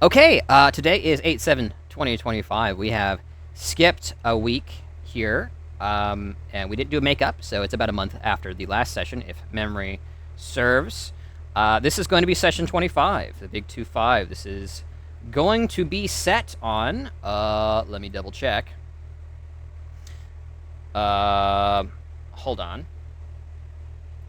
Okay, today is 8/7/2025. We have skipped a week here, and we didn't do a makeup, so it's about a month after the last session, if memory serves. This is going to be session 25, the big 2-5. This is going to be set on, let me double check. Hold on.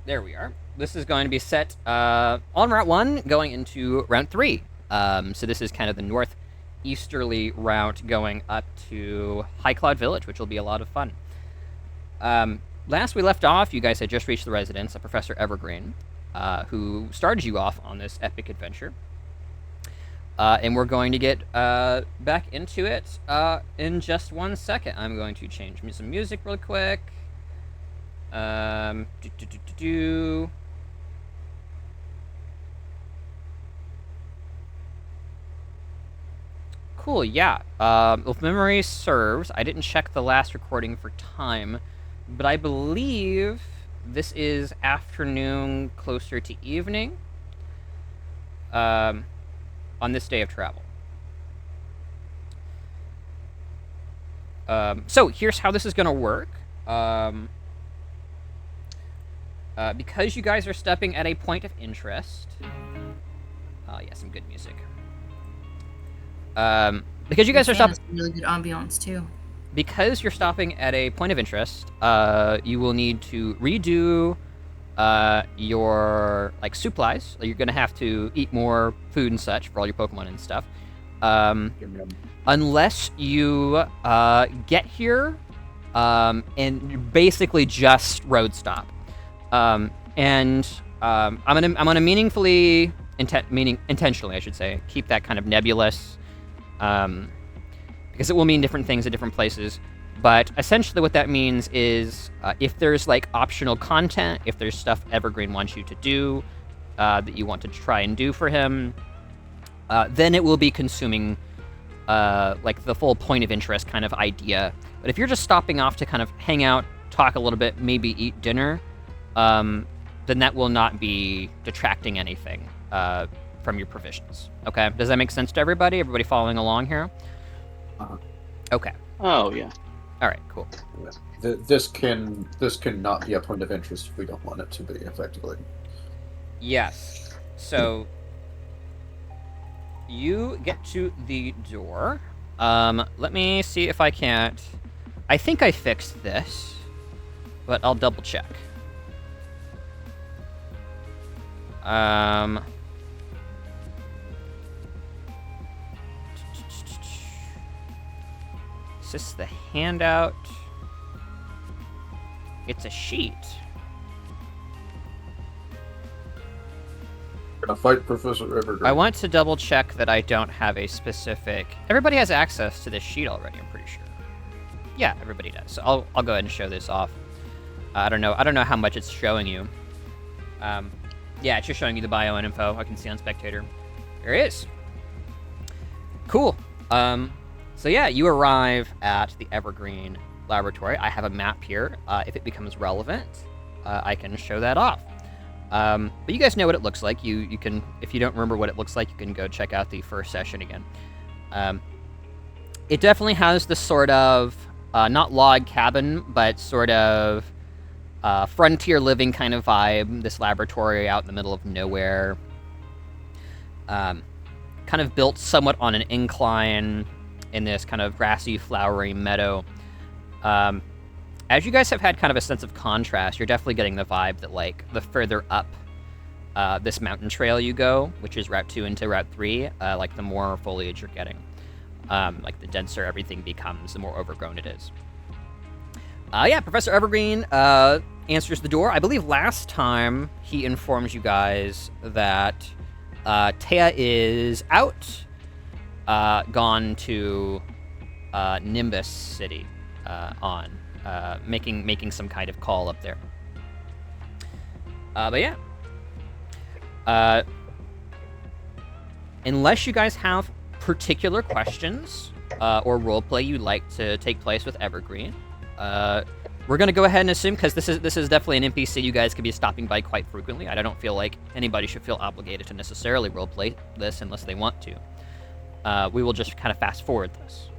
There we are. This is going to be set on Route 1, going into Route 3. So this is kind of the northeasterly route going up to High Cloud Village, which will be a lot of fun. Last we left off, you guys had just reached the residence of Professor Evergreen, who started you off on this epic adventure. And we're going to get back into it in just 1 second. I'm going to change some music real quick. Cool, yeah. If memory serves, I didn't check the last recording for time, but I believe this is afternoon, closer to evening, on this day of travel. So here's how this is going to work. Because you guys are stepping at a point of interest. Yeah, some good music. Because you guys are stopping, really good ambiance too. Because you're stopping at a point of interest, you will need to redo your supplies. You're gonna have to eat more food and such for all your Pokemon and stuff. Unless you get here and basically just road stop. I'm gonna meaningfully, intentionally, I should say, keep that kind of nebulous. Because it will mean different things at different places. But essentially what that means is if there's optional content, if there's stuff Evergreen wants you to do that you want to try and do for him, then it will be consuming the full point of interest kind of idea. But if you're just stopping off to kind of hang out, talk a little bit, maybe eat dinner, then that will not be detracting anything from your provisions. Okay, does that make sense to everybody? Everybody following along here? Okay. Oh yeah. All right. Cool. This cannot be a point of interest if we don't want it to be, effectively. Yes. So you get to the door. Let me see if I can't. I think I fixed this, but I'll double check. Is this the handout? It's a sheet. We're gonna fight Professor Evergreen. I want to double check that I don't have a specific. Everybody has access to this sheet already, I'm pretty sure. Yeah, everybody does. So I'll go ahead and show this off. I don't know how much it's showing you. Yeah, it's just showing you the bio and info. I can see on Spectator. There it is. Cool. So yeah, you arrive at the Evergreen Laboratory. I have a map here. If it becomes relevant, I can show that off. But you guys know what it looks like. You can, if you don't remember what it looks like, you can go check out the first session again. It definitely has this sort of, not log cabin, but sort of frontier living kind of vibe. This laboratory out in the middle of nowhere. Kind of built somewhat on an incline in this kind of grassy, flowery meadow. As you guys have had kind of a sense of contrast, you're definitely getting the vibe that the further up this mountain trail you go, which is Route 2 into Route 3, the more foliage you're getting. The denser everything becomes, the more overgrown it is. Yeah, Professor Evergreen answers the door. I believe last time he informs you guys that Taya is out, gone to Nimbus City on making some kind of call up there. But yeah, unless you guys have particular questions or roleplay you'd like to take place with Evergreen, we're gonna go ahead and assume, because this is definitely an NPC you guys could be stopping by quite frequently. I don't feel like anybody should feel obligated to necessarily roleplay this unless they want to. we will just kind of fast forward this.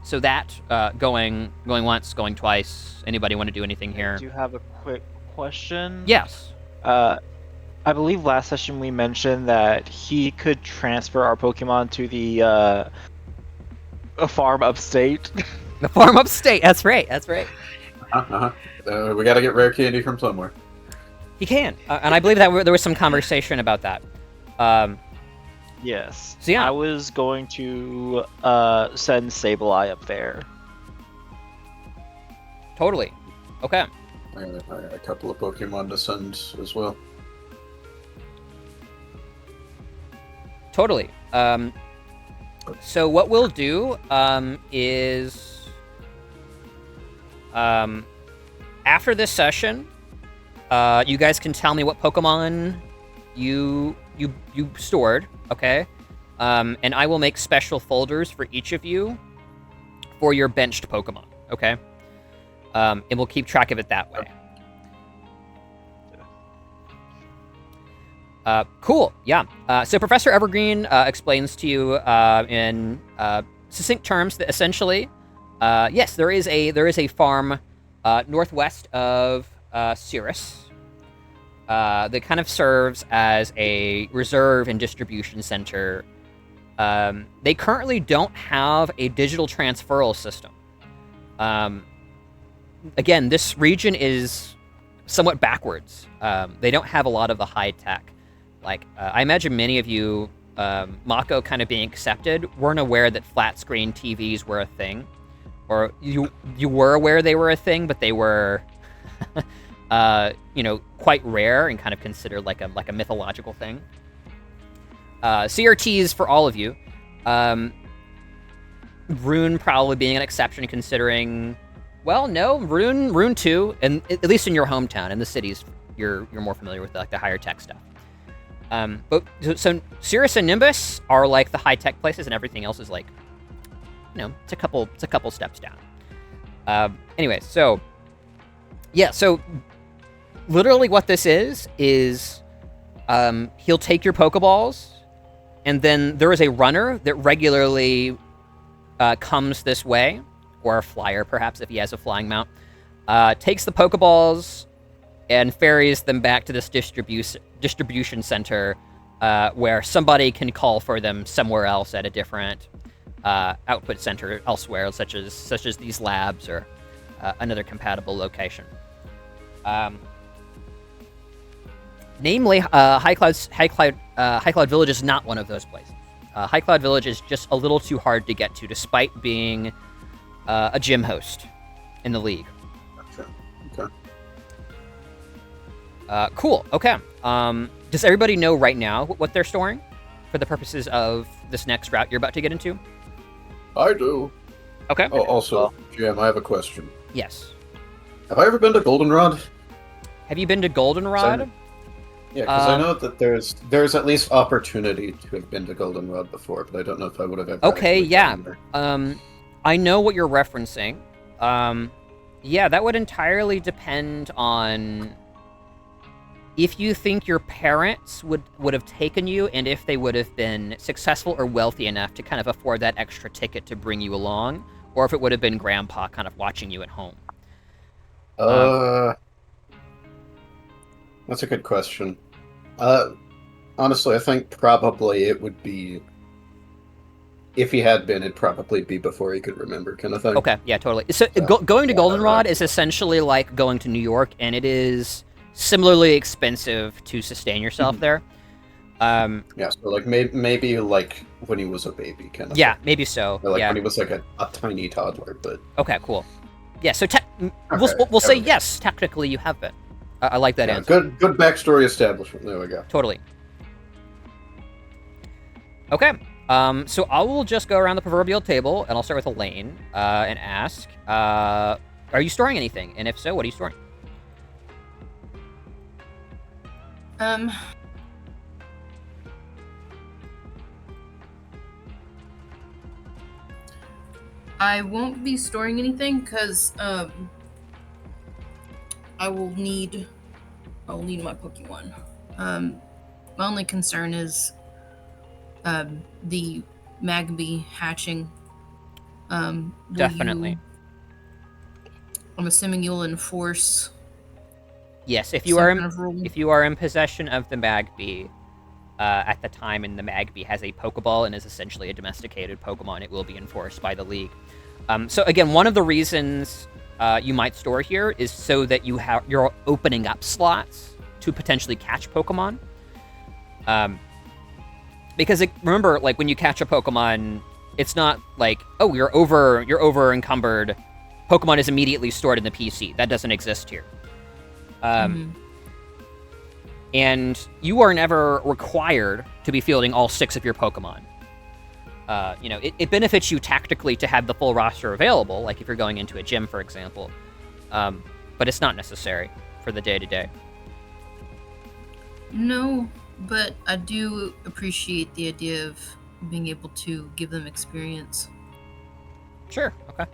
So that going once, going twice. Anybody want to do anything here? I do have a quick question. Yes. I believe last session we mentioned that he could transfer our Pokemon to the a farm upstate. The farm upstate. That's right. That's right. We got to get rare candy from somewhere. He can, and I believe that there was some conversation about that. Yes. So yeah, I was going to send Sableye up there. Totally. Okay. I got a couple of Pokemon to send as well. Totally. So what we'll do is after this session, you guys can tell me what Pokemon you stored, okay? And I will make special folders for each of you for your benched Pokemon, okay? And we'll keep track of it that way. Cool. Yeah. So Professor Evergreen explains to you in succinct terms that essentially, yes, there is a farm northwest of Cirrus that kind of serves as a reserve and distribution center. They currently don't have a digital transferal system. Again, this region is somewhat backwards. They don't have a lot of the high tech. Like, I imagine many of you, Mako kind of being accepted, weren't aware that flat screen TVs were a thing. Or you were aware they were a thing, but they were, quite rare and kind of considered like a mythological thing. CRTs for all of you. Rune probably being an exception considering, well, no, Rune 2, and at least in your hometown, in the cities, you're more familiar with like the higher tech stuff. But so Cirrus and Nimbus are like the high tech places, and everything else is like, it's a couple steps down. Anyway, so yeah, so literally what this is he'll take your Pokeballs, and then there is a runner that regularly comes this way, or a flyer perhaps if he has a flying mount, takes the Pokeballs and ferries them back to this distribution center where somebody can call for them somewhere else at a different output center elsewhere, such as these labs or another compatible location. Namely, High Cloud Village is not one of those places. High Cloud Village is just a little too hard to get to, despite being a gym host in the league. Okay. Cool. Okay. Does everybody know right now what they're storing for the purposes of this next route you're about to get into? I do. Okay. Oh, also, Jim, I have a question. Yes. Have I ever been to Goldenrod? Have you been to Goldenrod? Yeah, because I know that there's at least opportunity to have been to Goldenrod before, but I don't know if I would have ever. Okay, yeah. I know what you're referencing. Yeah, that would entirely depend on if you think your parents would have taken you, and if they would have been successful or wealthy enough to kind of afford that extra ticket to bring you along, or if it would have been Grandpa kind of watching you at home. That's a good question. Honestly, I think probably it would be, if he had been, it'd probably be before he could remember, kind of thing. Okay, yeah, totally. So going to Goldenrod is essentially like going to New York, and it is similarly expensive to sustain yourself there. Yeah, so like maybe like when he was a baby, kind of. Yeah, maybe so. Or like yeah. when he was like a tiny toddler, but. Okay, cool. Yeah, so we'll say yes. Technically, you have been. I like that answer. Good backstory establishment. There we go. Totally. Okay. So I will just go around the proverbial table, and I'll start with Elaine and ask, are you storing anything? And if so, what are you storing? I won't be storing anything because I will need my Pokemon. My only concern is the Magby hatching. Definitely. I'm assuming you'll enforce Yes, if you some are kind of rule. if you are in possession of the Magby at the time, and the Magby has a Pokeball and is essentially a domesticated Pokemon, it will be enforced by the league. So again, one of the reasons you might store here is so that you're opening up slots to potentially catch Pokemon. Because remember, like when you catch a Pokemon, it's not like, oh, you're over encumbered. Pokemon is immediately stored in the PC. That doesn't exist here. And you are never required to be fielding all 6 of your Pokemon. It benefits you tactically to have the full roster available, like if you're going into a gym, for example. But it's not necessary for the day-to-day. No, but I do appreciate the idea of being able to give them experience. Sure, okay.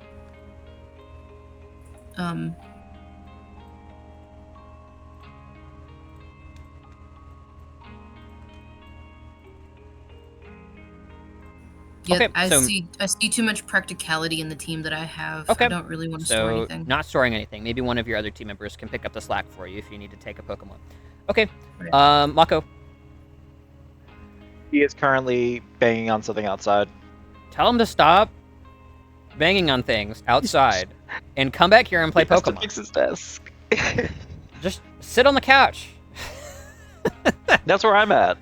Yeah, Okay, I so- see too much practicality in the team that I have. Okay. I don't really want to store So, anything. not storing anything. Maybe one of your other team members can pick up the slack for you if you need to take a Pokemon. Okay, Right. Mako, He is currently banging on something outside. tell him to stop banging on things outside and come back here and play He has to Pokemon. fix his desk. Just sit on the couch. That's where I'm at.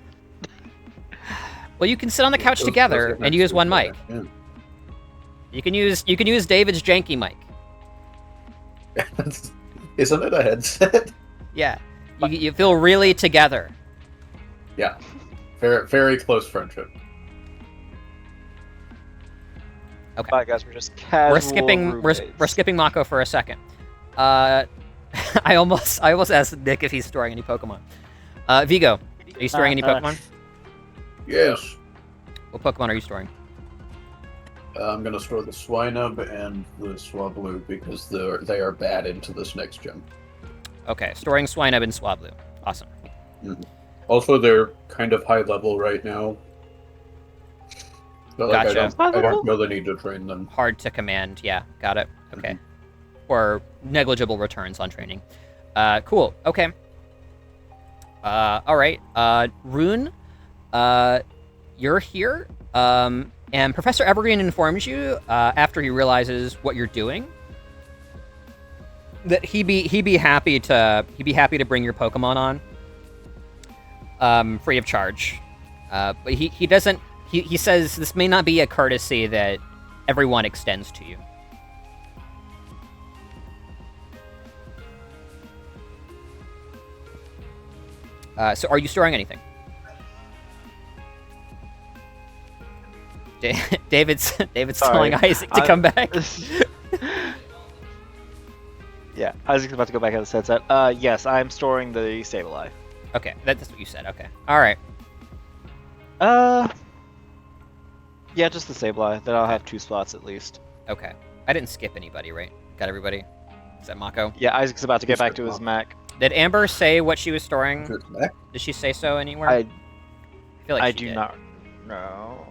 Well, you can sit on the couch together and use one mic. Yeah. You can use David's janky mic. Isn't it a headset? Yeah, you feel really together. Yeah. Very, very close friendship. Okay. Bye, guys. We're just casual We're skipping Mako for a second. I almost asked Nick if he's storing any Pokemon. Vigo, are you storing any Pokemon? Yes. What Pokemon are you storing? I'm gonna store the Swinub and the Swablu because they are bad into this next gym. Okay, storing Swinub and Swablu. Awesome. Also, they're kind of high level right now. So, like, Gotcha. I don't really need to train them. Hard to command. Yeah, got it. Okay. Or negligible returns on training. Cool. Okay. All right. Rune, you're here. And Professor Evergreen informs you after he realizes what you're doing that he'd be happy to bring your Pokemon on, free of charge. But he doesn't. He says this may not be a courtesy that everyone extends to you. So are you storing anything? David's telling Isaac to come back. Yeah, Isaac's about to go back out of the headset. Yes, I'm storing the Sableye. Okay, that's what you said. Okay, all right. Yeah, just the Sableye. Then I'll have 2 slots at least. Okay, I didn't skip anybody, right? Got everybody? Is that Mako? Yeah, Isaac's about to get back to his Mac. Did Amber say what she was storing? Good back. Did she say so anywhere? I feel like I she do did. not know.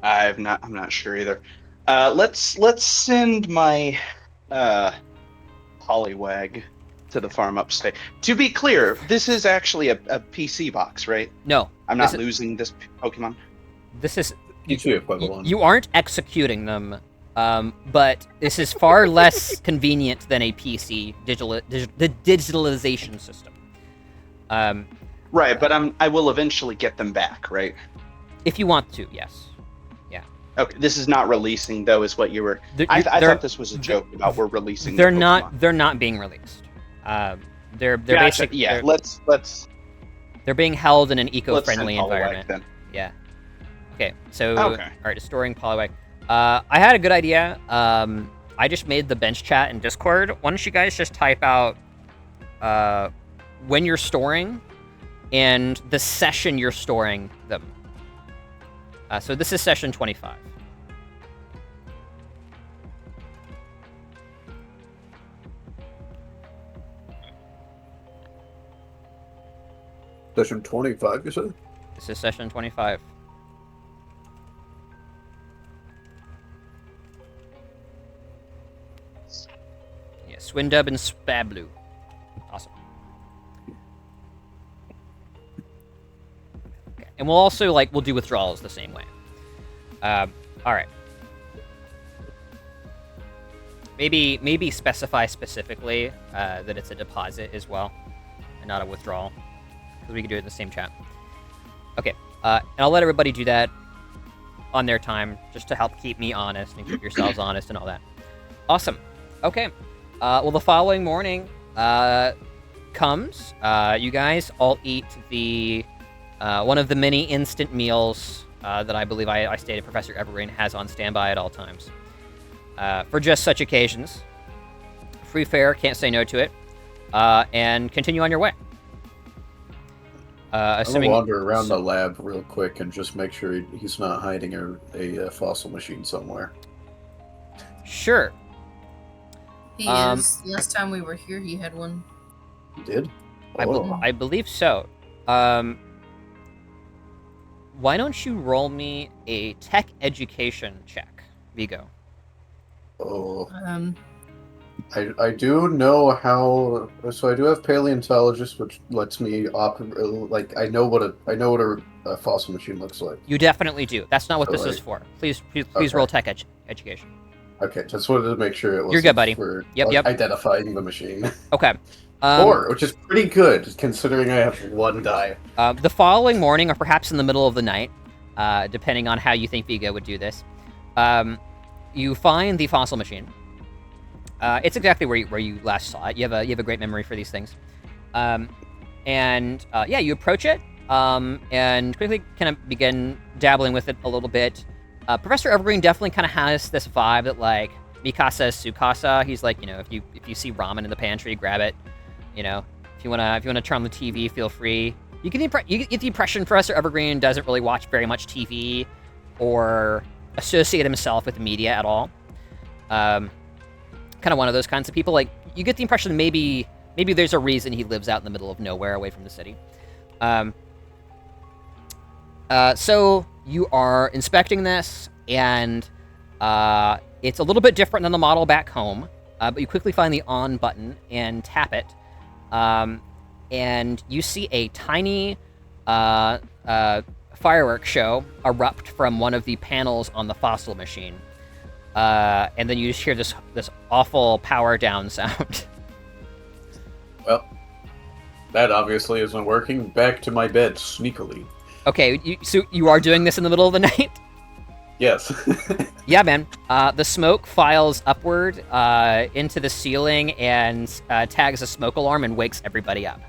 I'm not sure either. Let's send my Poliwag to the farm upstate. To be clear, this is actually a PC box, right? No, I'm not losing this Pokemon. this is PC equivalent. you aren't executing them, but this is far less convenient than a PC the digitalization system. Right, but I will eventually get them back, right? If you want to, yes. Okay, this is not releasing though, is what you were. I thought this was a joke about we're releasing. They're the Pokemon. not. They're not being released. They're Gotcha. basically Yeah. Let's they're being held in an send eco-friendly Poliwag environment. then. Yeah. Okay. So Okay. all right, storing Poliwag. I had a good idea. I just made the bench chat in Discord. Why don't you guys just type out when you're storing and the session you're storing them. So this is session 25. Session 25, you said? This is session 25. Yeah, Swindub and Spablu. Awesome. Okay. And we'll also, we'll do withdrawals the same way. Alright. Maybe specify specifically that it's a deposit as well, and not a withdrawal, because we can do it in the same chat. Okay, and I'll let everybody do that on their time, just to help keep me honest and keep yourselves honest and all that. Awesome. Okay. Well, the following morning comes. You guys all eat the one of the many instant meals that I believe I stated Professor Evergreen has on standby at all times. For just such occasions. Free fare, can't say no to it. And continue on your way. Assuming... I'll wander around the lab real quick and just make sure he's not hiding a fossil machine somewhere. Sure. He is. Last time we were here, he had one. He did? I believe so. Why don't you roll me a tech education check, Vigo? Oh. I do know how. So I do have paleontologist, which lets me I know what a fossil machine looks like. You definitely do. That's not what this is for. Please okay. Roll tech education. Okay, just wanted to make sure it was. You're good, buddy. For yep. Identifying the machine. Okay. 4, which is pretty good considering I have 1 die. The following morning, or perhaps in the middle of the night, depending on how you think Vigo would do this, you find the fossil machine. It's exactly where you last saw it. You have a great memory for these things. You approach it and quickly kind of begin dabbling with it a little bit. Professor Evergreen definitely kind of has this vibe that Mikasa is Tsukasa. He's like, if you see ramen in the pantry, grab it. If you wanna turn on the TV, feel free. You get the impression Professor Evergreen doesn't really watch very much TV or associate himself with the media at all. Kind of one of those kinds of people. You get the impression maybe there's a reason he lives out in the middle of nowhere, away from the city. So you are inspecting this, and it's a little bit different than the model back home. But you quickly find the on button and tap it, and you see a tiny fireworks show erupt from one of the panels on the fossil machine. And then you just hear this awful power down sound. Well, that obviously isn't working. Back to my bed, sneakily. Okay, so you are doing this in the middle of the night? Yes. Yeah, man. The smoke files upward into the ceiling and tags a smoke alarm and wakes everybody up.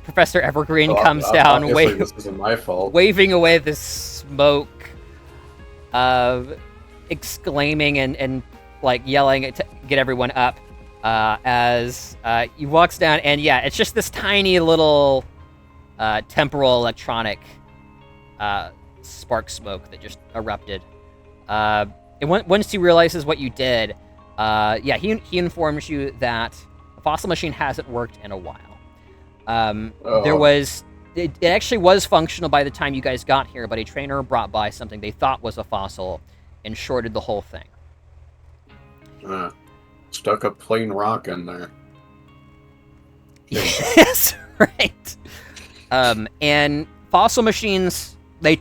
Professor Evergreen comes down, this isn't my fault. Waving away the smoke, exclaiming and yelling to get everyone up as he walks down, and it's just this tiny little temporal electronic spark smoke that just erupted. And once he realizes what you did, he informs you that the fossil machine hasn't worked in a while. It actually was functional by the time you guys got here, but a trainer brought by something they thought was a fossil and shorted the whole thing. Stuck a plain rock in there. Yes, right. And fossil machines, they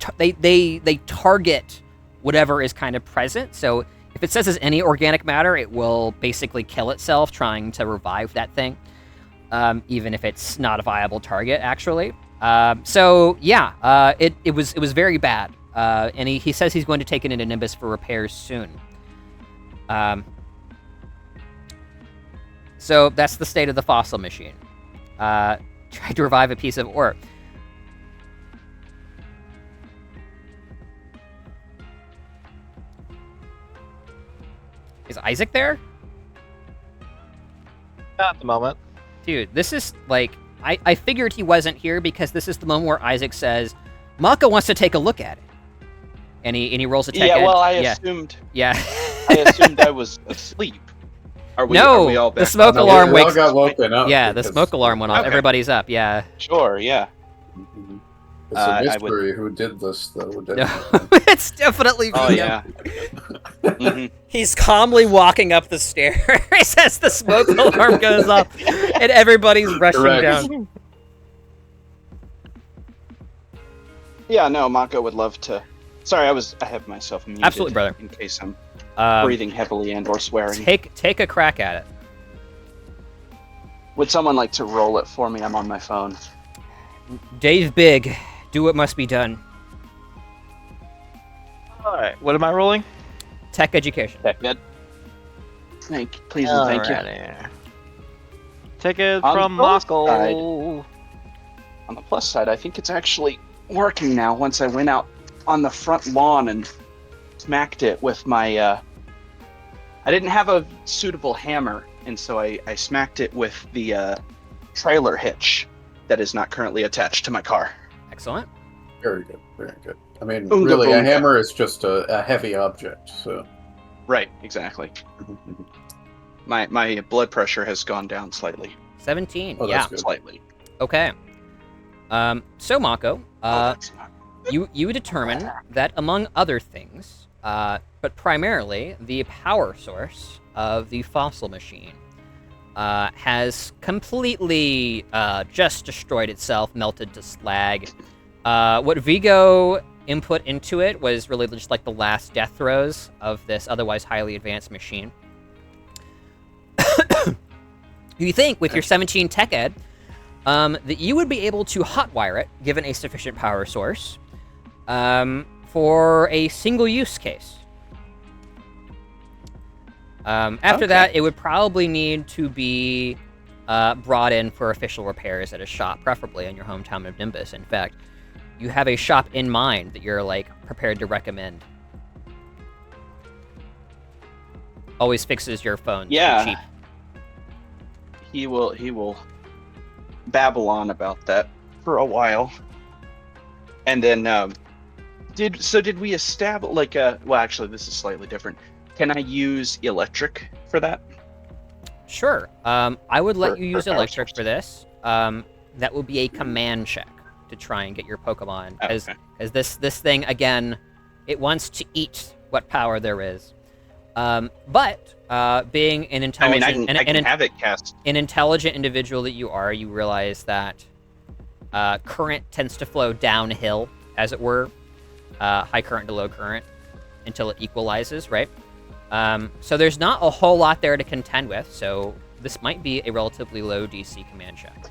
target whatever is kind of present. So if it says it's any organic matter, it will basically kill itself trying to revive that thing, even if it's not a viable target, actually. It was very bad. And he says he's going to take it into Nimbus for repairs soon. So that's the state of the fossil machine. Tried to revive a piece of ore. Is Isaac there? Not at the moment. Dude, this is I figured he wasn't here because this is the moment where Isaac says, Mako wants to take a look at it. And he rolls a tech Yeah, well, I yeah. assumed. Yeah. I assumed I was asleep. Are we all back? The smoke alarm wakes. We all got woken up. Yeah, the smoke alarm went off. Okay. Everybody's up. Yeah. Sure. Yeah. It's a mystery who did this, though. It's definitely Vigo. Oh yeah. He's calmly walking up the stairs as the smoke alarm goes off, and everybody's rushing down. Yeah, no, Mako would love to. Sorry, I have myself muted. Absolutely, brother. In case I'm breathing heavily and or swearing. Take a crack at it. Would someone like to roll it for me? I'm on my phone. Dave Big, do what must be done. All right, what am I rolling? Tech education. Good. Please and thank you. Take it On from the plus Mako. side- On the plus side, I think it's actually working now. Once I went out on the front lawn and smacked it with my. I didn't have a suitable hammer, and so I smacked it with the trailer hitch that is not currently attached to my car. Excellent. Very good, very good. I mean, Oonga really, a boonga. hammer is just a heavy object, so... Right, exactly. My blood pressure has gone down slightly. 17. Oh, yeah. that's good. Slightly. Okay. So Mako, That's not- you determine that among other things, but primarily the power source of the fossil machine has completely just destroyed itself, melted to slag. What Vigo input into it was really just like the last death throes of this otherwise highly advanced machine. You think with your 17 tech ed that you would be able to hotwire it, given a sufficient power source, for a single use case. After that, it would probably need to be brought in for official repairs at a shop, preferably in your hometown of Nimbus. In fact, you have a shop in mind that you're like prepared to recommend. Always fixes your phone. Yeah. Cheap. He will babble on about that for a while, and then did we establish like well, actually this is slightly different. Can I use electric for that? Sure. I would let you use power electric source. for this. That will be a command check to try and get your Pokemon, as this thing again, it wants to eat what power there is. But being an intelligent, I mean, I can have it cast. an intelligent individual that you are, you realize that current tends to flow downhill, as it were, high current to low current, until it equalizes, right? So there's not a whole lot there to contend with, so this might be a relatively low DC command check.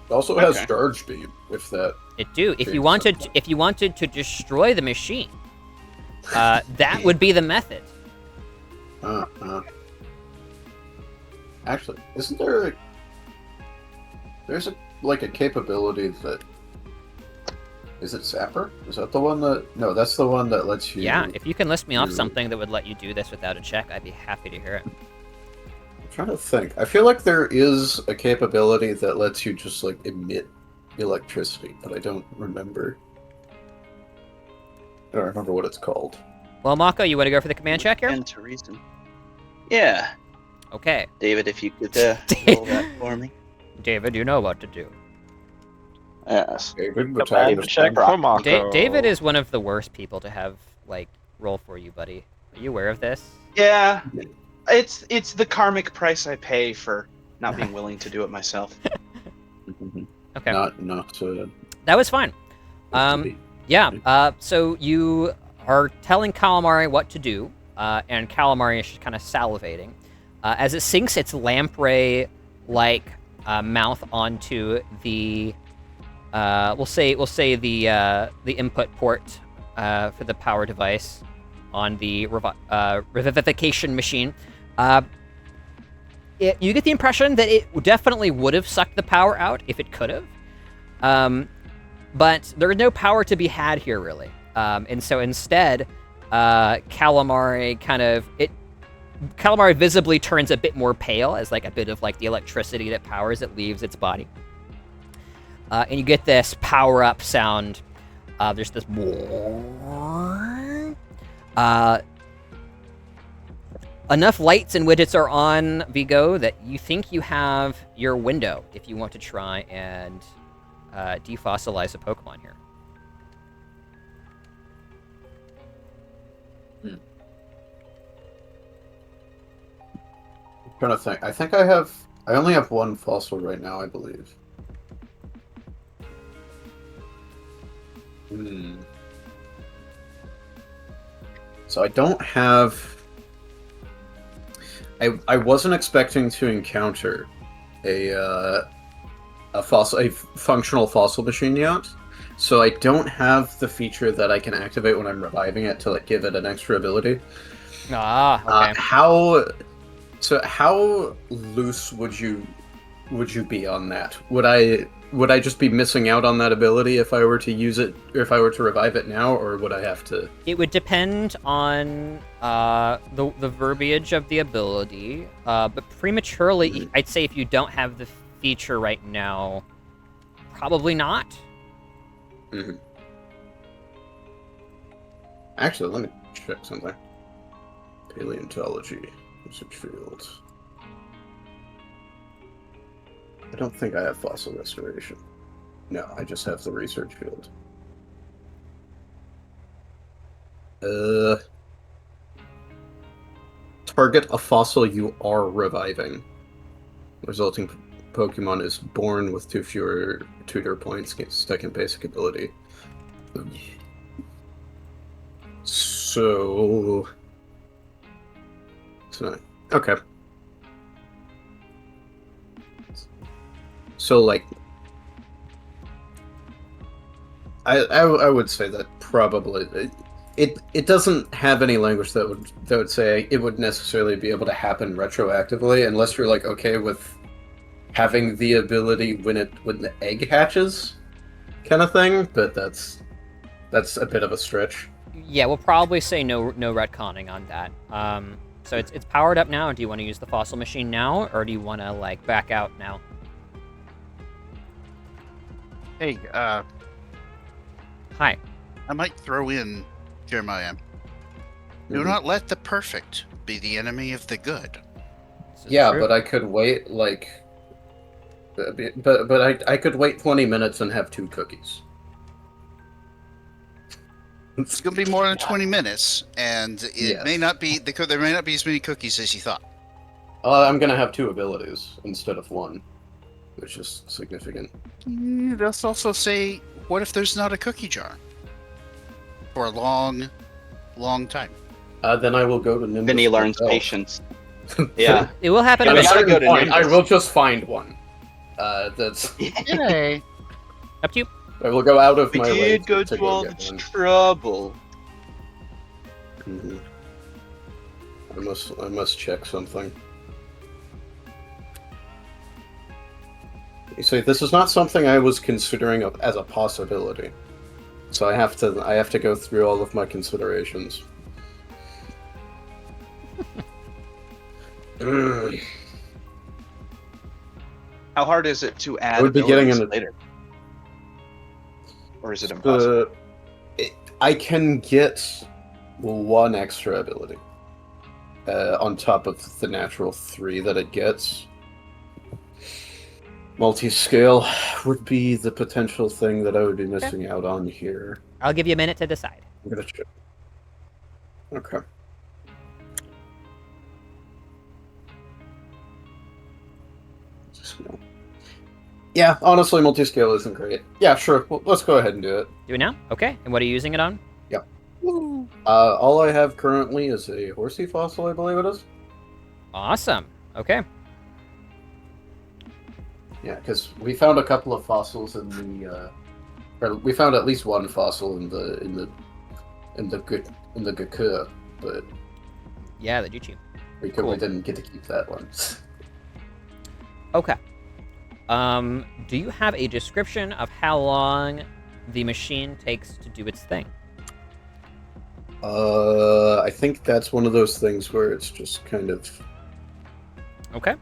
It also has Okay. charge beam, if that... It do. If you Being wanted to destroy the machine, that would be the method. Actually, isn't there there's a capability that... Is it Sapper? Is that the one that... No, that's the one that lets you... Yeah, if you can list me off you- something that would let you do this without a check, I'd be happy to hear it. I'm trying to think. I feel like there is a capability that lets you just, like, emit electricity, but I don't remember. I don't remember what it's called. Well, Mako, you want to go for the command check here? And to reason. Yeah, Okay. David, if you could roll that for me. David, you know what to do. Yes. David, Command protagonist. check from Mako. David is one of the worst people to have, like, roll for you, buddy. Are you aware of this? Yeah, it's the karmic price I pay for not being willing to do it myself. Okay. Not That was fine. Yeah, so you are telling Calamari what to do, and Calamari is just kind of salivating. As it sinks its lamprey-like mouth onto the, we'll say the input port for the power device on the revivification machine. You get the impression that it definitely would have sucked the power out if it could have. But there is no power to be had here, really. And so instead, Calamari Calamari visibly turns a bit more pale as like a bit of like the electricity that powers it leaves its body. And you get this power-up sound. There's this... enough lights and widgets are on Vigo that you think you have your window if you want to try and defossilize a Pokemon here. I'm trying to think. I only have one fossil right now, I believe. So I don't have. I wasn't expecting to encounter a functional fossil machine yet, so I don't have the feature that I can activate when I'm reviving it to like give it an extra ability. Okay. How loose would you be on that? Would I just be missing out on that ability if I were to use it, or if I were to revive it now, or would I have to? It would depend on the verbiage of the ability, but prematurely, I'd say if you don't have the feature right now, probably not. Mm-hmm. Actually, let me check something. Paleontology, research field. I don't think I have fossil restoration. No, I just have the research field. Target a fossil you are reviving. Resulting Pokemon is born with 2 fewer tutor points against second basic ability. So okay. So like, I would say that probably it doesn't have any language that would say it would necessarily be able to happen retroactively unless you're like okay with having the ability when the egg hatches, kind of thing. But that's a bit of a stretch. Yeah, we'll probably say no retconning on that. So it's powered up now. Do you want to use the fossil machine now, or do you want to like back out now? Hey, Hi. I might throw in, Jeremiah. Do Mhm. not let the perfect be the enemy of the good. This is Yeah, true. but I could wait like, but I could wait 20 minutes and have 2 cookies. It's going to be more than 20 minutes, and it may Yes. not be. There may not be as many cookies as you thought. I'm gonna have 2 abilities instead of 1, which is significant. Let's also say, what if there's not a cookie jar for a long, long time? Then I will go to Nimbus. Then he learns myself. patience. Yeah. It will happen. Yeah, At we a gotta eventually. go certain to point, I Nimbus. will just find one. That's. Yay! Up to you. I will go out of We my way did go to to all get this one. trouble. Mhm. I must check something. You see, this is not something I was considering as a possibility, so I have to go through all of my considerations. Ugh. How hard is it to add would be getting abilities into- later? Or is it impossible? I can get 1 extra ability on top of the natural 3 that it gets. Multi-scale would be the potential thing that I would be missing out on here. I'll give you a minute to decide. I'm gonna check. Okay. Yeah, honestly, multi-scale isn't great. Yeah, sure. Well, let's go ahead and do it. Do it now. Okay. And what are you using it on? All I have currently is a horsey fossil, I believe it is. Awesome. Okay. Yeah, because we found a couple of fossils in the, or we found at least 1 fossil in the Gakur, but Yeah, the Juchi. we Cool. didn't get to keep that one. Okay. Do you have a description of how long the machine takes to do its thing? I think that's one of those things where it's just kind of Okay.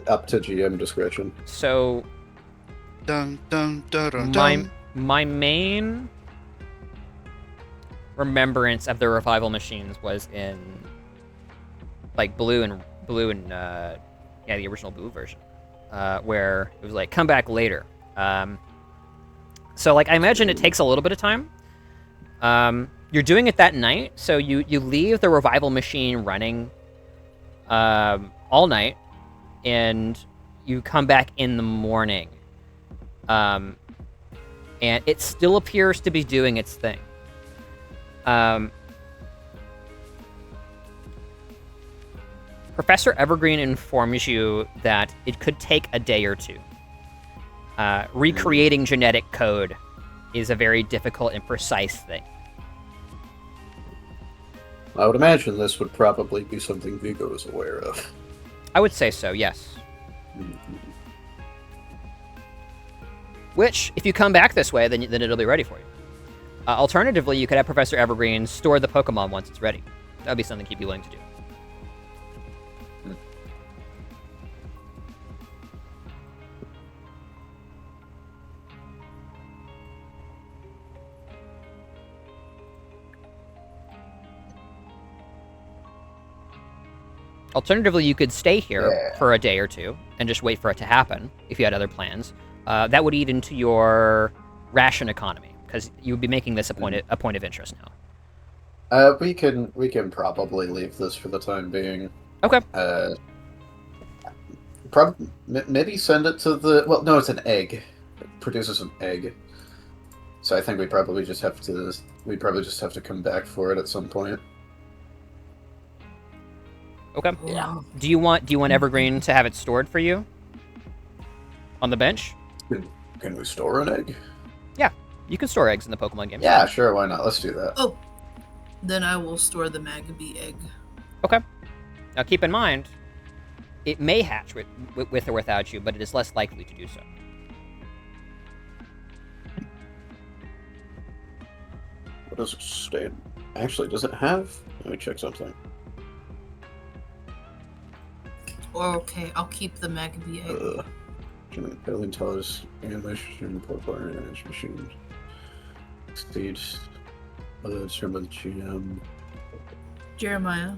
up to GM discretion. So Dun dun dun dun my dun. my main remembrance of the revival machines was in like blue and yeah, the original blue version, where it was like come back later. So, like, I imagine it takes a little bit of time. You're doing it that night, so you leave the revival machine running all night, and you come back in the morning. And it still appears to be doing its thing. Professor Evergreen informs you that it could take a day or two. Recreating genetic code is a very difficult and precise thing. I would imagine this would probably be something Vigo is aware of. I would say so, yes. Which, if you come back this way, then it'll be ready for you. Alternatively, you could have Professor Evergreen store the Pokemon once it's ready. That would be something he'd be willing to do. Alternatively, you could stay here for a day or two and just wait for it to happen if you had other plans. That would eat into your ration economy because you would be making this a point of interest now. We can probably leave this for the time being. Okay. Maybe send it to the. Well, no, it's an egg. It produces an egg. So I think we probably just have to. We probably just have to come back for it at some point. Okay. Yeah. Do you want Evergreen to have it stored for you on the bench? Can we store an egg? Yeah, you can store eggs in the Pokemon game. Yeah, sure. Why not? Let's do that. Oh, then I will store the Magabee egg. Okay. Now keep in mind, it may hatch with or without you, but it is less likely to do so. What does it stay? Actually, does it have? Let me check something. Okay, I'll keep the Magabee egg. Genetic paleontologist, animation, Pokemon machines, stage, determined by the GM. Jeremiah,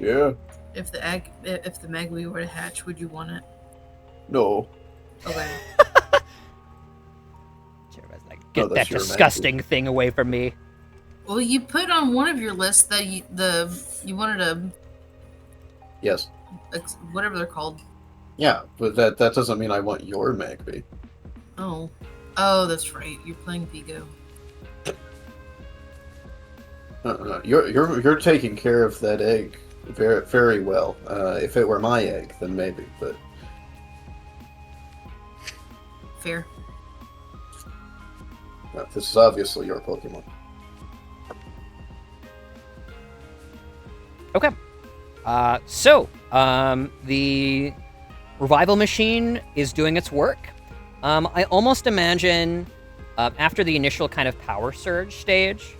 Yeah. if the Magabee were to hatch, would you want it? No. Okay. Jeremiah's like, get that that's your disgusting thing away from me. Well, you put on one of your lists that you wanted a Yes. whatever they're called. Yeah, but that doesn't mean I want your Magby. Oh, that's right. You're playing Vigo. No, you're taking care of that egg very very well. If it were my egg, then maybe, but Fair. this is obviously your Pokemon. Okay. So the revival machine is doing its work. I almost imagine after the initial kind of power surge stage,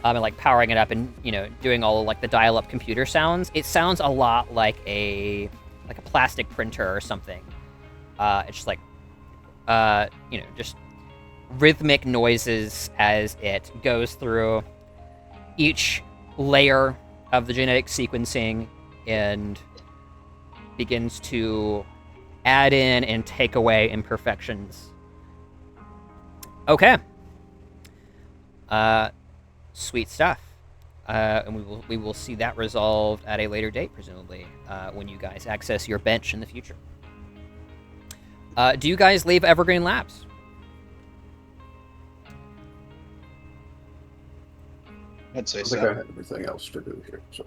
and like powering it up and doing all like the dial-up computer sounds, it sounds a lot like a plastic printer or something. It's just like just rhythmic noises as it goes through each layer of the genetic sequencing and begins to add in and take away imperfections. Okay. Sweet stuff. And we will see that resolved at a later date, presumably, when you guys access your bench in the future. Do you guys leave Evergreen Labs? I'd say I think I so. had everything else to do here. So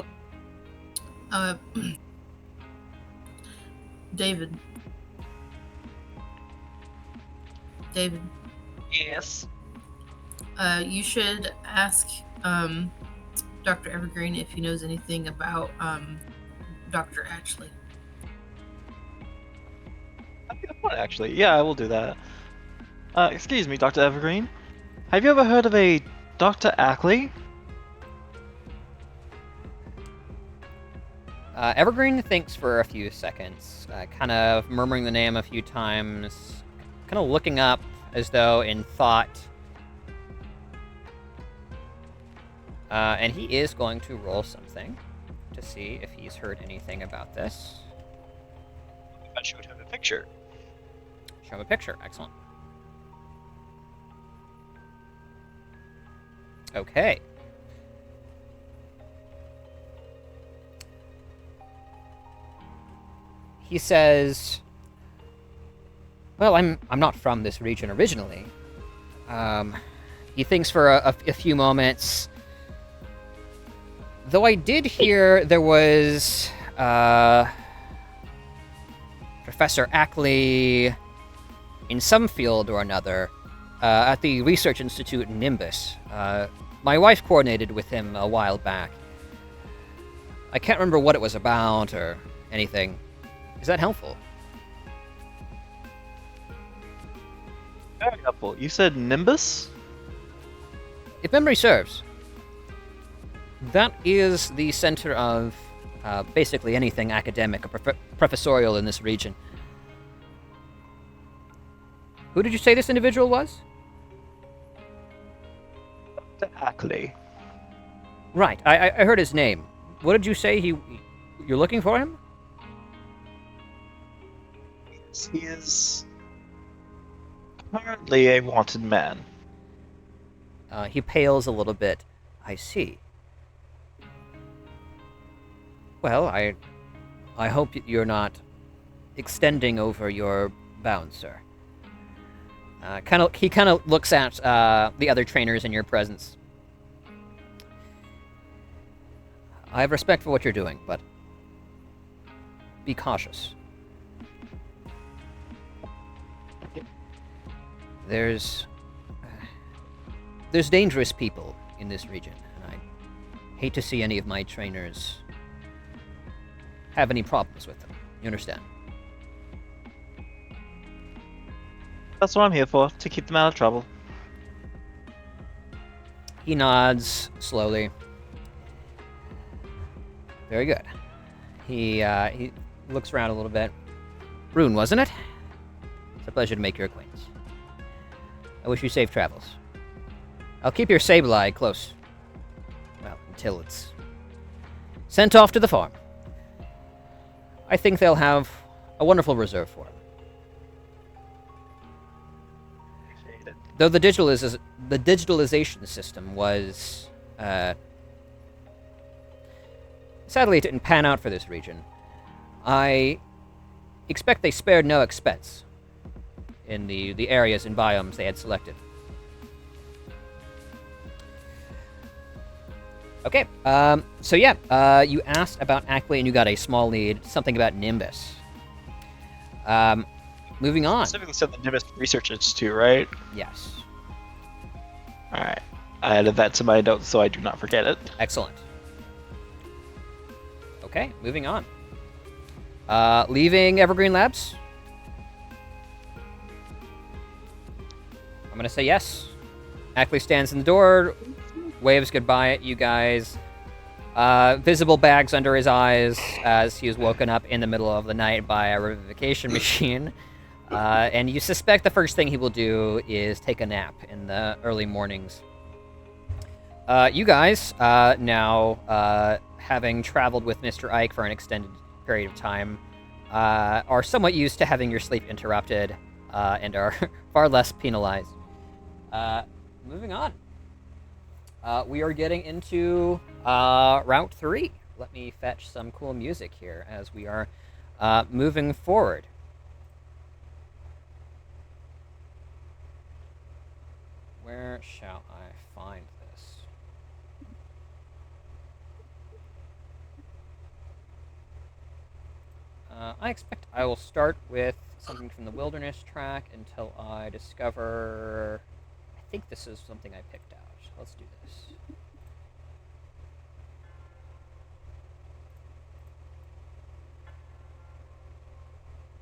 David. Yes. You should ask Dr. Evergreen if he knows anything about Dr. Ashley. That's a good point, actually. Yeah, I will do that. Excuse me, Dr. Evergreen. Have you ever heard of a Dr. Ackley? Evergreen thinks for a few seconds, kind of murmuring the name a few times, kind of looking up as though in thought. And he is going to roll something to see if he's heard anything about this. I should have a picture. Show him a picture. Excellent. Okay. He says, "Well, I'm not from this region originally." He thinks for a few moments. Though I did hear there was Professor Ackley in some field or another at the Research Institute in Nimbus. My wife coordinated with him a while back. I can't remember what it was about or anything. Is that helpful? Very helpful. You said Nimbus? If memory serves, that is the center of basically anything academic or professorial in this region. Who did you say this individual was? Ackley. Right, I heard his name. What did you say you're looking for him? He is currently a wanted man. He pales a little bit. I see. Well, I hope you're not extending over your bounds, sir. He kind of looks at the other trainers in your presence. I have respect for what you're doing, but be cautious. There's dangerous people in this region, and I hate to see any of my trainers have any problems with them. You understand? That's what I'm here for, to keep them out of trouble. He nods slowly. Very good. He looks around a little bit. Rune, wasn't it? It's a pleasure to make your acquaintance. I wish you safe travels. I'll keep your Sableye close. Well, until it's sent off to the farm. I think they'll have a wonderful reserve for him. Though the digitalization system was... sadly, it didn't pan out for this region. I expect they spared no expense in the areas and biomes they had selected. Okay, so yeah, you asked about Ackley and you got a small lead, something about Nimbus. Moving on. Specifically said the Nimbus Research Institute, right? Yes. Alright. I added that to my notes so I do not forget it. Excellent. Okay, moving on. Leaving Evergreen Labs? I'm gonna say yes. Ackley stands in the door, waves goodbye at you guys. Visible bags under his eyes as he was woken up in the middle of the night by a revivification machine. And you suspect the first thing he will do is take a nap in the early mornings. You guys, now having traveled with Mr. Ike for an extended period of time, are somewhat used to having your sleep interrupted and are far less penalized. Moving on. We are getting into Route 3. Let me fetch some cool music here as we are moving forward. Where shall I find this? I expect I will start with something from the Wilderness track until I discover... I think this is something I picked out. Let's do this.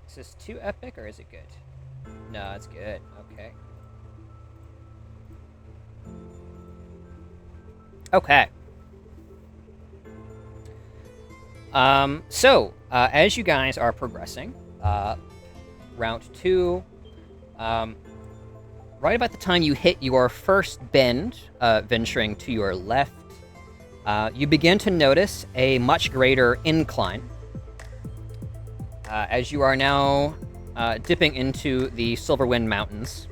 Is this too epic or is it good? No, it's good. Okay. Okay. So, as you guys are progressing, Route 2, right about the time you hit your first bend, venturing to your left, you begin to notice a much greater incline. As you are now dipping into the Silverwind Mountains.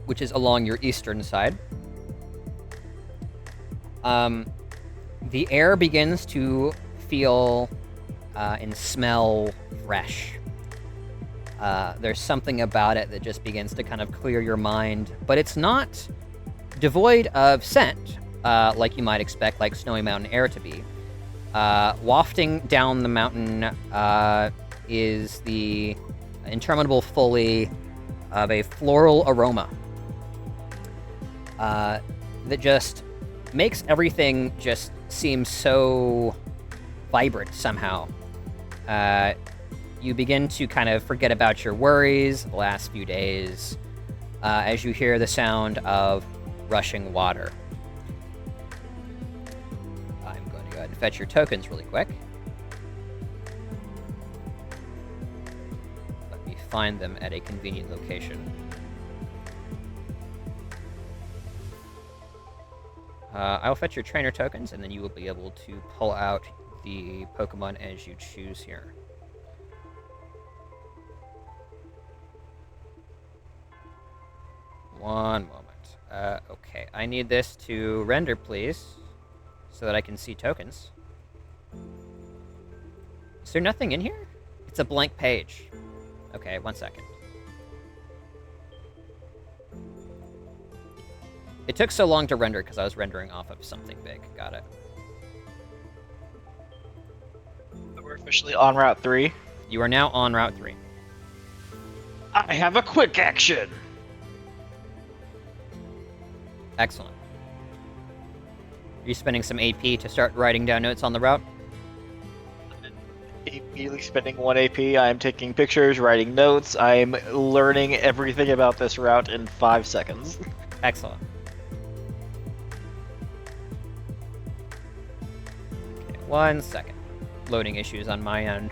which is along your eastern side. The air begins to feel and smell fresh. There's something about it that just begins to kind of clear your mind, but it's not devoid of scent, like you might expect, like snowy mountain air to be. Wafting down the mountain is the interminable foley of a floral aroma that just makes everything just seem so vibrant somehow. You begin to kind of forget about your worries the last few days as you hear the sound of rushing water. I'm going to go ahead and fetch your tokens really quick. Let me find them at a convenient location. I'll fetch your trainer tokens, and then you will be able to pull out the Pokemon as you choose here. One moment. Okay, I need this to render, please, so that I can see tokens. Is there nothing in here? It's a blank page. Okay, 1 second. It took so long to render because I was rendering off of something big. Got it. We're officially on Route 3. You are now on Route 3. I have a quick action. Excellent. Are you spending some AP to start writing down notes on the route? Immediately spending 1 AP. I'm taking pictures, writing notes. I'm learning everything about this route in 5 seconds. Excellent. Okay, 1 second. Loading issues on my end.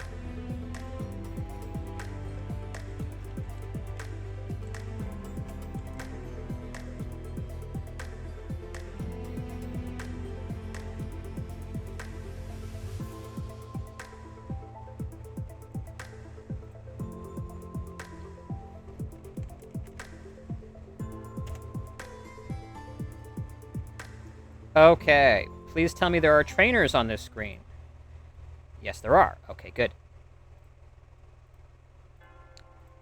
Okay, please tell me there are trainers on this screen. Yes, there are. Okay, good.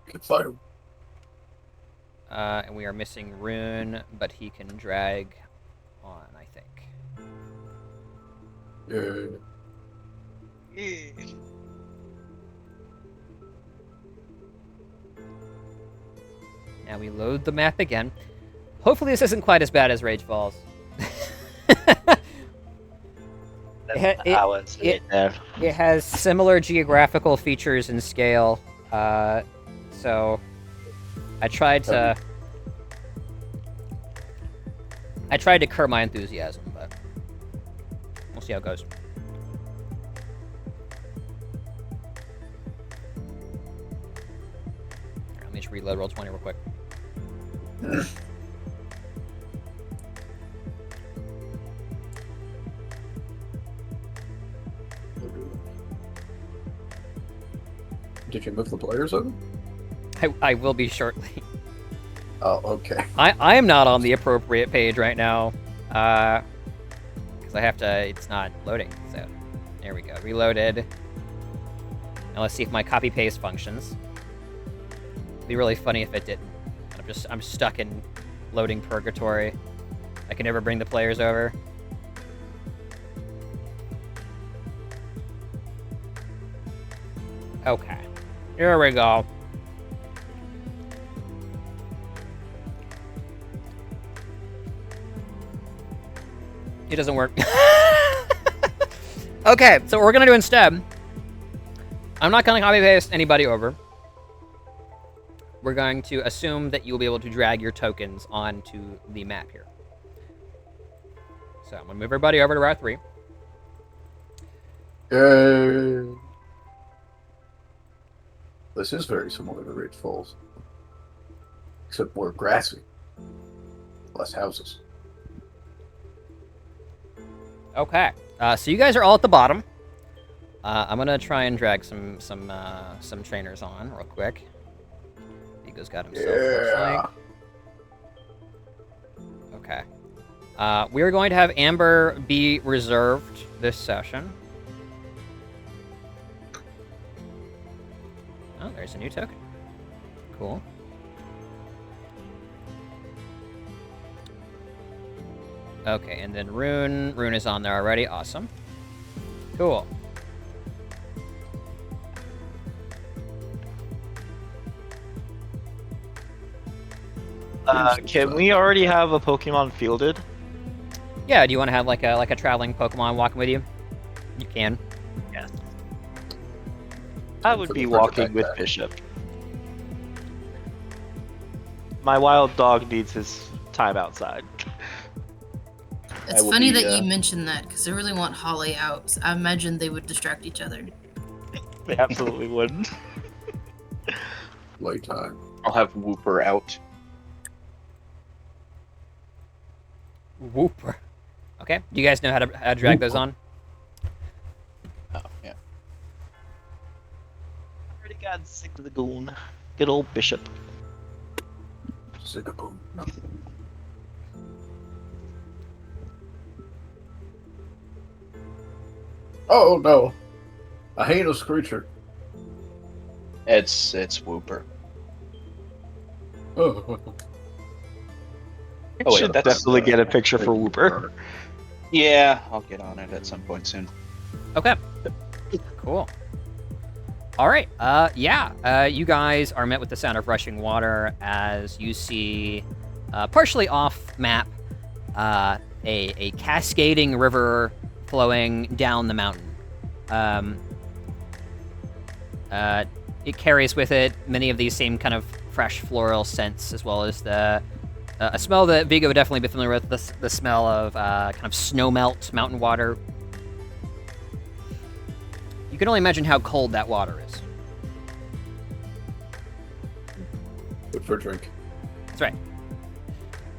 Can fight him. And we are missing Rune, but he can drag on, I think. Yeah. Now we load the map again. Hopefully this isn't quite as bad as Rage Falls. It has similar geographical features and scale, so I tried to curb my enthusiasm, but we'll see how it goes. Let me just reload Roll20 real quick. Did you move the players over? I will be shortly. Oh, okay. I am not on the appropriate page right now, because I have to. It's not loading. So there we go. Reloaded. Now let's see if my copy paste functions. It'd be really funny if it didn't. I'm stuck in loading purgatory. I can never bring the players over. Okay. Here we go. It doesn't work. Okay, so what we're gonna do instead, I'm not gonna copy paste anybody over. We're going to assume that you'll be able to drag your tokens onto the map here. So I'm gonna move everybody over to Route 3. Yay. This is very similar to Rage Falls. Except more grassy. Less houses. Okay, so you guys are all at the bottom. I'm gonna try and drag some trainers on real quick. Vigo's got himself. Yeah. We are going to have Amber be reserved this session. Oh, there's a new token. Cool. Okay, and then Rune. Rune is on there already. Awesome. Cool. Can we already have a Pokemon fielded? Yeah, do you want to have like a traveling Pokemon walking with you? You can. Yes. I would For be the walking perfect with guy. Bishop. My wild dog needs his time outside. It's will funny be, that you mentioned that because I really want Holly out. So I imagine they would distract each other. They absolutely wouldn't. Playtime. I'll have Whooper out. Whooper. Okay. Do you guys know how to drag those on? Oh, yeah. Already got sick of the goon. Good old Bishop. Ziggaboom. Oh no! A heinous creature. It's Whooper. Oh. Oh, wait, Should that's- definitely get a picture for Whooper. Yeah, I'll get on it at some point soon. Okay. Cool. All right. You guys are met with the sound of rushing water as you see, partially off map, a cascading river flowing down the mountain. It carries with it many of these same kind of fresh floral scents, as well as the a smell that Vigo would definitely be familiar with. The smell of kind of snow melt mountain water. You can only imagine how cold that water is. Good for a drink. That's right.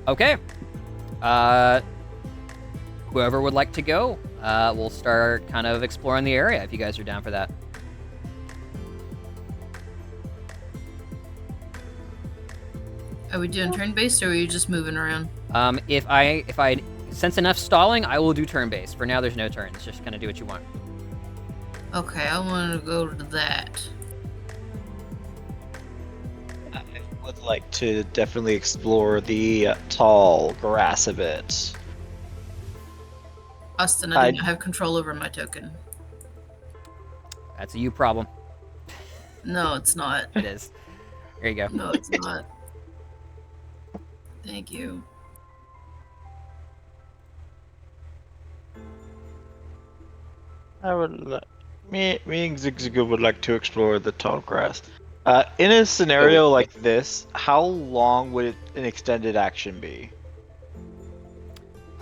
Okay. Whoever would like to go, we'll start kind of exploring the area if you guys are down for that. Are we doing turn-based or are you just moving around? If I sense enough stalling, I will do turn-based. For now, there's no turns. Just kind of do what you want. Okay, I want to go to that. I would like to definitely explore the tall grass a bit. Austin, I do not have control over my token. That's a you problem. No, it's not. It is. Here you go. No, it's not. Thank you. Me and Zigzagoon would like to explore the tall grass. In a scenario like this, how long would an extended action be?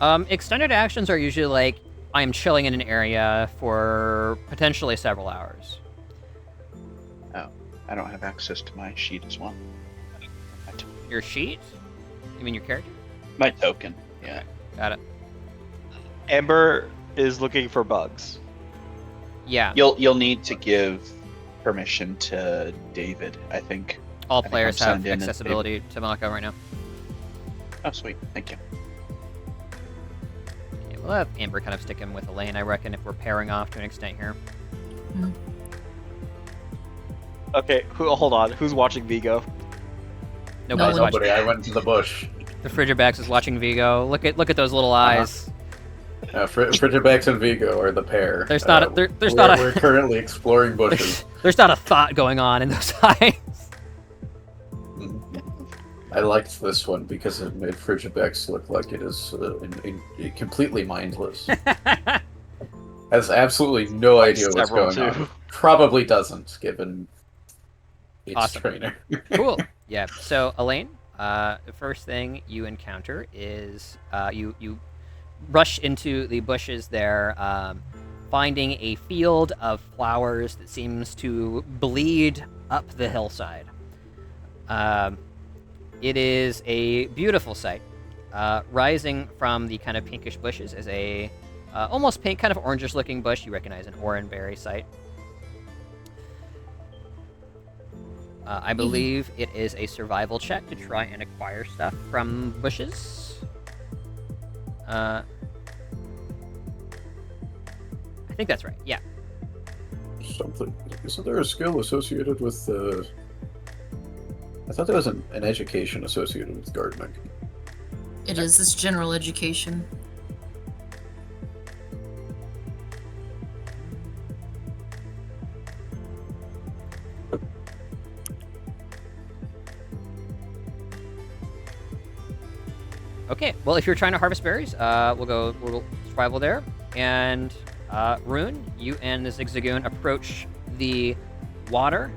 Extended actions are usually like, I am chilling in an area for potentially several hours. Oh, I don't have access to my sheet as well. Your sheet? You mean your character? My token, yeah. Got it. Amber is looking for bugs. Yeah. You'll need to give permission to David, I think. All think players I'm have signed in as accessibility to Mako right now. Oh, sweet. Thank you. Okay, we'll have Amber kind of stick him with Elaine, I reckon, if we're pairing off to an extent here. Okay, hold on. Who's watching Vigo? Nobody's one. watching. Nobody. I went into the bush. The Frigibax is watching Vigo. Look at those little eyes. Frigibax and Vigo are the pair. There's not a- there's we're, not a- We're currently exploring bushes. There's not a thought going on in those eyes. I liked this one because it made Frigibax look like it is completely mindless. Has absolutely no idea what's Several, going too. on. Probably doesn't, given its Awesome. trainer. Cool. Yeah. So Elaine, the first thing you encounter is you rush into the bushes there, finding a field of flowers that seems to bleed up the hillside. It is a beautiful sight. Rising from the kind of pinkish bushes is a almost pink, kind of orangish-looking bush. You recognize an oranberry site. I believe it is a survival check to try and acquire stuff from bushes. I think that's right. Yeah. Something. Isn't there a skill associated with I thought there was an education associated with gardening. It is this general education. Okay, well, if you're trying to harvest berries, we'll go survival there. And Rune, you and the Zigzagoon approach the water.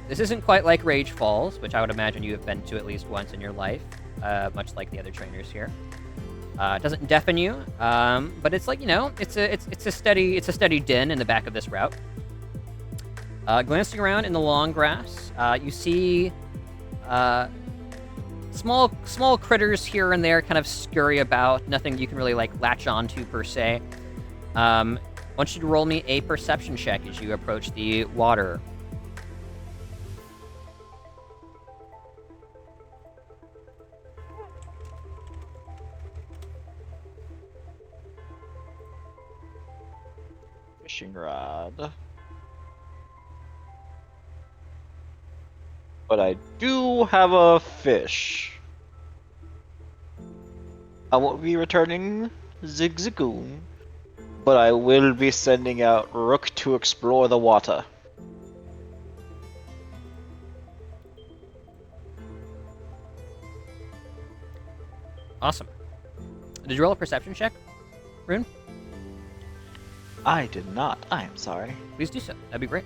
This isn't quite like Rage Falls, which I would imagine you have been to at least once in your life, much like the other trainers here. It doesn't deafen you, but it's like, it's a steady din in the back of this route. Glancing around in the long grass, you see small critters here and there kind of scurry about. Nothing you can really latch onto per se. I want you to roll me a perception check as you approach the water. Fishing rod. But I do have a fish. I won't be returning Zigzagoon, but I will be sending out Rook to explore the water. Awesome. Did you roll a perception check, Rune? I did not. I am sorry. Please do so. That'd be great.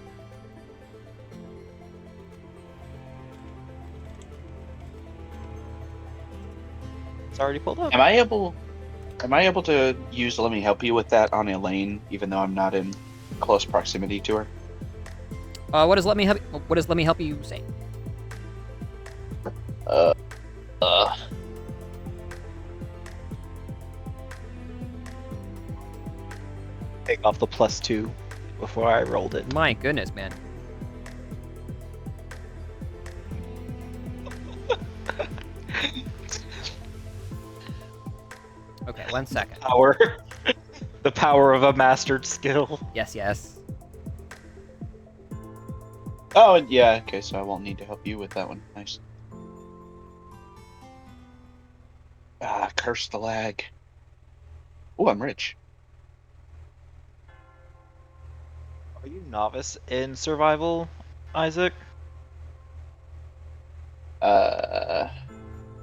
It's already pulled up. Am I able to use Let Me Help You with that on Elaine, even though I'm not in close proximity to her? What does let me help you say? Take off the +2 before I rolled it. My goodness, man. Okay, 1 second. Power. The power of a mastered skill. Yes. Oh, yeah, okay, so I won't need to help you with that one. Nice. Curse the lag. Oh, I'm rich. Are you novice in survival, Isaac?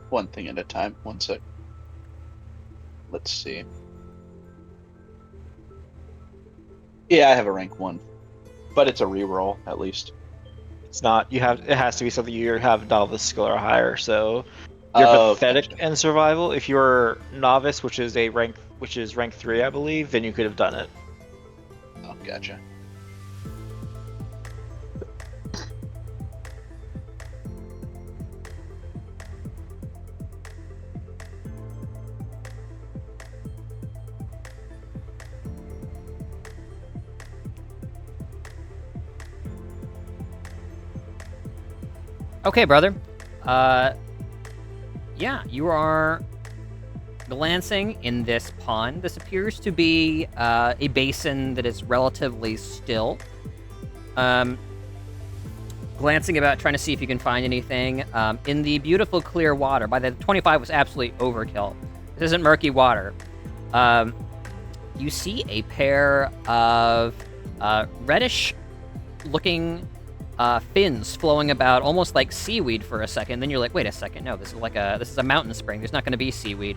One thing at a time. 1 sec. Let's see. Yeah, I have a rank 1. But it's a reroll, at least. It's not. It has to be something you have novice skill or higher. So you're pathetic gotcha. in survival. If you're novice, which is rank 3, I believe, then you could have done it. Oh, gotcha. Okay, brother. Yeah, you are glancing in this pond. This appears to be a basin that is relatively still. Glancing about, trying to see if you can find anything. In the beautiful clear water, by the 25 was absolutely overkill. This isn't murky water. You see a pair of reddish-looking fins flowing about, almost like seaweed for a second. Then you're like, wait a second, no, this is a mountain spring. There's not going to be seaweed.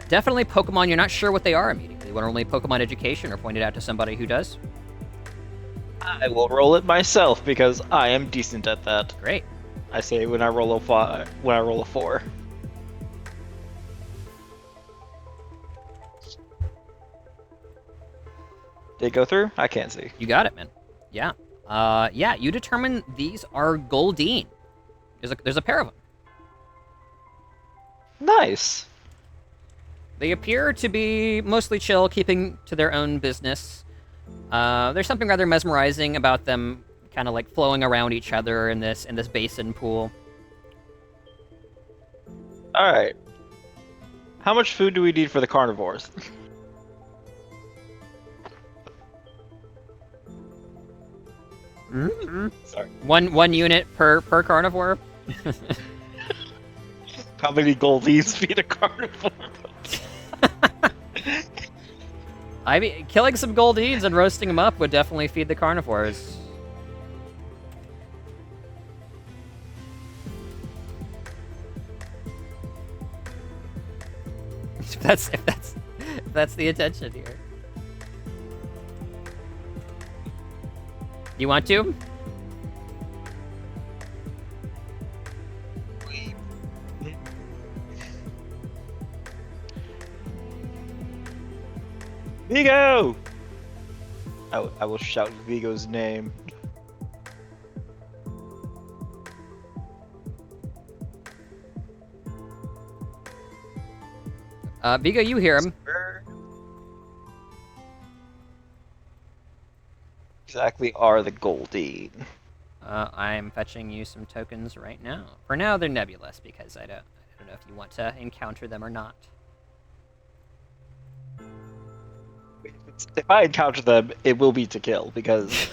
Definitely Pokemon. You're not sure what they are immediately. You want to roll Pokemon education or point it out to somebody who does? I will roll it myself because I am decent at that. Great. I say when I roll a 4. Did it go through? I can't see. You got it, man. Yeah. Yeah, you determine these are Goldeen. There's a pair of them. Nice. They appear to be mostly chill, keeping to their own business. There's something rather mesmerizing about them kind of like flowing around each other in this basin pool. All right. How much food do we need for the carnivores? Sorry. One unit per carnivore. How many goldies feed a carnivore? I mean, killing some goldeens and roasting them up would definitely feed the carnivores. If that's the intention here. You want to? Vigo! I will shout Vigo's name. Vigo, you hear him. Exactly are the Goldie. I'm fetching you some tokens right now. For now, they're nebulous because I don't know if you want to encounter them or not. If I encounter them, it will be to kill because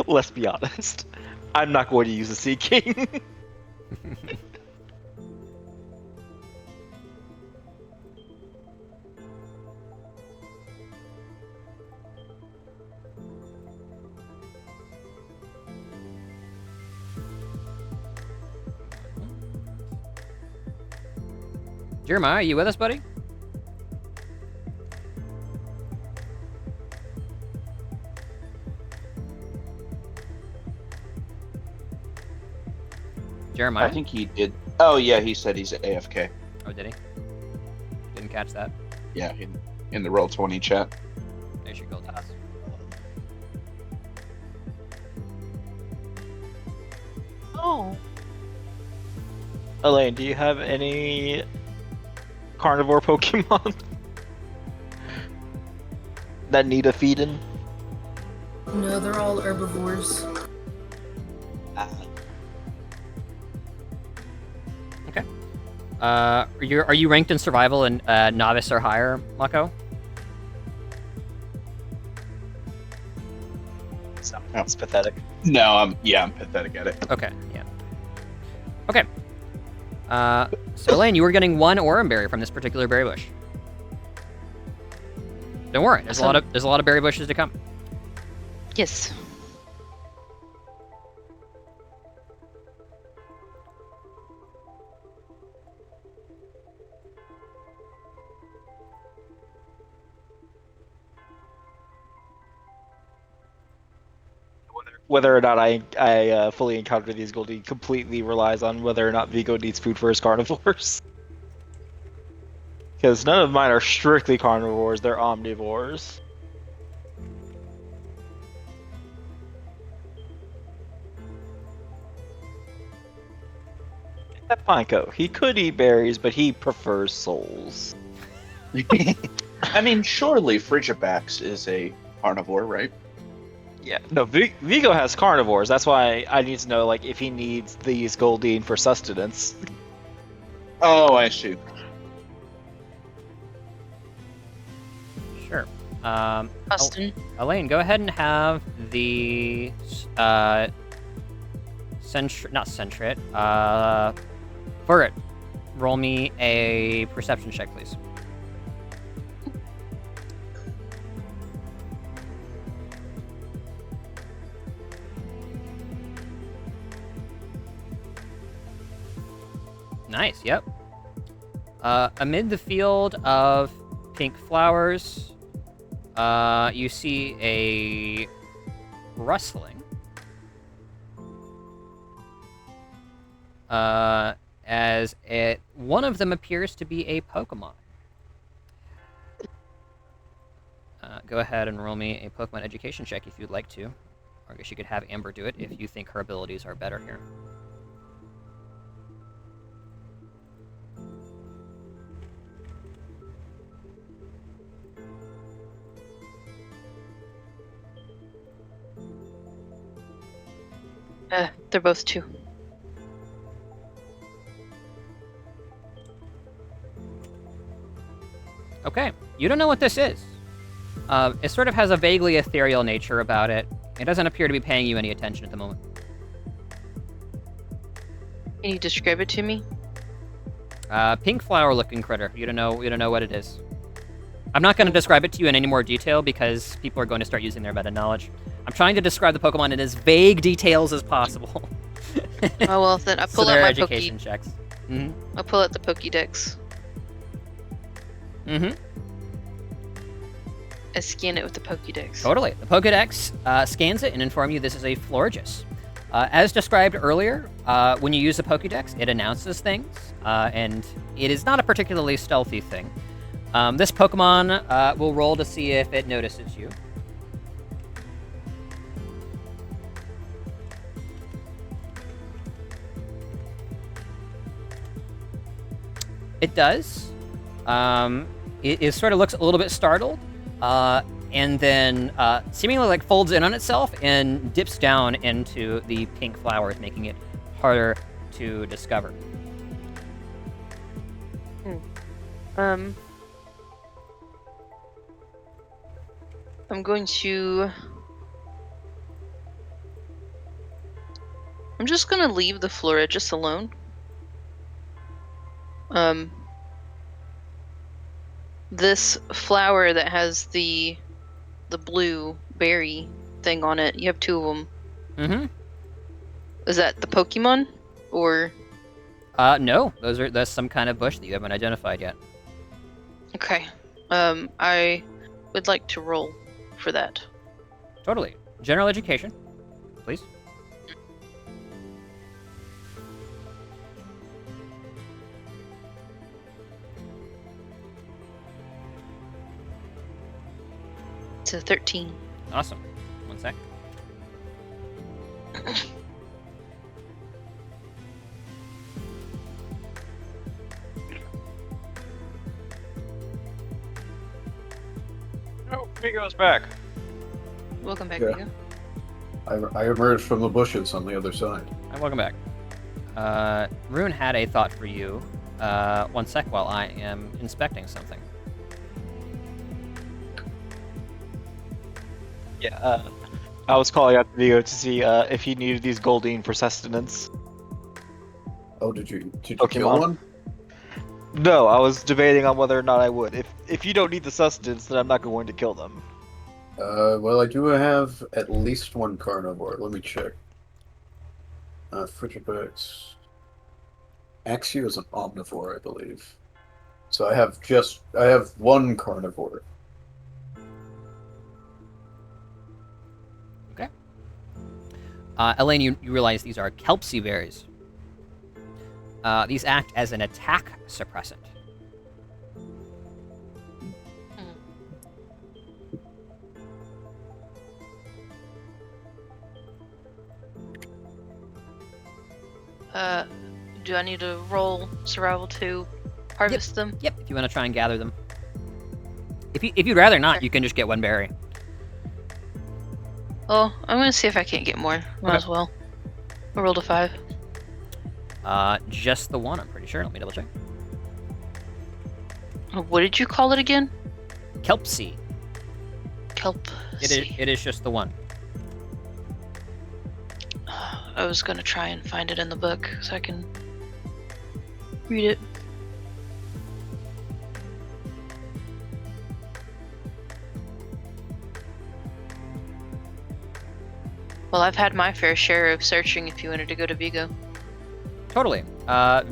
let's be honest. I'm not going to use a Sea King. Jeremiah, are you with us, buddy? Jeremiah? I think he did. Oh yeah, he said he's AFK. Oh, did he? Didn't catch that. Yeah, in the Roll20 chat. There's your gold. Oh. Elaine, do you have any carnivore Pokemon that need a feeding? No, they're all herbivores. Okay. Are you ranked in survival in novice or higher, Mako? Sounds pathetic. No, I'm pathetic at it. Okay, yeah. Okay. So Elaine, you were getting one Orum berry from this particular berry bush. Don't worry, there's a lot of berry bushes to come. Yes. Whether or not I fully encounter these Goldie completely relies on whether or not Vigo needs food for his carnivores. Because none of mine are strictly carnivores, they're omnivores. Except Pinko. He could eat berries, but he prefers souls. I mean, surely Frigibax is a carnivore, right? Yeah, no, Vigo has carnivores. That's why I need to know, like, if he needs these Goldeen for sustenance. Oh, I see. Sure. Austin. Elaine, go ahead and have the not Sentret, Furret. Roll me a perception check, please. Nice, yep. Amid the field of pink flowers, you see a rustling. As one of them appears to be a Pokemon. Go ahead and roll me a Pokemon education check if you'd like to. Or I guess you could have Amber do it if you think her abilities are better here. They're both 2. Okay, you don't know what this is. It sort of has a vaguely ethereal nature about it. It doesn't appear to be paying you any attention at the moment. Can you describe it to me? Pink flower-looking critter. You don't know what it is. I'm not going to describe it to you in any more detail because people are going to start using their meta knowledge. I'm trying to describe the Pokemon in as vague details as possible. Oh well, then I So pull there out are my education checks. Mm-hmm. I'll pull out the Pokédex. Mm-hmm. I scan it with the Pokédex. Totally. The Pokédex scans it and informs you this is a Florges. As described earlier, when you use a Pokédex, it announces things, and it is not a particularly stealthy thing. This Pokemon will roll to see if it notices you. It does. It sort of looks a little bit startled, and then seemingly like folds in on itself and dips down into the pink flowers, making it harder to discover. I'm going to... I'm just gonna leave the Florges alone. This flower that has the blue berry thing on it, you have two of them. Mm-hmm. Is that the Pokemon? Or... No, that's some kind of bush that you haven't identified yet. Okay. I would like to roll for that. Totally. General education, please. It's a 13. Awesome. One sec. Oh, Vigo's back. Welcome back, Yeah. Vigo. I emerged from the bushes on the other side. Hi, welcome back. Rune had a thought for you. One sec while I am inspecting something. Yeah, I was calling out Vigo to see if he needed these Goldeen for sustenance. Oh, did you kill Pokemon. one? No, I was debating on whether or not I would. If you don't need the sustenance, then I'm not going to kill them. Well, I do have at least one carnivore. Let me check. Frigidex. Axew is an omnivore, I believe. So I have one carnivore. Okay. Elaine, you realize these are Kelpsie berries. These act as an attack suppressant. Do I need to roll survival to harvest them? Yep, if you want to try and gather them. If you'd rather not, Okay. you can just get one berry. Oh, I'm gonna see if I can't get more. Might Okay. as well. I rolled a 5. Just the one, I'm pretty sure. Let me double check. What did you call it again? Kelpsie. Kelp. It is just the one. I was gonna try and find it in the book so I can read it. Well, I've had my fair share of searching if you wanted to go to Vigo. Totally.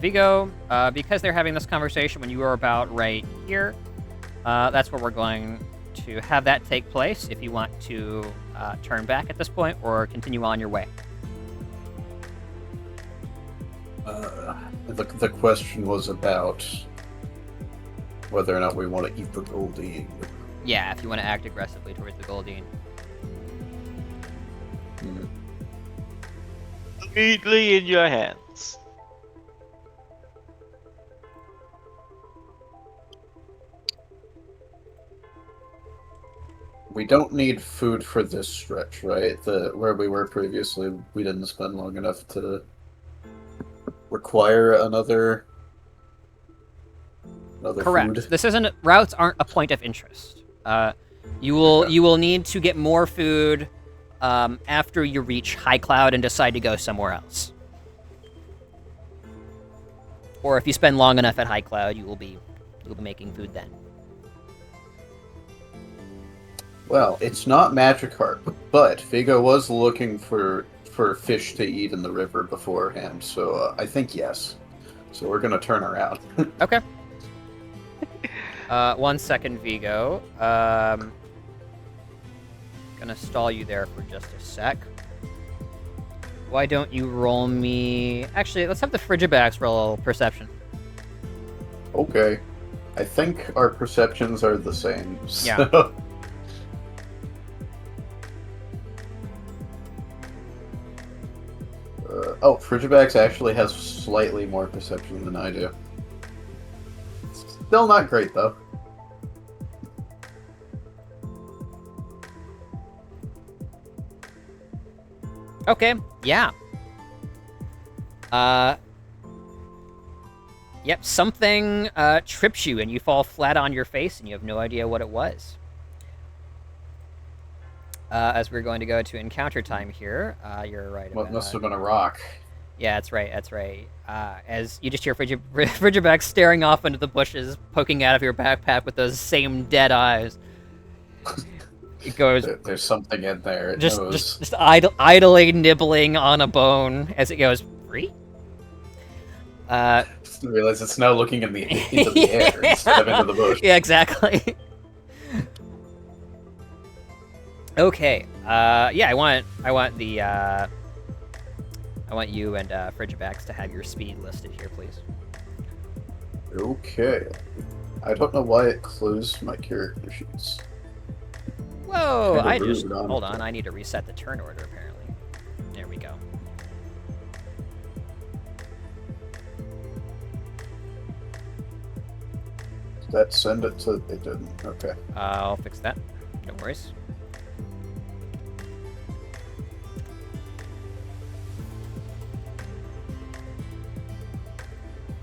Vigo, because they're having this conversation when you are about right here, that's where we're going to have that take place if you want to turn back at this point or continue on your way. The question was about whether or not we want to eat the Goldeen. Yeah, if you want to act aggressively towards the Goldeen. Immediately in your hands. We don't need food for this stretch, right? Where we were previously, we didn't spend long enough to require another Another Correct. food. This isn't routes aren't a point of interest. You will need to get more food after you reach High Cloud and decide to go somewhere else. Or if you spend long enough at High Cloud, you'll be making food then. Well, it's not Magikarp, but Vigo was looking for fish to eat in the river beforehand, so I think yes. So we're gonna turn around. Okay. 1 second, Vigo. Gonna stall you there for just a sec. Why don't you roll me... Actually, let's have the Frigibax roll perception. Okay. I think our perceptions are the same. So. Yeah. Oh, Frigibax actually has slightly more perception than I do. Still not great, though. Okay, yeah. Yep, something trips you and you fall flat on your face and you have no idea what it was. As we're going to go to encounter time here, you're right What about... must have been a rock. Yeah, that's right, that's right. As you just hear Frigibax staring off into the bushes, poking out of your backpack with those same dead eyes. It goes... There's something in there. It Just, knows. just idly nibbling on a bone as it goes, free? Just realize it's now looking into the air instead of into the bush. Yeah, exactly. Okay. Yeah, I want you and Frigibax to have your speed listed here, please. Okay. I don't know why it closed my character sheets. Whoa! Kinda I rude, just honestly. hold on. I need to reset the turn order. Apparently, there we go. Did that send it to... It didn't. Okay. I'll fix that. No worries.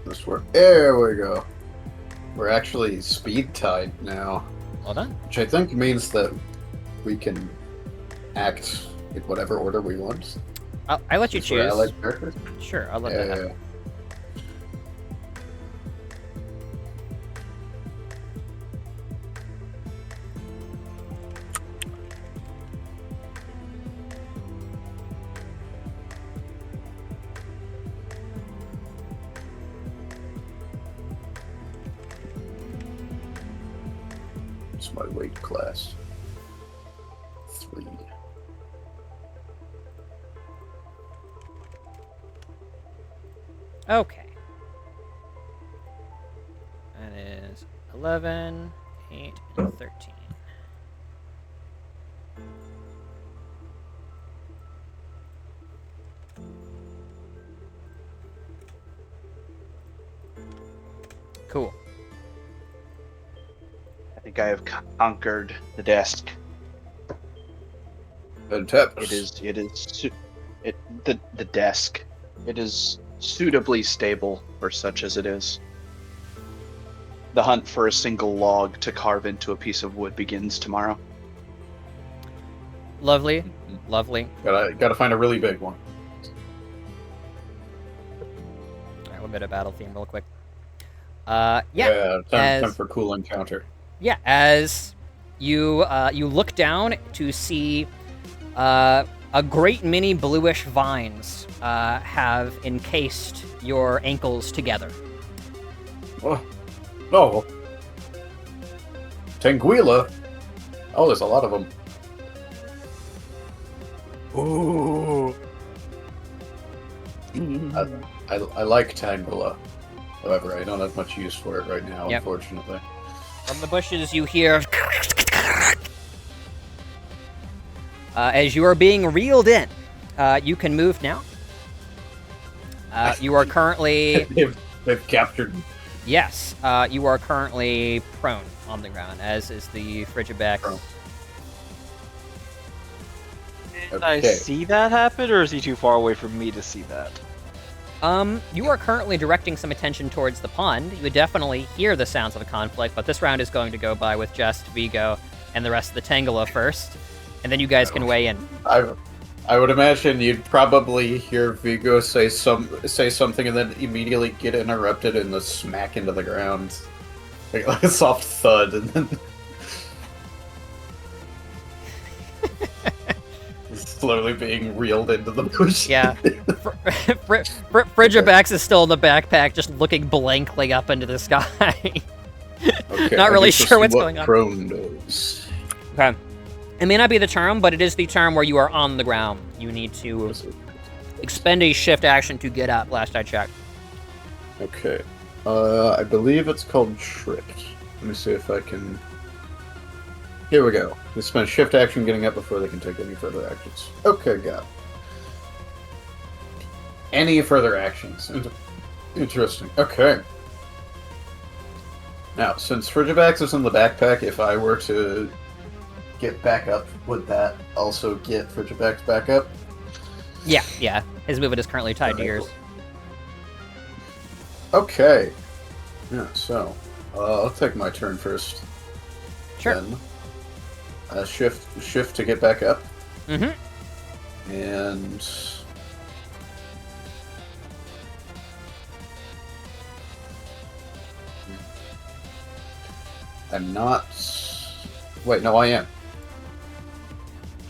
This work. There we go. We're actually speed tied now, Well done. which I think means that we can act in whatever order we want. I'll let you For choose. allied characters. Sure, I'll let Yeah, that yeah, happen. yeah. It's my weight class. 3. Okay. That is 11, 8, and 13. Cool. I think I have conquered the desk. And taps. The desk. It is suitably stable for such as it is. The hunt for a single log to carve into a piece of wood begins tomorrow. Lovely. Lovely. Gotta find a really big one. Alright, we'll go to battle theme real quick. Yeah. Time as- for cool encounter. Yeah, as you you look down to see a great many bluish vines have encased your ankles together. Oh, no. Tanguila? Oh, there's a lot of them. Ooh. I like Tanguila. However, I don't have much use for it right now, Yep. unfortunately. From the bushes, you hear as you are being reeled in. You can move now. You are currently They've captured me. yes. You are currently prone on the ground, as is the Frigibax. Prone. Did I Okay. see that happen, or is he too far away from me to see that? You are currently directing some attention towards the pond. You would definitely hear the sounds of a conflict, but this round is going to go by with just Vigo and the rest of the Tangela first, and then you guys can weigh in. I would imagine you'd probably hear Vigo say something and then immediately get interrupted and the smack into the ground. Like a soft thud, and then slowly being reeled into the bush. Yeah. Frigibax is still in the backpack, just looking blankly up into the sky. Okay, Not I really need to sure see what's what going on. Prone knows. Okay. It may not be the term, but it is the term where you are on the ground. You need to expend a shift action to get up, last I checked. Okay. I believe it's called Trick. Let me see if I can... Here we go. They spend shift action getting up before they can take any further actions. Okay, got it. Any further actions. Interesting. Okay. Now, since Frigibax is in the backpack, if I were to get back up, would that also get Frigibax back up? Yeah. His movement is currently tied to yours. Okay. Yeah, so, I'll take my turn first. Sure. Then, shift to get back up. Mm-hmm. And... I'm not... Wait, no, I am.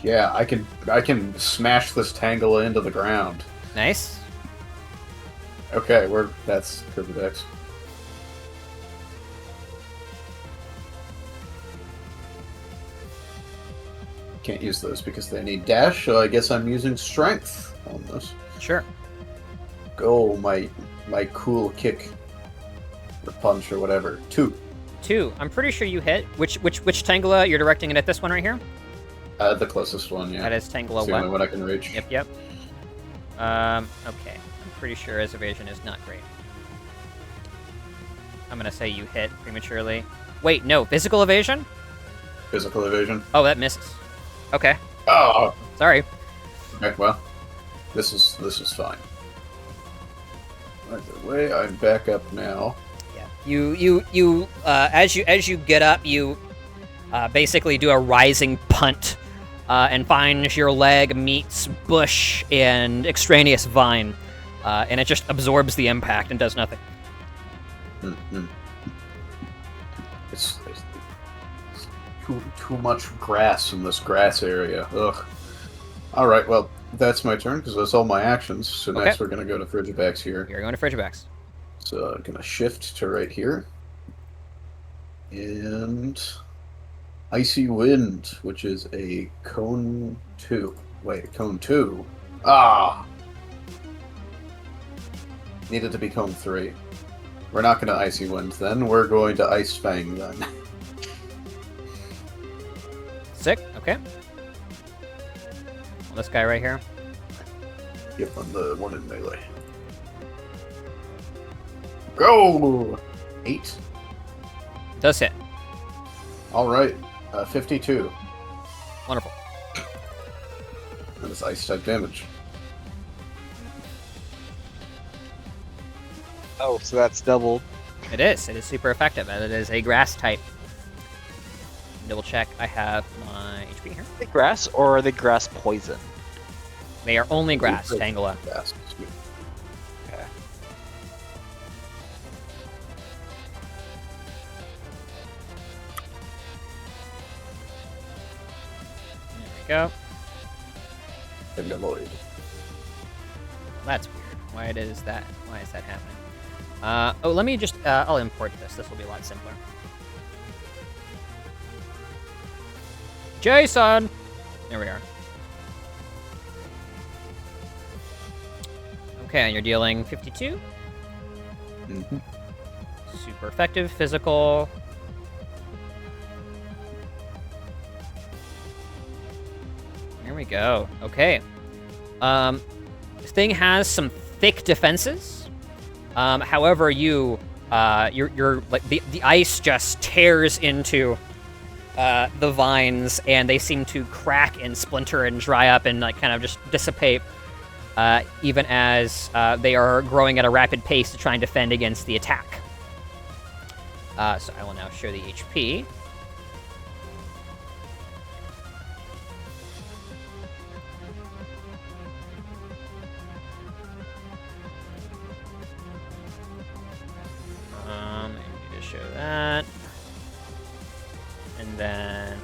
Yeah, I can smash this Tangela into the ground. Nice. Okay, that's Frigibax. Can't use those because they need dash, so I guess I'm using strength on this. Sure. Go, my cool kick. Or punch or whatever. 2. I'm pretty sure you hit. Which Tangela? You're directing it at this one right here? The closest one, yeah. That is Tangela It's the only 1. one I can reach. Yep. Okay. I'm pretty sure his evasion is not great. I'm gonna say you hit prematurely. Wait, no, physical evasion? Physical evasion. Oh, that misses. Okay. Oh! Sorry. Okay, well, this is fine. Either way, I'm back up now. Yeah. As you get up, you basically do a rising punt and find your leg meets bush and extraneous vine, and it just absorbs the impact and does nothing. Mm-hmm. It's too much grass in this grass area. Ugh. All right, well, that's my turn because that's all my actions. So next we're gonna go to Frigibax here. You're going to Frigibax. So I'm gonna shift to right here, and Icy Wind, which is a cone 2. Wait, cone 2. Ah, needed to be cone 3. We're not gonna Icy Wind then. We're going to Ice Fang then. Sick. Okay. Well, this guy right here. Yep, on the one in melee. Go! 8. Does hit. All right, 52. Wonderful. That is ice type damage. Oh, so that's doubled. It is. It is super effective, and it is a grass type. Double check. I have my HP here. Are they grass or are they grass poison? They are only grass, Poison. Tangela. Yes. Okay. There we go. Annoyed. That's weird. Why is that happening? Let me just, I'll import this. This will be a lot simpler. Jason! There we are. Okay, and you're dealing 52. Mm-hmm. Super effective, physical. There we go. Okay. This thing has some thick defenses. However, you're like the ice just tears into the vines, and they seem to crack and splinter and dry up and like kind of just dissipate. even as they are growing at a rapid pace to try and defend against the attack. So I will now show the HP. I need to show that. And then...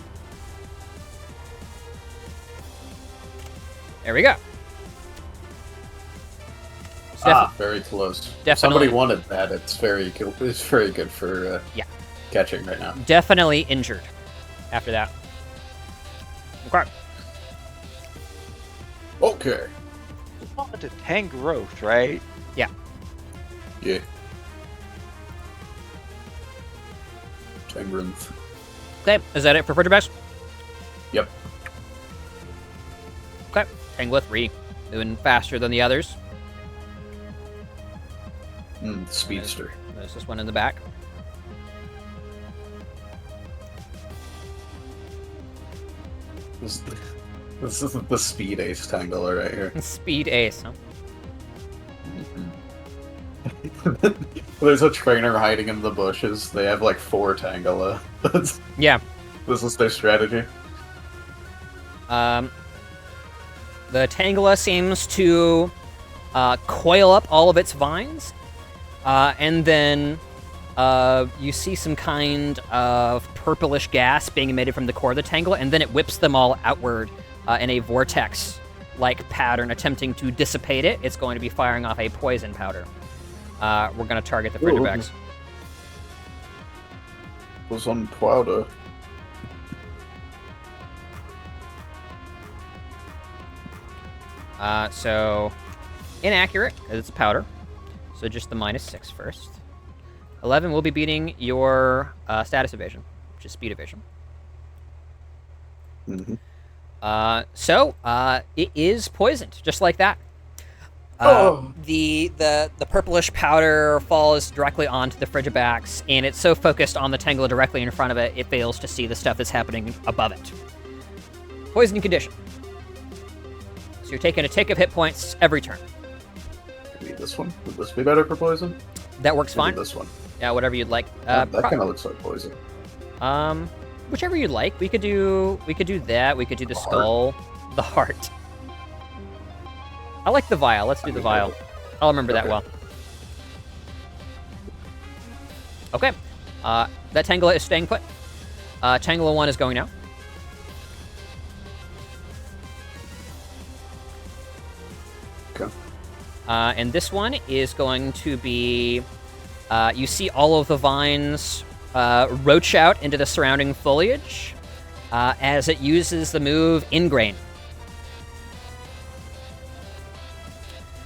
there we go. Very close. Definitely. Somebody wanted that. It's very good. It's very good for catching right now. Definitely injured after that. Okay. Okay. Want to tank growth, right? Yeah. Yeah. Tangrenth. Okay, is that it for Fridgebacks? Yep. Okay, Tangle 3. Moving faster than the others. Speedster. There's this one in the back. This is the Speed Ace Tangler right here. Speed Ace, huh? There's a trainer hiding in the bushes. They have like 4 Tangela. Yeah. This is their strategy. The Tangela seems to coil up all of its vines, and then you see some kind of purplish gas being emitted from the core of the Tangela, and then it whips them all outward in a vortex-like pattern, attempting to dissipate it. It's going to be firing off a poison powder. We're going to target the Fridgebacks. Was on powder. So, inaccurate, because it's a powder. So just the -6 first. 11 will be beating your status evasion, which is speed evasion. Mm-hmm. So, it is poisoned, just like that. The purplish powder falls directly onto the Frigibacks, and it's so focused on the Tangela directly in front of it, it fails to see the stuff that's happening above it. Poisoning condition. So you're taking a tick of hit points every turn. Maybe this one? Would this be better for poison? That works Maybe fine. This one. Yeah, whatever you'd like. That kind of looks like poison. Whichever you'd like. We could do that. We could do the skull, the heart. I like the vial. Let's do the vial. I'll remember that well. Okay. That Tangela is staying put. Tangela 1 is going now. Okay. And this one is going to be... you see all of the vines roach out into the surrounding foliage as it uses the move Ingrain.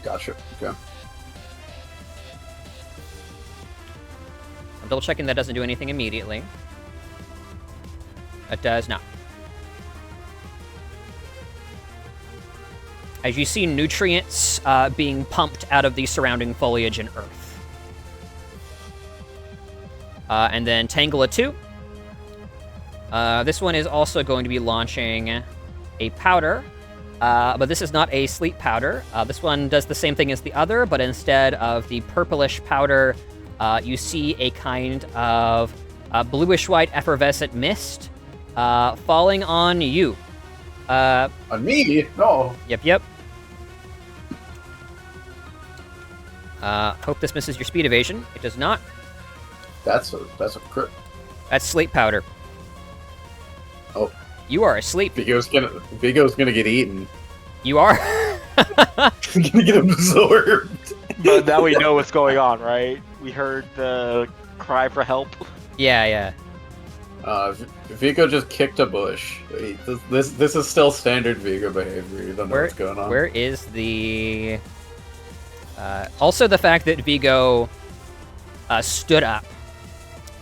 Gotcha. Okay. I'm double checking that doesn't do anything immediately. It does not. As you see nutrients being pumped out of the surrounding foliage and earth. And then Tangela 2. This one is also going to be launching a powder, but this is not a sleep powder. This one does the same thing as the other, but instead of the purplish powder, you see a kind of bluish-white effervescent mist falling on you. On me? No. Yep. Hope this misses your speed evasion. It does not. That's a crit. That's sleep powder. Oh. You are asleep. Vigo's gonna get eaten. You are. He's gonna get absorbed. But now we know what's going on, right? We heard the cry for help. Yeah. Vigo just kicked a bush. This is still standard Vigo behavior. You don't know what's going on. Where is the... also the fact that Vigo stood up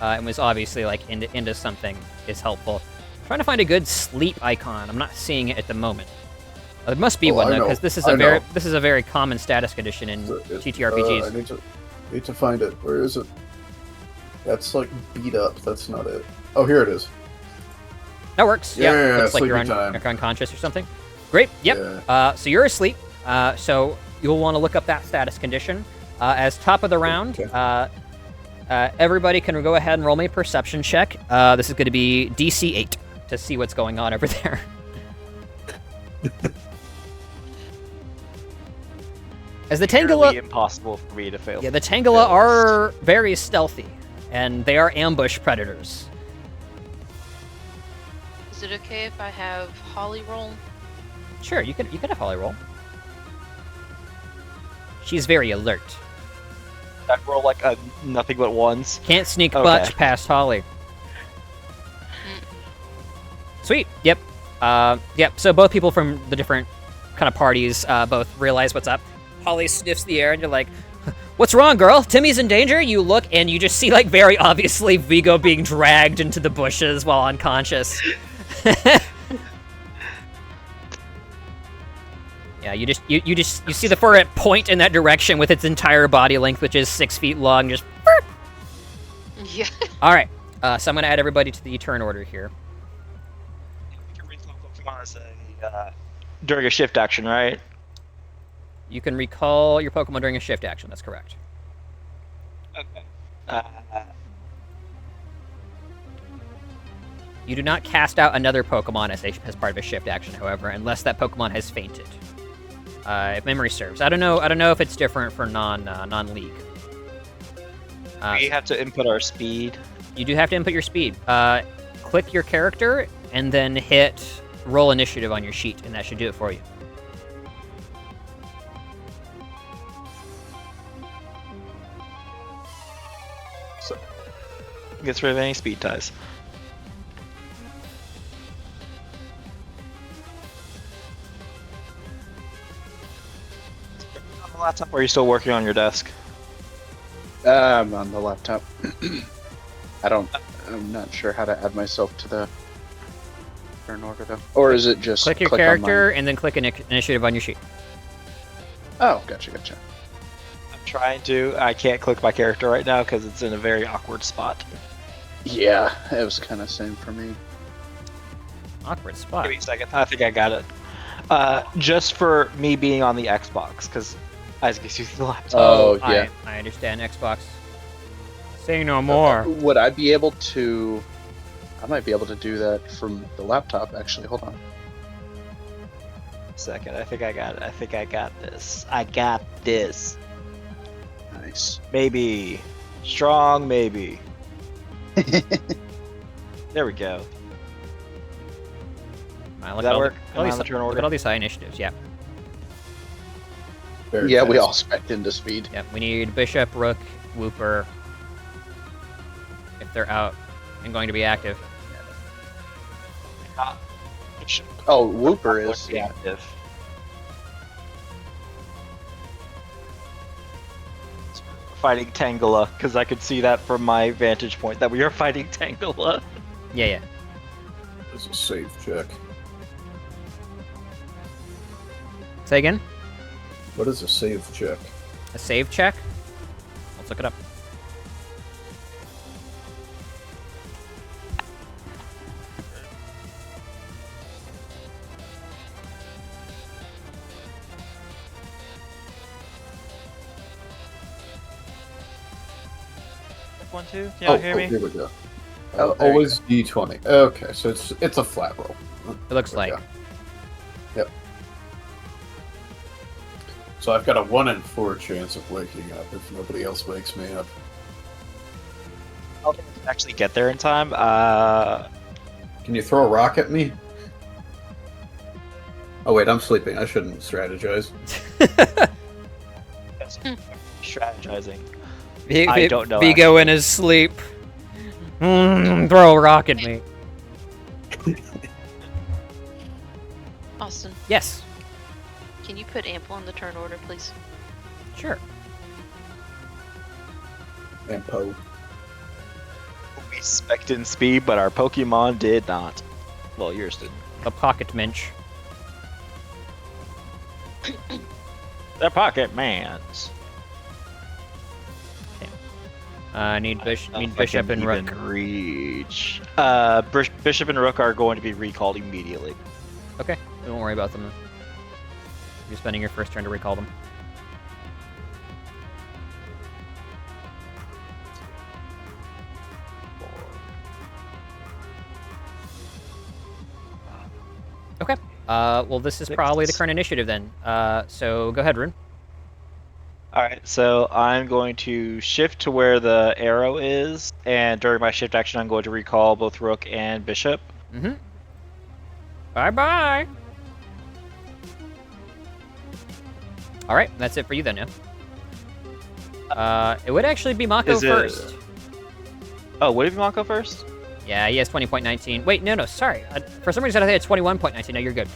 and was obviously like into something is helpful. I'm trying to find a good sleep icon. I'm not seeing it at the moment. There must be one though, because this is a very common status condition in TTRPGs. I need to find it. Where is it? That's like beat up. That's not it. Oh, here it is. That works. Yeah, Looks like you're time. unconscious or something. Great. Yep. Yeah. So you're asleep. So you'll want to look up that status condition. As top of the round, everybody can go ahead and roll me a perception check. This is going to be DC 8 to see what's going on over there. As the Nearly Tangela, impossible for me to fail. yeah, the Tangela are very stealthy, and they are ambush predators. Is it okay if I have Holly roll? Sure, you can have Holly roll. She's very alert. I roll like a nothing but ones. Can't sneak Okay. much past Holly. Sweet. Yep. Yep. So both people from the different kind of parties both realize what's up. Holly sniffs the air, and you're like, "What's wrong, girl? Timmy's in danger." You look, and you just see like very obviously Vigo being dragged into the bushes while unconscious. Yeah, you see the fur point in that direction with its entire body length, which is 6 feet long. Just. Yeah. All right. So I'm gonna add everybody to the turn order here. You can recall Pokemon as during a shift action, right? You can recall your Pokemon during a shift action. That's correct. Okay. You do not cast out another Pokemon as part of a shift action, however, unless that Pokemon has fainted. If memory serves, I don't know if it's different for non-league. We have to input our speed. You do have to input your speed. Click your character and then hit roll initiative on your sheet, and that should do it for you. So gets rid of any speed ties. On the laptop, or are you still working on your desk? I'm on the laptop. I'm not sure how to add myself to the turn order though. Or is it just Click your on character and then click initiative on your sheet. Oh, gotcha. I'm trying to. I can't click my character right now because it's in a very awkward spot. Yeah, it was kind of same for me. Awkward spot. Give me a second. I think I got it. Just for me being on the Xbox, because I can see the laptop. Oh, yeah. I understand Xbox. Say no more. Would I be able to? I might be able to do that from the laptop. Actually, hold on. Second. I think I got it. I think I got this. I got this. Nice. Maybe. Strong, maybe. There we go. Look that at all work? all Am I these, on the turn look order? at all these high initiatives. Yeah. Very Yeah, we fast. all spec into speed. Yep. We need Bishop, Rook, Wooper. If they're out and going to be active. Oh, Wooper is. Yeah. active. Fighting Tangela, because I could see that from my vantage point that we are fighting Tangela. Yeah. It's a save check. Say again. What is a save check? A save check. Let's look it up. One, two. Can y'all hear me? Here we go. Oh, there you Always D20. Okay, so it's a flat roll. It looks There we like. go. Yep. So I've got a 1 in 4 chance of waking up if nobody else wakes me up. I'll actually get there in time. Can you throw a rock at me? Oh wait, I'm sleeping. I shouldn't strategize. Strategizing. I don't know, Vigo in his sleep. Throw a rock at me. Austin, Yes. can you put Ample in the turn order, please? Sure. And Poe. We spec'd in speed, but our Pokemon did not. Well, yours didn't. A pocket minch. They're Pocket Mans. I need I don't Bishop think and I can Rook. even reach. Bishop and Rook are going to be recalled immediately. Okay, we won't worry about them. You're spending your first turn to recall them. Okay. Well, this is probably the current initiative then. So go ahead, Rune. Alright, so I'm going to shift to where the arrow is, and during my shift action, I'm going to recall both Rook and Bishop. Mm-hmm. Bye-bye. All right, that's it for you then, yeah? It would actually be Mako first. Oh, would it be Mako first? Yeah, he has 20.19. Wait, no, sorry. For some reason, I think it's 21.19. No, you're good.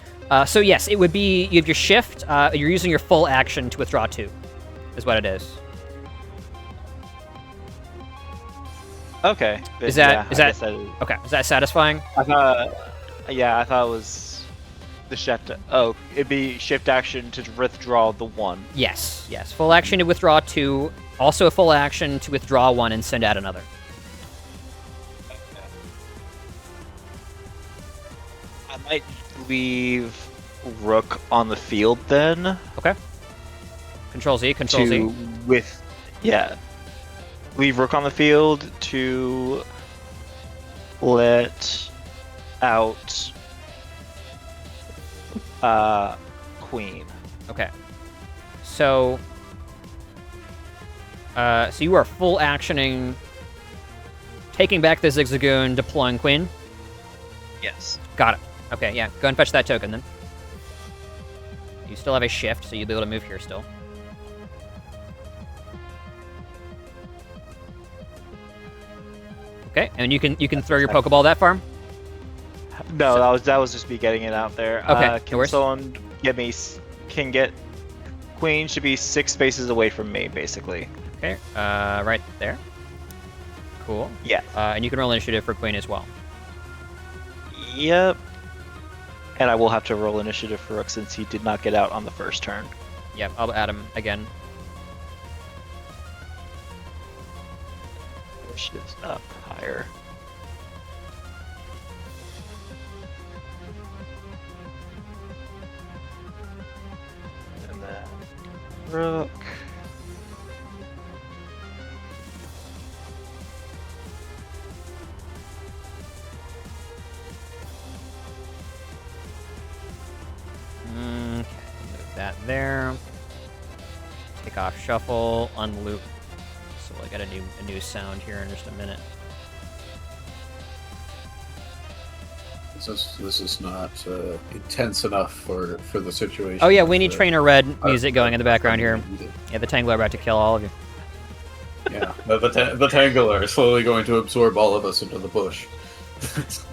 So yes, it would be, you have your shift. You're using your full action to withdraw 2, is what it is. Okay. Is that okay? Is that satisfying? I thought it was the shift. Oh, it'd be shift action to withdraw the 1. Yes. Full action to withdraw 2. Also a full action to withdraw 1 and send out another. I might leave Rook on the field then. Okay. Control Z. Leave Rook on the field to let out Queen. Okay. So you are full actioning, taking back the Zigzagoon, deploying Queen? Yes. Got it. Okay, yeah. Go ahead and fetch that token then. You still have a shift, so you'll be able to move here still. Okay, and you can throw your Pokeball that far? No, that was just me getting it out there. Okay, Can someone get Queen should be 6 spaces away from me, basically. Okay, right there. Cool. Yeah. And you can roll initiative for Queen as well. Yep. And I will have to roll initiative for Rook since he did not get out on the first turn. Yep, I'll add him again. Initiative's up higher. And then Rook. Okay, move that there. Take off shuffle, unloop. So I got a new sound here in just a minute. This is not intense enough for the situation. Oh yeah, we need Trainer Red music going in the background here. Yeah, the Tangler about to kill all of you. Yeah, the Tangler is slowly going to absorb all of us into the bush. That's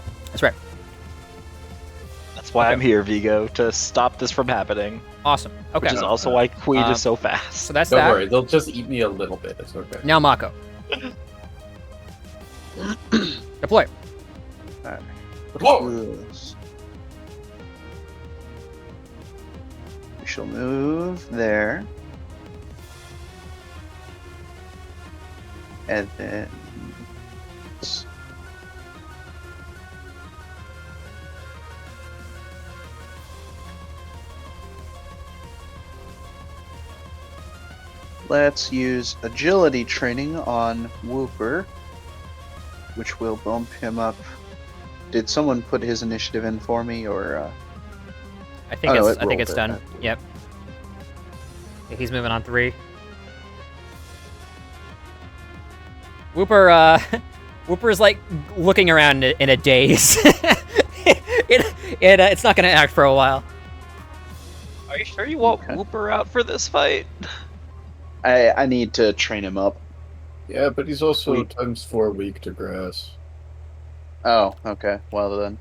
right. That's why I'm here, Vigo, to stop this from happening. Awesome. Okay. Which is also why Queen is so fast. So that's Don't that. worry, they'll just eat me a little bit. It's okay. Now Mako. Deploy. We shall move there. And then let's use agility training on Whooper, which will bump him up. Did someone put his initiative in for me, or? I think it's done. Yep. Okay, he's moving on 3. Whooper's like looking around in a daze. It's not going to act for a while. Are you sure you want Whooper out for this fight? I need to train him up. Yeah, but he's also ×4 weak to grass. Oh, okay. Well then.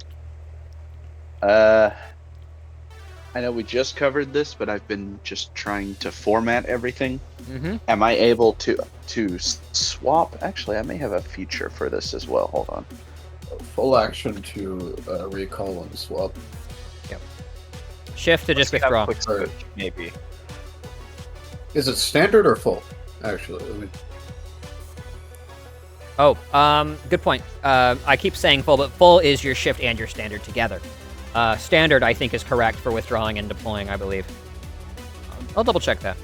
I know we just covered this, but I've been just trying to format everything. Mm-hmm. Am I able to swap? Actually, I may have a feature for this as well. Hold on. Full action to recall and swap. Yep. Shift to just withdraw. Maybe. Is it standard or full? Actually, Oh, good point. I keep saying full, but full is your shift and your standard together. Standard, I think, is correct for withdrawing and deploying, I believe. I'll double check that.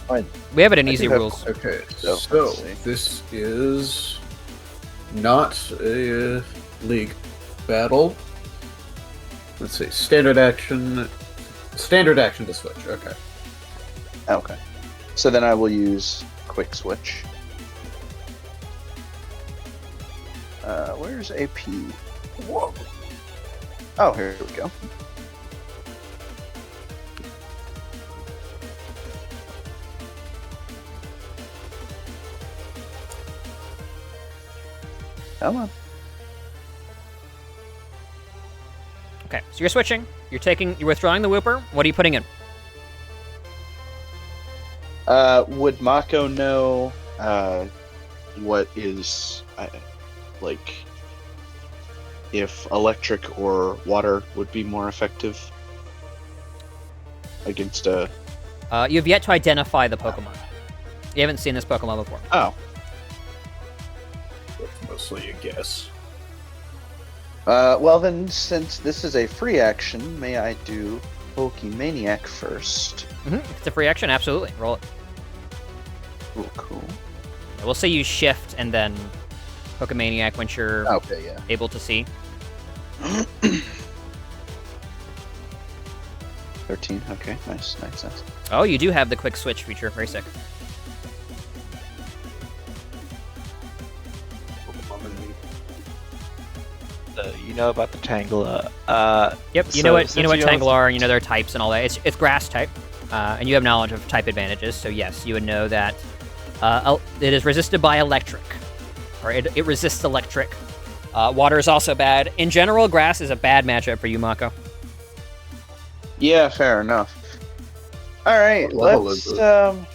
Fine. We have it in I easy do have- rules. Okay, So, so let's see. this is not a league battle. Let's see, standard action to switch. Okay. Okay. So then I will use quick switch. Where's AP? Whoa. Oh, here we go. Come on. Okay, so you're switching. You're withdrawing the Whooper. What are you putting in? Would Mako know what is like if electric or water would be more effective against a? You have yet to identify the Pokemon. You haven't seen this Pokemon before. Oh, That's mostly a guess. well then, since this is a free action, may I do Pokemaniac first? If it's a free action, absolutely. Roll it. Cool, cool. Yeah, we'll say you shift and then Pokemaniac once you're Okay, yeah. able to see. 13. Okay, nice. Oh, you do have the quick switch feature. Very sick. You know about the Tangela. Yep. You So know what since you Tangle are. You know their types and all that. It's grass type, and you have knowledge of type advantages. So yes, you would know that it is resisted by electric, or it resists electric. Water is also bad. In general, grass is a bad matchup for you, Mako. Yeah, fair enough. All right, What level let's is it?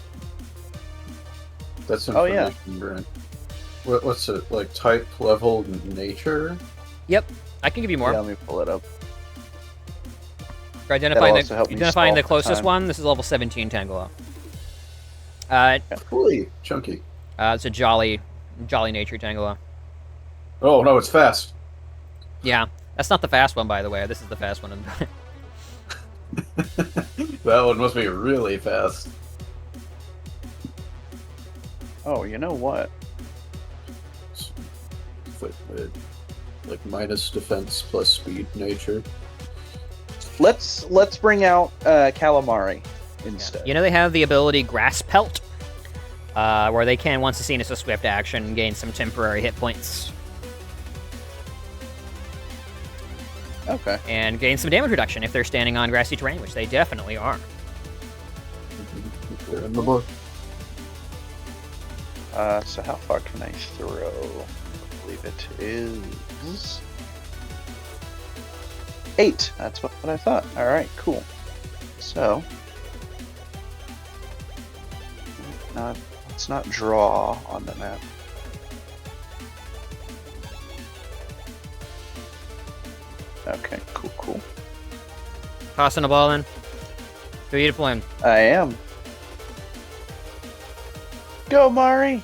That's Oh, yeah. information, right? What's it, like type, level, nature? Yep, I can give you more. Yeah, let me pull it up. For identifying also help me identifying the solve the closest time. one, this is level 17 Tangela. Holy, chunky. It's a jolly nature Tangela. Oh no, it's fast. Yeah, that's not the fast one, by the way. This is the fast one. That one must be really fast. Oh, you know what? Like minus defense plus speed nature. Let's bring out Calamari instead. You know they have the ability Grass Pelt, where they can, once a scene is a swift action, gain some temporary hit points Okay. and gain some damage reduction if they're standing on grassy terrain, which they definitely are. They're in the book. So how far can I throw? I believe it is 8. That's what I thought. All right, cool. So let's not draw on the map. Okay, cool. Tossing a ball in. Who are you deploying? I am. Go, Mari!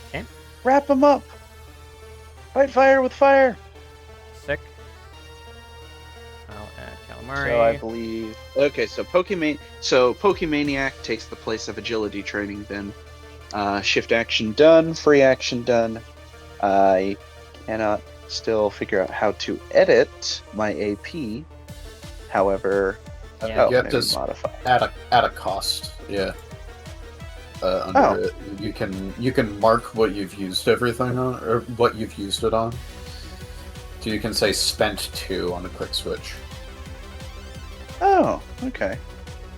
Okay. Wrap him up! Fight fire with fire! Sick. I'll add Calamari. So I believe. Okay, so Pokemaniac takes the place of agility training then. Shift action done, free action done. I cannot still figure out how to edit my AP. However, Yeah. You have maybe to modify. at a cost. Yeah. Under it, you can mark what you've used everything on, or what you've used it on. So you can say spent 2 on a quick switch. Oh, okay.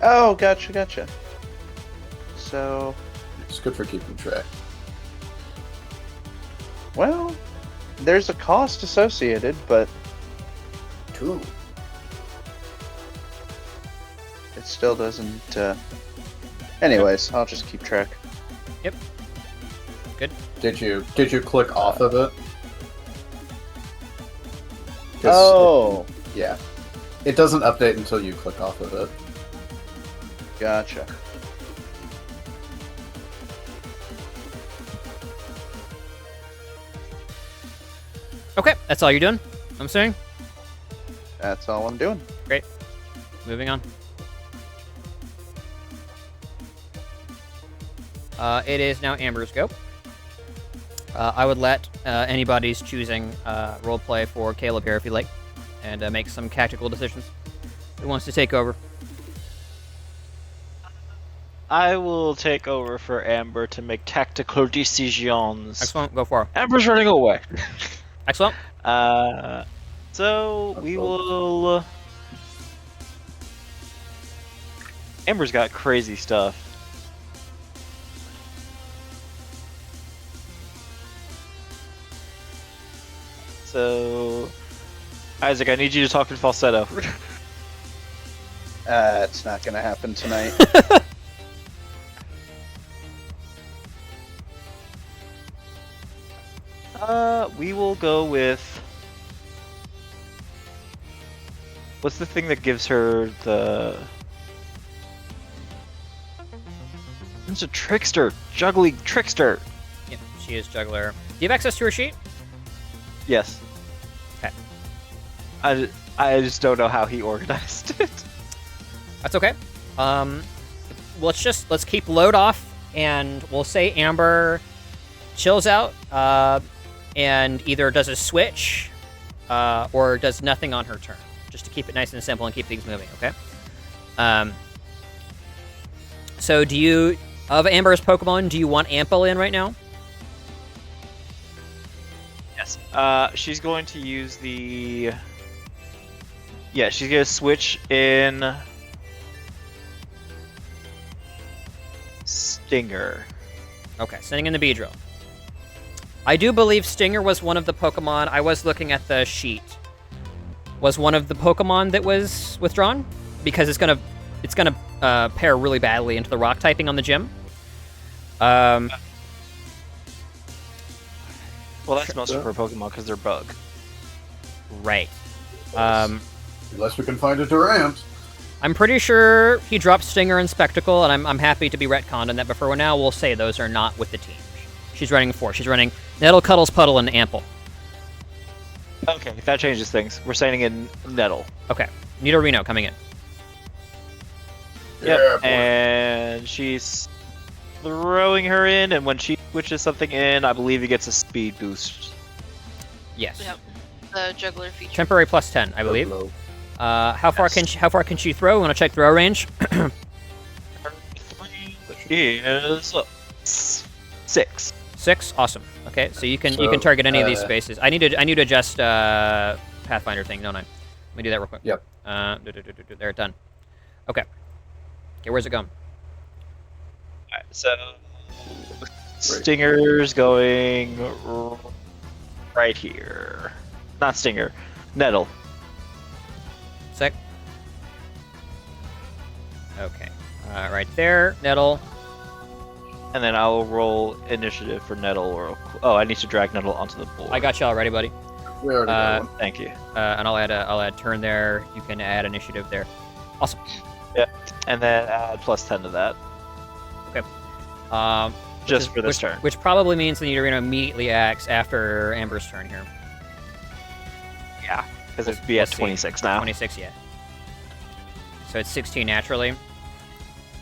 Oh, gotcha. So, It's good for keeping track. well, there's a cost associated, but 2. it still doesn't. Anyways, I'll just keep track. Did you click off of it? 'Cause Oh, yeah. It doesn't update until you click off of it. gotcha. Okay, that's all you're doing, I'm saying? That's all I'm doing. Moving on. It is now Amber's go. I would let anybody's choosing roleplay for Caleb here if you like, and make some tactical decisions. Who wants to take over? I will take over for Amber to make tactical decisions. Excellent, go for it. Amber's running away. Excellent. So we will. Amber's got crazy stuff. So, Isaac, I need you to talk in falsetto. It's not gonna happen tonight. We will go with. What's the thing that gives her the? It's a trickster, juggling trickster. Yep, she is juggler. Do you have access to her sheet? Yes. Okay. I just don't know how he organized it. That's okay. Let's keep load off, and we'll say Amber chills out, and either does a switch, or does nothing on her turn, just to keep it nice and simple and keep things moving. Okay. So do you, of Amber's Pokemon, do you want Ample in right now? Yes. She's going to use the. Yeah, she's gonna switch in. Stinger. Okay, sending in the Beedrill. I do believe Stinger was one of the Pokemon. I was looking at the sheet. Was one of the Pokemon that was withdrawn because it's gonna pair really badly into the rock typing on the gym. Well, that's most of her Pokemon because they're bug. Right. Unless we can find a Durant. I'm pretty sure he dropped Stinger and Spectacle, and I'm happy to be retconned on that, but for now, we'll say those are not with the team. She's running 4. She's running Nettle, Cuddles, Puddle, and Ample. Okay, that changes things. We're sending in Nettle. Okay. Nidorino coming in. Yep. Yeah, boy. And she's throwing her in, and when she switches something in, I believe he gets a speed boost. Yes. Yep. The juggler feature. Temporary plus 10, I believe. Hello. How far can she throw? We want to check throw range. Her three is 6. 6, awesome. Okay, so you can target any of these spaces. I need to adjust Pathfinder thing, don't I? Let me do that real quick. Yep. There, done. Okay. Okay, where's it going? Alright, so Stinger's going right here. Not Stinger, Nettle. Sec. Okay. Right there, Nettle. And then I'll roll initiative for Nettle. Or I need to drag Nettle onto the board. I got you already, buddy. We already got one. Thank you. And I'll add turn there. You can add initiative there. Awesome. And then add plus 10 to that. Just for this turn. Which probably means the Nidorino immediately acts after Amber's turn here. Yeah, because it'd be at 26 now. 26, yeah. So it's 16 naturally.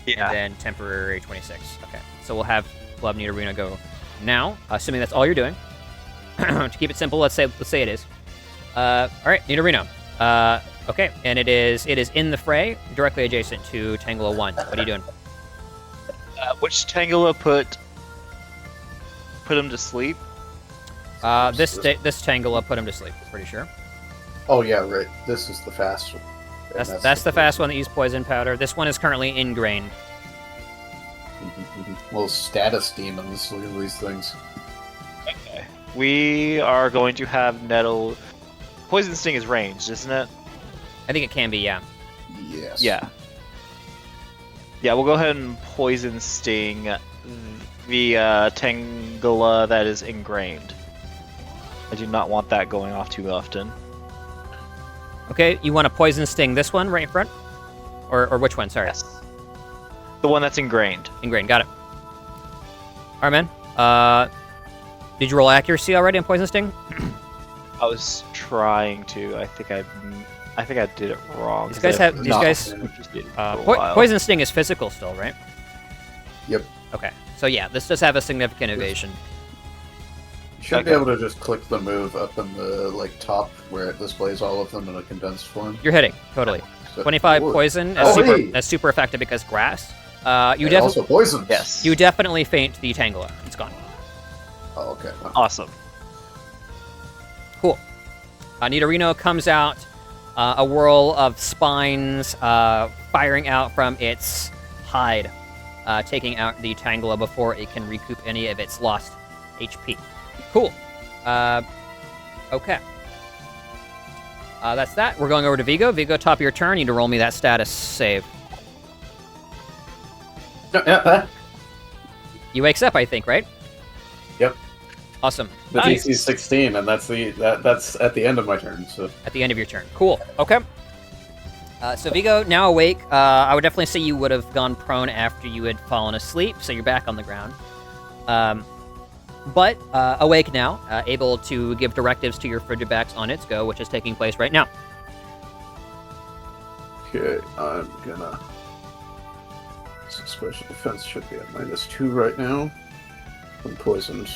Yeah. And then temporary 26. Okay. So we'll have Nidorino go now, assuming that's all you're doing. To keep it simple, let's say it is. All right, Nidorino. Okay, and it is in the fray, directly adjacent to Tangela 1. What are you doing? Which Tangela put him to sleep? This Tangela put him to sleep. Pretty sure. Oh yeah, right. This is the fast one. And That's the fast one that used poison powder. This one is currently ingrained. Well, status demons. Look at these things. Okay. We are going to have Nettle. Poison Sting is ranged, isn't it? I think it can be, yeah. Yes. Yeah. Yeah, we'll go ahead and Poison Sting the Tangela that is ingrained. I do not want that going off too often. Okay, you want to poison sting this one right in front? Or which one, sorry? Yes. The one that's ingrained. Ingrained, got it. Alright, man. Did you roll accuracy already on poison sting? I was trying to. I think I did it wrong. These guys have... These No. guys... Just did it for a while. Poison sting is physical still, right? Yep. Okay, so yeah, this does have a significant evasion. You should be Okay. able to just click the move up in the top where it displays all of them in a condensed form. You're hitting, totally. So- 25 Ooh. poison, Oh, hey! that's super effective because grass. You And definitely also poisons. Yes. you definitely faint the Tangela. It's gone. Oh, okay. Awesome. Cool. Nidorino comes out, a whirl of spines firing out from its hide, taking out the Tangela before it can recoup any of its lost HP. Cool. Okay. That's that. We're going over to Vigo. Vigo, top of your turn. You need to roll me that status save. He wakes up, I think, right? Yep. Awesome. The Nice. DC's 16, and that's at the end of my turn. So At the end of your turn. Cool. Okay. So Vigo, now awake. I would definitely say you would have gone prone after you had fallen asleep, so you're back on the ground. But awake now, able to give directives to your Frigibacks on its go, which is taking place right now. okay, I'm gonna. So special defense should be at -2 right now. I'm poisoned.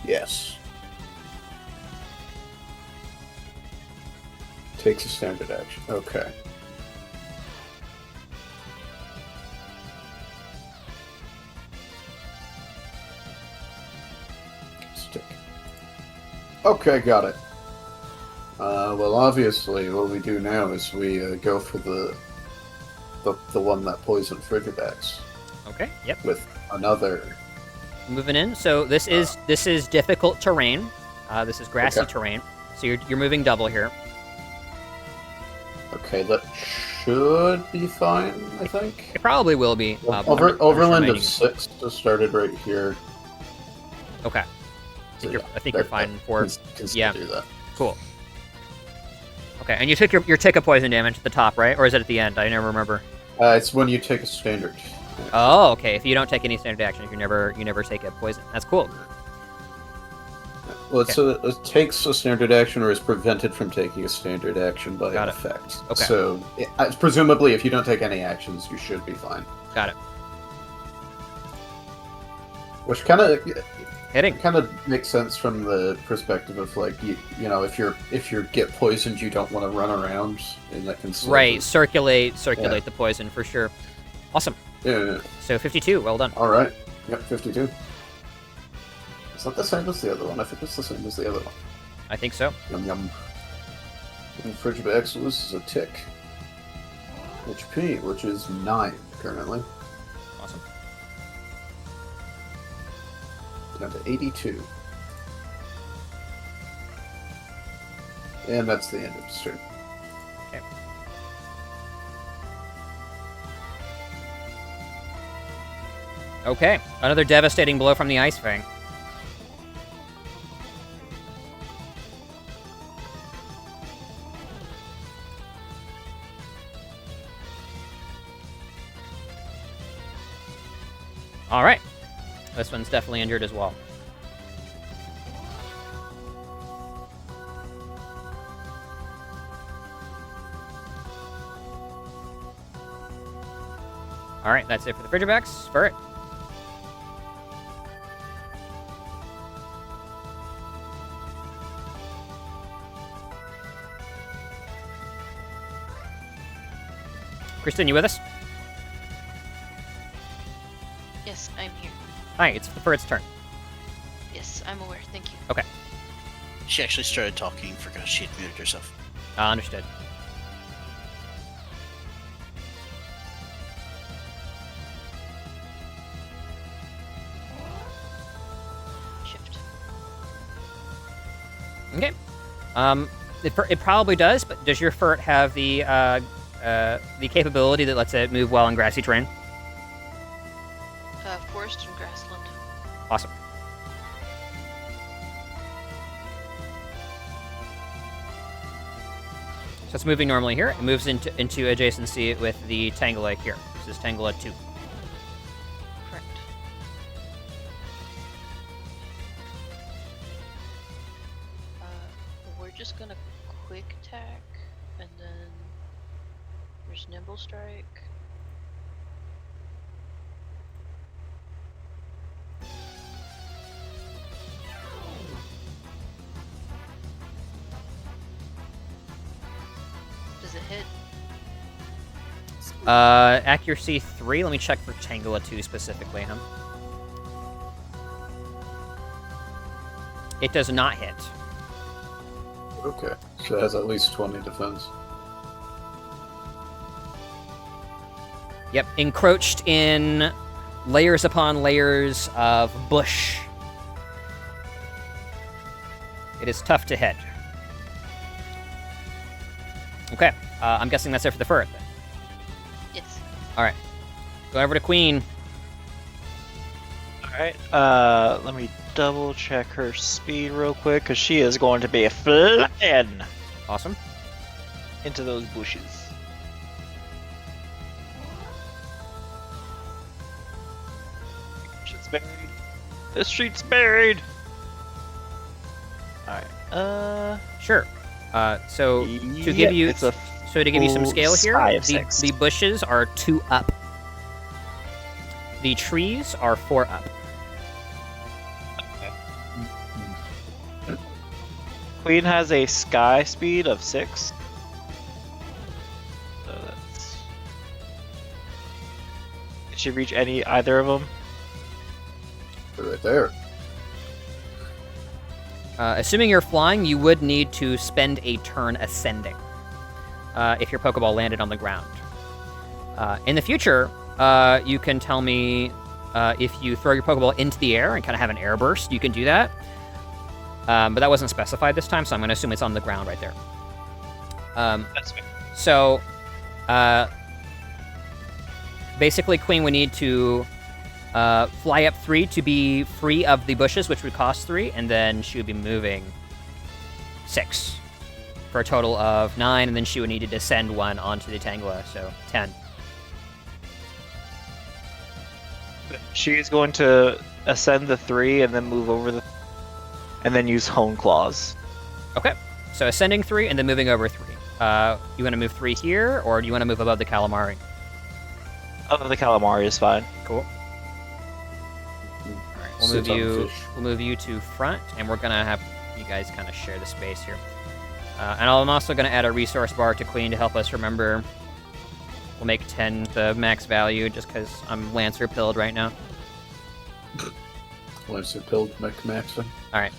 Yes. Takes a standard action. Okay. Stick. Okay, got it. Well, obviously, what we do now is we go for the one that poisoned Frigibacks Okay. Yep. with another. Moving in. So this is difficult terrain. This is grassy Okay. terrain. So you're moving double here. Okay, that should be fine, I think. It probably will be. Overland remaining. of 6 just started right here. Okay. So, I think you're fine for. can yeah. do that. Cool. Okay, and you took your tick of poison damage at the top, right? Or is it at the end? I never remember. It's when you take a standard. Oh, okay. If you don't take any standard action, you never take a poison. That's cool. Well, it takes a standard action or is prevented from taking a standard action by Got an it. effect. Okay. So, presumably, if you don't take any actions, you should be fine. Got it. Which kind of Hitting. makes sense from the perspective of you know if you get poisoned, you don't want to run around, and that can slow Right. the- Circulate Yeah. the poison for sure. Awesome. Yeah. So 52. Well done. All right. Yep. 52. Is that the same as the other one? I think it's the same as the other one. I think so. Yum yum. And Frigibacks loses a tick. HP, which is 9 currently. Awesome. Down to 82. And that's the end of his turn. Okay. Okay. Another devastating blow from the Ice Fang. All right. This one's definitely injured as well. All right, that's it for the Frigibacks. For it. Kristen, you with us? Yes, I'm here. Hi, it's for its turn. Yes, I'm aware. Thank you. She actually started talking, forgot she had muted herself. Understood. Shift. Okay. It probably does, but does your Furt have the capability that lets it move well in grassy terrain? Forest and grassland. Awesome. So it's moving normally here. It moves into adjacency with the Tangela here. This is Tangela 2. Correct. We're just gonna quick attack, and then there's nimble strike. Accuracy 3. Let me check for Tangela 2 specifically, huh? It does not hit. Okay, so it has at least 20 defense. Yep, encroached in layers upon layers of bush. It is tough to hit. Okay, I'm guessing that's it for the fur. Yes. Alright. Go over to Queen. Alright, let me double check her speed real quick, because she is going to be flying Awesome. into those bushes. Shit's buried. This street's buried! Alright, Sure. So to give you to give you some scale here, the bushes are 2 up. The trees are 4 up. Queen has a sky speed of 6. So that's... Did she reach either of them? They're right there. Assuming you're flying, you would need to spend a turn ascending if your Pokeball landed on the ground. In the future, you can tell me if you throw your Pokeball into the air and kind of have an air burst, you can do that. But that wasn't specified this time, so I'm going to assume it's on the ground right there. That's fair. So, basically, Queen would need to fly up 3 to be free of the bushes, which would cost 3, and then she would be moving 6 for a total of 9, and then she would need to descend 1 onto the Tangela, so 10. She is going to ascend the 3 and then move over and then use Hone Claws. Okay, so ascending 3 and then moving over 3. You want to move 3 here, or do you want to move above the Calamari? Oh, the Calamari is fine. Cool. Alright, we'll move you to front, and we're gonna have you guys kind of share the space here. And I'm also gonna add a resource bar to Queen to help us remember. We'll make 10 the max value, just because I'm Lancer pilled right now. Lancer pilled Maxon. Alright.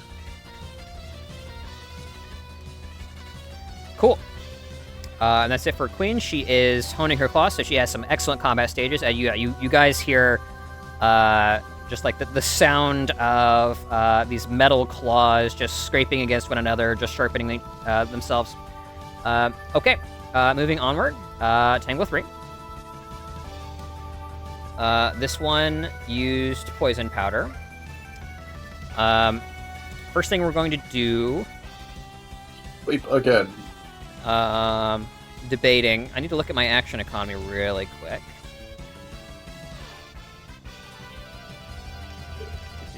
Cool. And that's it for Queen. She is honing her claws, so she has some excellent combat stages. You guys hear just like the sound of these metal claws just scraping against one another, just sharpening themselves. Okay, moving onward. Tangle 3. This one used poison powder. First thing we're going to do... Wait, again. Debating. I need to look at my action economy really quick.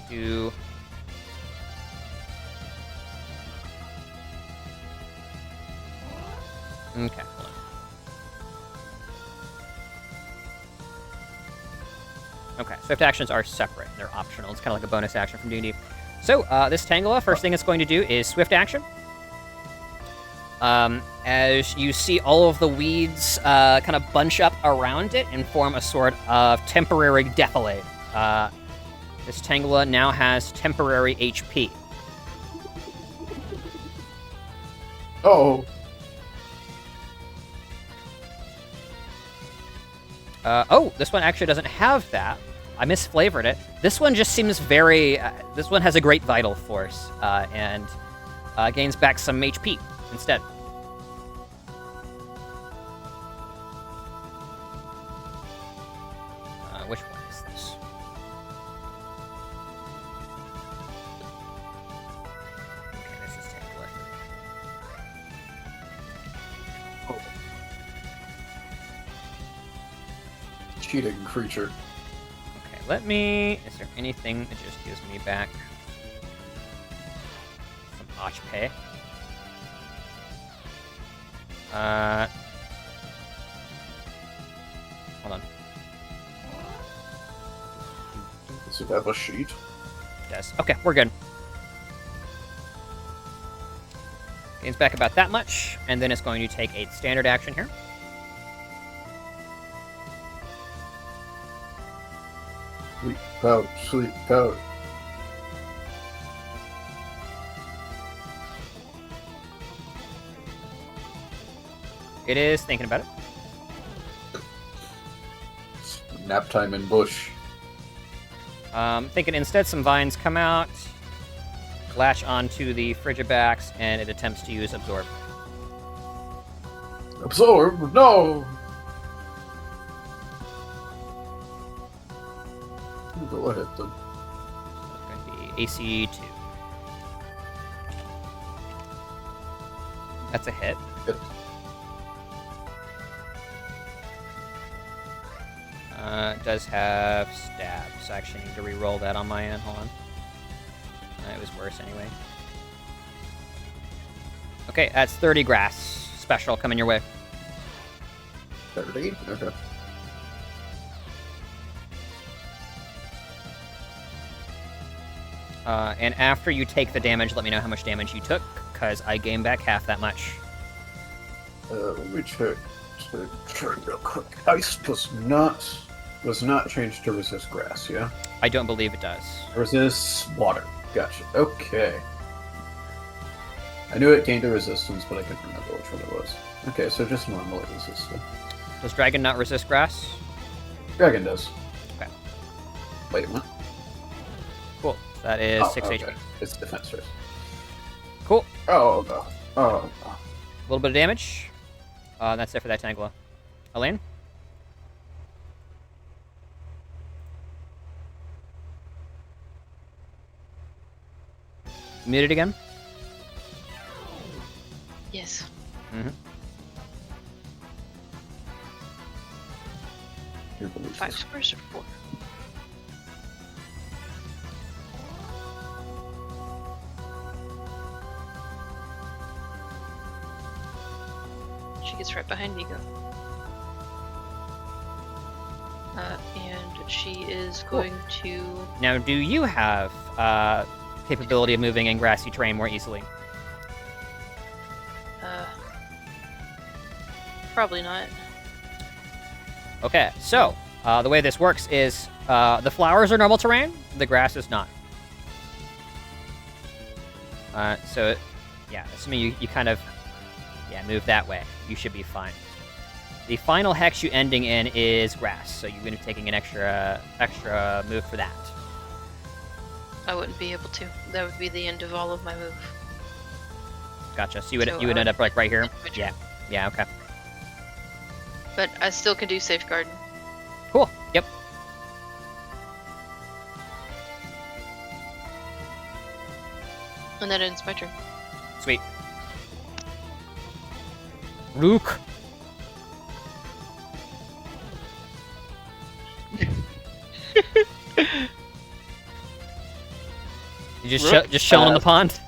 Do... Okay, hold on. Okay, swift actions are separate. They're optional. It's kind of like a bonus action from D&D. So, this Tangela, first thing it's going to do is swift action. As you see all of the weeds kind of bunch up around it and form a sort of temporary defilade. This Tangela now has temporary HP. Oh. Oh, this one actually doesn't have that. I misflavored it. This one just seems very... this one has a great vital force, and gains back some HP instead. Which one is this? Okay, this is Tangela. Cheating creature. Okay, let me... Is there anything that just gives me back some HP? Hold on. Does it have a sheet? Yes. Okay, we're good. Gains back about that much, and then it's going to take a standard action here. Sleep powder, sleep powder. It is thinking about it. Nap time in bush. Thinking instead some vines come out, latch onto the Frigibacks, and it attempts to use Absorb. Absorb? No! Go ahead then. It's going to be AC 2. That's a hit. Hit. It does have stab, so I actually need to re-roll that on my end. Hold on. It was worse anyway. Okay, that's 30 grass. Special coming your way. 30? Okay. And after you take the damage, let me know how much damage you took, because I gain back half that much. Let me check real quick. Ice was not changed to resist grass, yeah? I don't believe it does. Resist water. Gotcha. Okay. I knew it gained a resistance, but I couldn't remember which one it was. Okay, so just normally resistant. Does Dragon not resist grass? Dragon does. Okay. Wait, what? Cool. So that is 6 okay. HP. It's defense first. Cool. Oh, no. Oh, no. A little bit of damage. That's it for that Tangela. Elaine? Muted again? Yes. Mm-hmm. Your belief 5 is- squares or 4? She gets right behind Nico. And she is going to... Now, do you have capability of moving in grassy terrain more easily? Probably not. Okay, so the way this works is the flowers are normal terrain, the grass is not. Yeah, assuming you kind of move that way, you should be fine. The final hex you ending in is grass, so you're going to be taking an extra move for that. I wouldn't be able to. That would be the end of all of my move. Gotcha. So you would So, end up like right here. my turn. Yeah. Yeah. Okay. But I still can do safeguard. Cool. Yep. And that ends my turn. Sweet. Luke. You just chilling in the pond.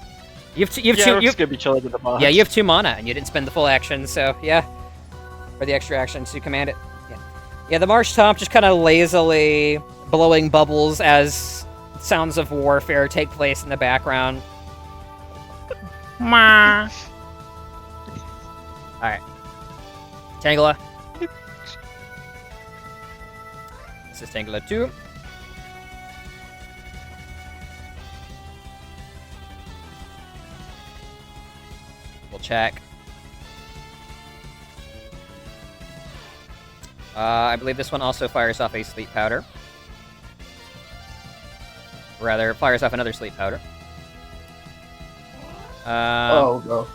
You have Rook's gonna be chilling in the pond. Yeah, you have 2 mana, and you didn't spend the full action, so yeah. Or the extra action to command it. Yeah. Yeah, the marsh top just kind of lazily blowing bubbles as sounds of warfare take place in the background. Alright. Tangela. This is Tangela 2. We'll check. I believe this one also fires off a sleep powder. Rather, fires off another sleep powder. Oh, no.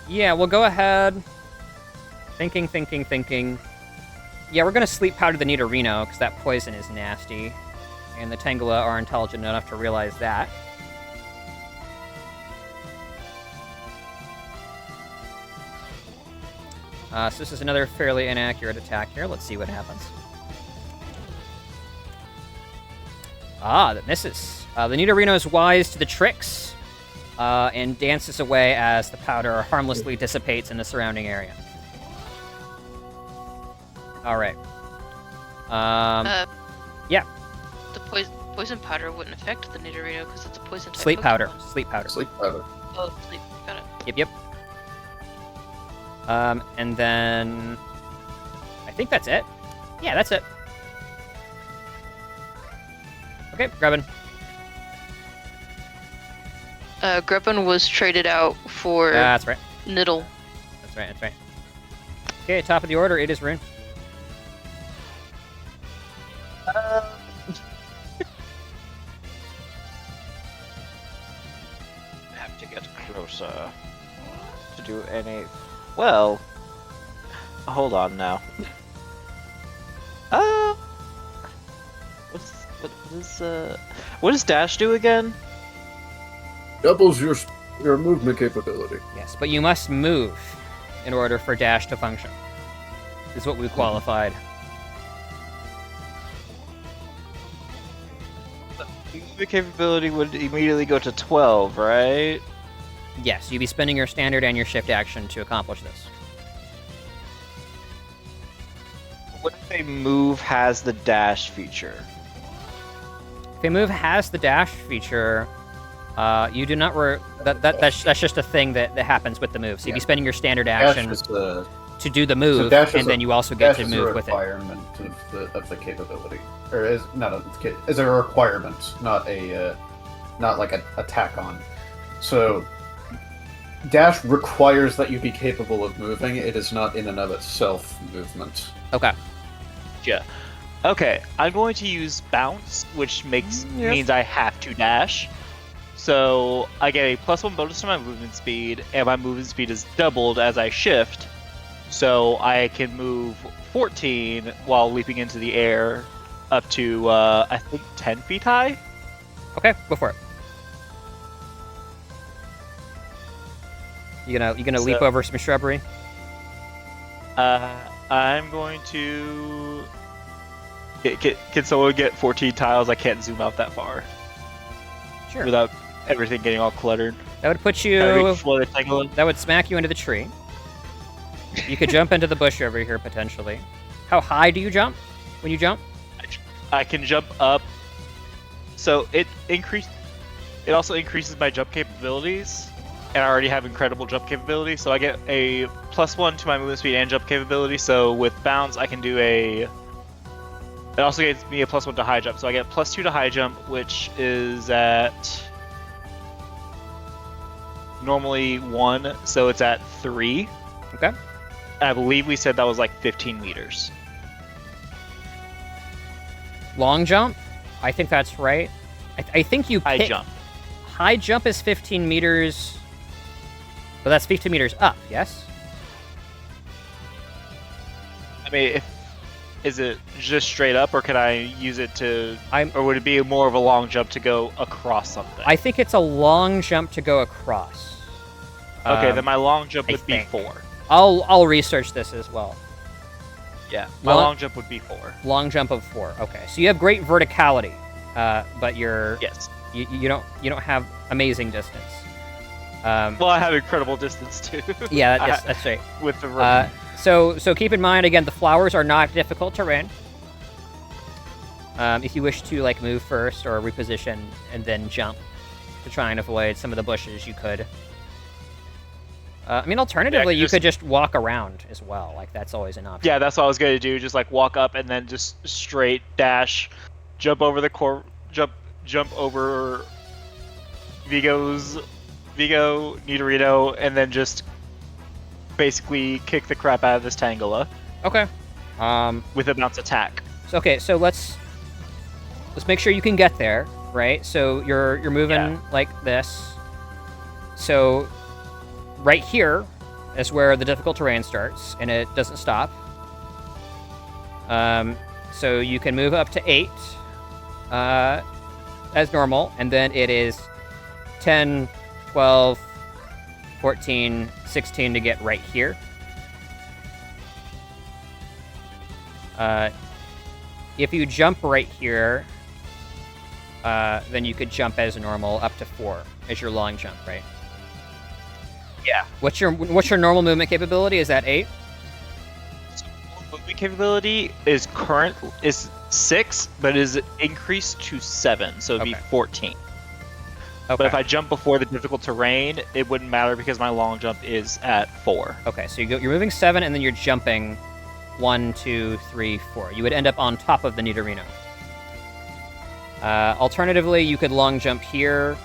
Yeah, we'll go ahead. Thinking. Yeah, we're gonna sleep powder the Nidorino, because that poison is nasty. And the Tangela are intelligent enough to realize that. So this is another fairly inaccurate attack here. Let's see what happens. That misses. The Nidorino is wise to the tricks, and dances away as the powder harmlessly dissipates in the surrounding area. Alright. Yeah. The poison powder wouldn't affect the Nidorino because it's a poison type Sleep powder. Pokemon. Sleep powder. Sleep powder. Oh, sleep. Got it. Yep. And then I think that's it. Yeah, that's it. Okay, Grubbin. Grubbin was traded out for That's right. Niddle. That's right. That's right. Okay, top of the order. It is Rune. Have to get closer to do any. Well, hold on now. What does dash do again? Doubles your movement capability. Yes, but you must move in order for dash to function. Is what we qualified. The capability would immediately go to 12, right? Yes, you'd be spending your standard and your shift action to accomplish this. What if a move has the dash feature? If a move has the dash feature, you do not. That's just a thing that happens with the move. So you'd be spending your standard action to do the move, and then you also get to move with it. Requirement of the capability, or is a requirement, not like a tack on. So dash requires that you be capable of moving. It is not in and of itself movement. Okay. Yeah. Okay, I'm going to use bounce, which means I have to dash. So I get a +1 bonus to my movement speed, and my movement speed is doubled as I shift. So I can move 14 while leaping into the air up to, I think, 10 feet high? Okay, go for it. You gonna leap over some shrubbery? I'm going to... Can someone get 14 tiles? I can't zoom out that far. Sure. Without everything getting all cluttered. That would put you... That would smack you into the tree. You could jump into the bush over here, potentially. How high do you jump when you jump? I can jump up. So it also increases my jump capabilities. And I already have incredible jump capability, so I get a +1 to my movement speed and jump capability. So with bounce, I can do a... It also gives me a +1 to high jump, so I get +2 to high jump, which is at... normally 1, so it's at 3. Okay. And I believe we said that was like 15 meters. Long jump? I think that's right. I think you High jump. High jump is 15 meters... But that's 15 meters up, yes? I mean, is it just straight up, or can I use it to... Or would it be more of a long jump to go across something? I think it's a long jump to go across. Okay, then my long jump would be 4. I'll research this as well. Yeah, my long jump would be 4. Long jump of 4. Okay, so you have great verticality, but you're... Yes. You don't have amazing distance. Well, I have incredible distance too. Yeah, that's right. With the so keep in mind again, the flowers are not difficult terrain. If you wish to like move first or reposition and then jump to try and avoid some of the bushes, you could. I mean, alternatively, you could just walk around as well. Like that's always an option. Yeah, that's what I was going to do. Just like walk up and then just straight dash, jump over the jump over Vigo, Nidorino, and then just basically kick the crap out of this Tangela. Okay. With a bounce attack. So let's make sure you can get there, right? So you're moving like this. So right here is where the difficult terrain starts, and it doesn't stop. So you can move up to 8 as normal, and then it is 10, 12, 14, 16 to get right here. If you jump right here, then you could jump as normal up to 4 as your long jump, right? Yeah. What's your normal movement capability? Is that 8? So movement capability is 6, but is increased to 7, so it'd be 14. Okay. But if I jump before the difficult terrain, it wouldn't matter because my long jump is at 4. Okay, so you're moving 7 and then you're jumping 1, 2, 3, 4. You would end up on top of the Nidorino. Alternatively, you could long jump here,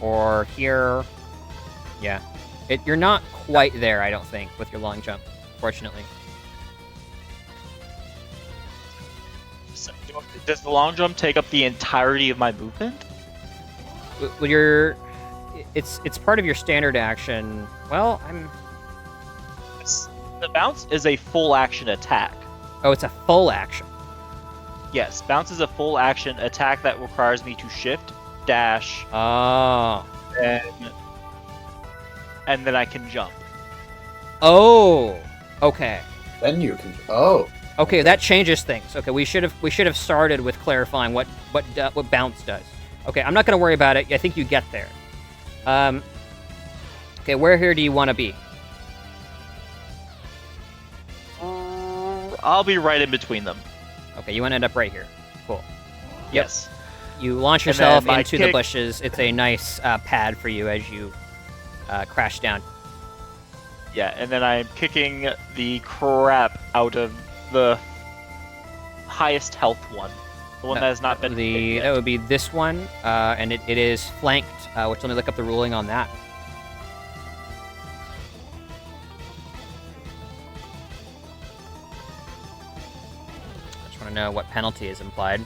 or here. Yeah. You're not quite there, I don't think, with your long jump, fortunately. So, does the long jump take up the entirety of my movement? With it's part of your standard action. Well, The bounce is a full action attack. Oh, it's a full action. Yes, bounce is a full action attack that requires me to shift, dash, Oh. and then I can jump. Oh. Okay. Then you can. Oh. Okay, that changes things. Okay, we should have started with clarifying what bounce does. Okay, I'm not going to worry about it. I think you get there. Okay, where here do you want to be? I'll be right in between them. Okay, you want to end up right here. Cool. Yes. You launch And then yourself my into the kick- bushes. It's a nice pad for you as you crash down. Yeah, and then I'm kicking the crap out of the highest health one. The one that has not been hit yet. That would be this one, and it is flanked, which let me look up the ruling on that. I just want to know what penalty is implied.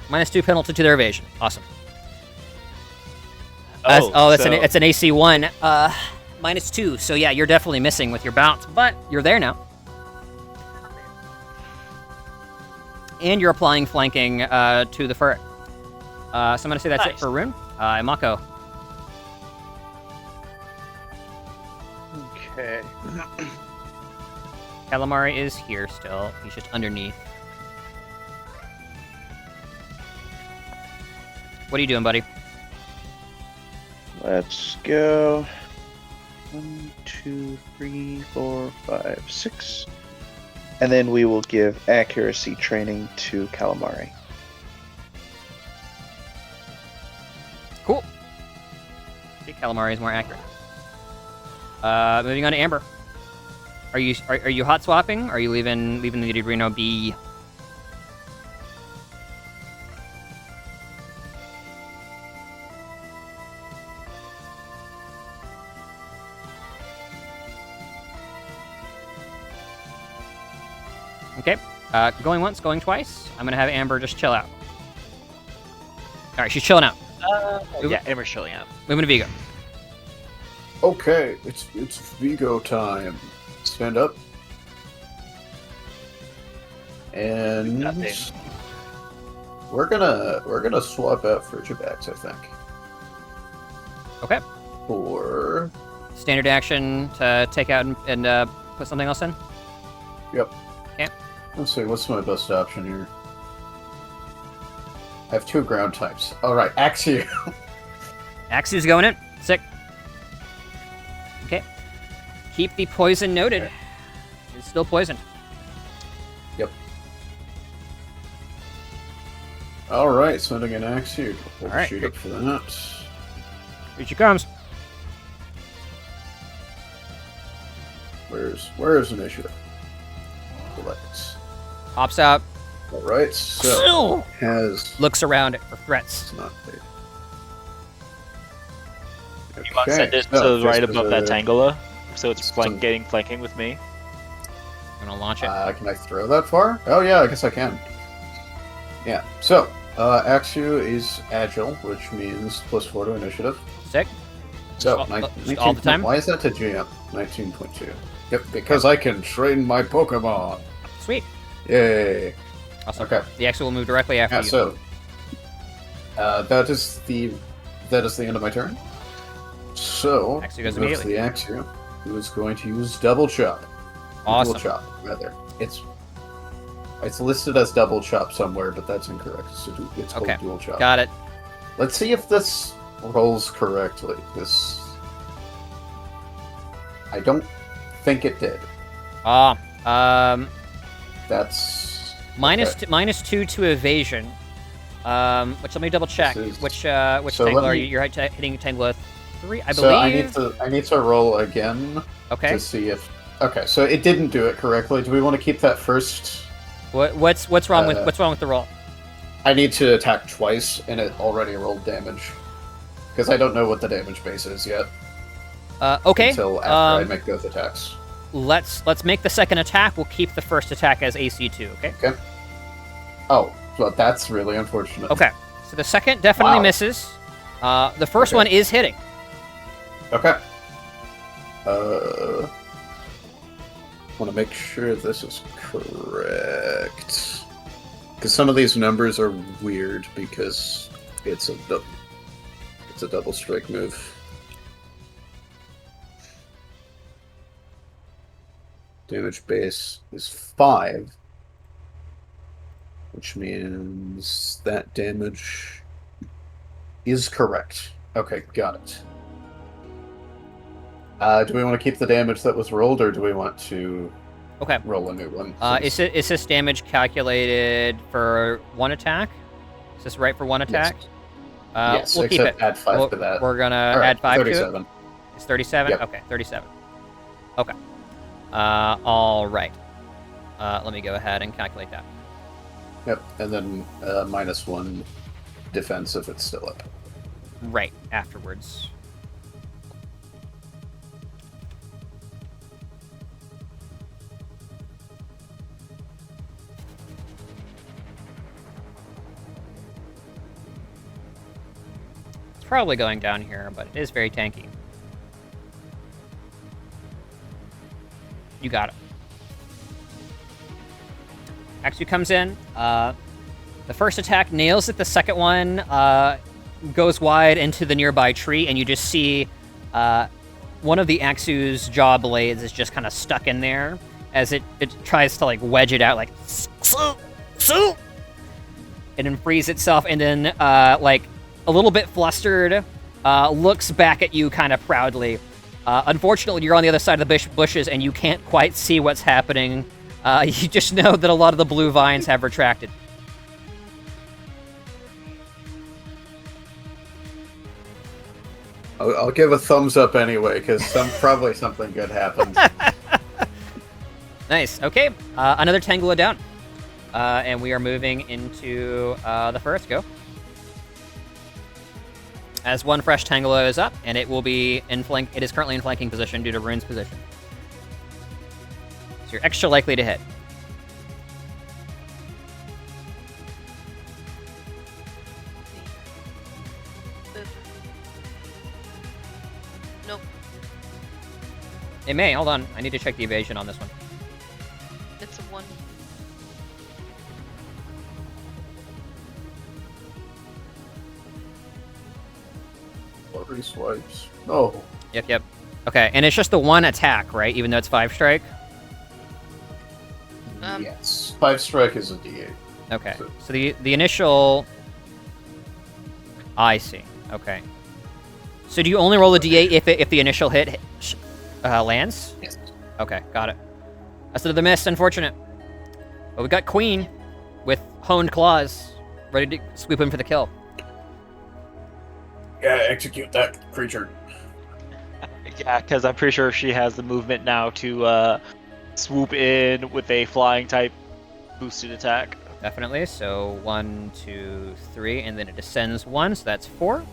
-2 penalty to their evasion. Awesome. That's an AC 1. -2. So yeah, you're definitely missing with your bounce, but you're there now. And you're applying flanking to the fur. So I'm going to say that's it Nice. for Rune. Mako. Okay. Calamari is here still. He's just underneath. What are you doing, buddy? Let's go. 1, 2, 3, 4, 5, 6. And then we will give accuracy training to Calamari. Cool. Okay, Calamari is more accurate. Moving on to Amber. Are you hot swapping? Or are you leaving the Nidorino be? Okay. Going once, going twice. I'm gonna have Amber just chill out. All right, she's chilling out. Yeah, Amber's chilling out. Moving to Vigo. Okay, it's Vigo time. Stand up. And Nothing. we're gonna swap out Frigibax, I think. Okay. For Standard action to take out and put something else in. yep. Okay. Let's see, what's my best option here? I have 2 ground types. Alright, Axio. Axe's going in. Sick. Okay. Keep the poison noted. It's still poisoned. Yep. Alright, sending an Axio. Hold the Alright, sheet great. up for that. Here she comes. Where's initiative? Let's. Hops out. Alright, so has Looks around for threats. it's not paid. You want to send it so to right just above as that a- Tangela, so it's some- flanking with me. I'm gonna launch it. Can I throw that far? Oh yeah, I guess I can. Yeah. So, Axio is agile, which means +4 to initiative. Sick. So, All- 19 all the time? Why is that to GM? 19.2. Yep, because I can train my Pokemon. Sweet. Yay. Awesome. Okay. The Axel will move directly after Yeah. you. So, that is the end of my turn. So, Axio goes we move to immediately. the Axio, who is going to use double chop. Awesome. Dual chop, rather. It's listed as double chop somewhere, but that's incorrect. It's called Okay. dual chop. Got it. Let's see if this rolls correctly. I don't think it did. That's -2 to evasion. Which let me double check. This is- Which so tangle let are me- you? You're hitting tangle with 3, I So believe. I need to roll again Okay. to see if. Okay, so it didn't do it correctly. Do we want to keep that first? What's wrong with the roll? I need to attack twice, and it already rolled damage because I don't know what the damage base is yet. Okay. Until after I make both attacks. Let's make the second attack. We'll keep the first attack as AC2. Okay. Okay. Oh, well, that's really unfortunate. Okay. So the second definitely Wow. misses. The first one is hitting. Okay. Want to make sure this is correct. Because some of these numbers are weird because it's a double strike move. Damage base is 5, which means that damage is correct. Okay, got it. Do we want to keep the damage that was rolled, or do we want to roll a new one? Is this damage calculated for one attack? Is this right for one attack? Yes, we'll keep it. Add 5 to that. We're gonna add 5 37. to it. It's 37. Yep. Okay, 37. Okay. All right. Let me go ahead and calculate that. Yep, and then -1 defense if it's still up. Right afterwards. It's probably going down here, but it is very tanky. You got it. Axu comes in. The first attack nails it. The second one goes wide into the nearby tree, and you just see one of the Axu's jaw blades is just kind of stuck in there as it tries to like wedge it out, like and then frees itself, and then like a little bit flustered, looks back at you kind of proudly. Unfortunately, you're on the other side of the bushes, and you can't quite see what's happening. You just know that a lot of the blue vines have retracted. I'll give a thumbs up anyway, because probably something good happened. Nice. Okay. Another Tangela down. And we are moving into the first go. As one fresh Tangela is up, and it will be in flank. It is currently in flanking position due to Rune's position. So you're extra likely to hit. Nope. It may. Hold on. I need to check the evasion on this one. It's a 1. Three swipes. Oh. Yep. Okay, and it's just the one attack, right? Even though it's 5 strike? Yes. 5 strike is a D8. Okay. So the initial... I see. Okay. So do you only roll a D8 if the initial hit lands? Yes. Okay, got it. That's another miss, unfortunate. But we got Queen with honed claws, ready to sweep in for the kill. Yeah, execute that creature. Yeah, because I'm pretty sure she has the movement now to swoop in with a flying type boosted attack. Definitely. So 1, 2, 3, and then it descends 1, so that's 4.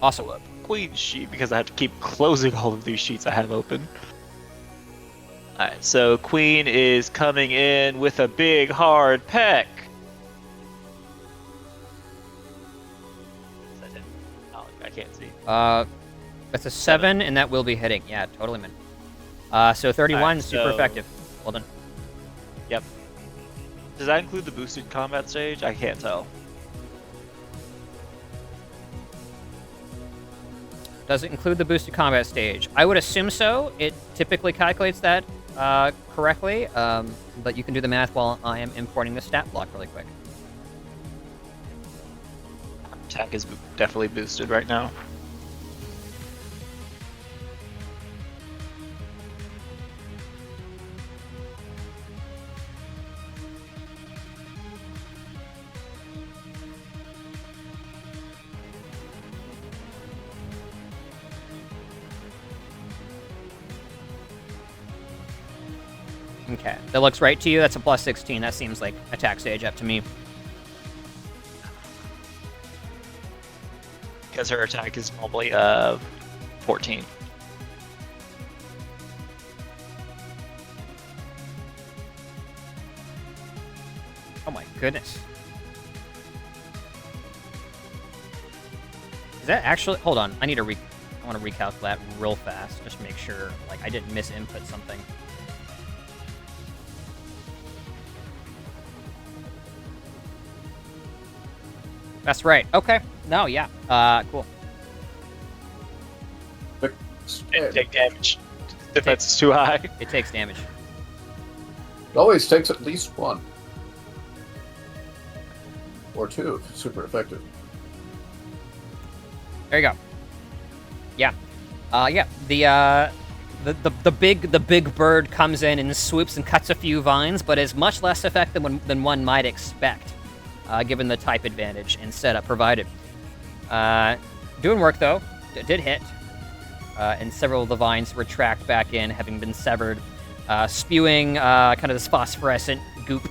Awesome. Queen sheet, because I have to keep closing all of these sheets I have open. Alright, so Queen is coming in with a big hard peck. Oh, I can't see. That's a 7, and that will be hitting. Yeah, totally, man. So 31, Alright, super so- effective. Well done. Yep. Does that include the boosted combat stage? I can't tell. Does it include the boosted combat stage? I would assume so. It typically calculates that correctly, but you can do the math while I am importing the stat block really quick. Attack is definitely boosted right now. Okay, that looks right to you. That's a plus 16. That seems like attack stage up to me. Because her attack is normally 14. Oh my goodness. Is that actually... Hold on, I want to recalculate that real fast. Just make sure, like, I didn't misinput something. That's right. Okay. No, yeah. Cool. And take damage. Defense is too high. It takes damage. It always takes at least one. Or two, if it's super effective. There you go. Yeah. Yeah. The big bird comes in and swoops and cuts a few vines, but is much less effective than one might expect, given the type advantage and setup provided. Doing work though. It did hit, and several of the vines retract back in, having been severed, spewing kind of this phosphorescent goop.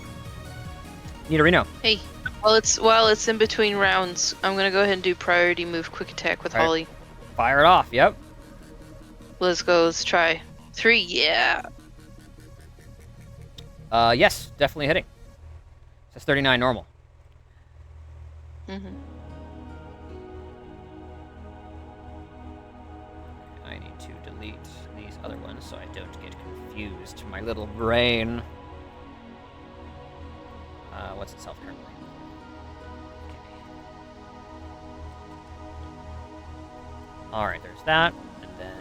Nidorino. Hey, while it's in between rounds, I'm gonna go ahead and do priority move quick attack with All right. Holly. Fire it off. Yep. Let's go. Let's try 3. Yeah. Yes, definitely hitting. It's 39 normal. Mm-hmm. I need to delete these other ones so I don't get confused. My little brain. What's itself currently? Okay. Alright, there's that. And then...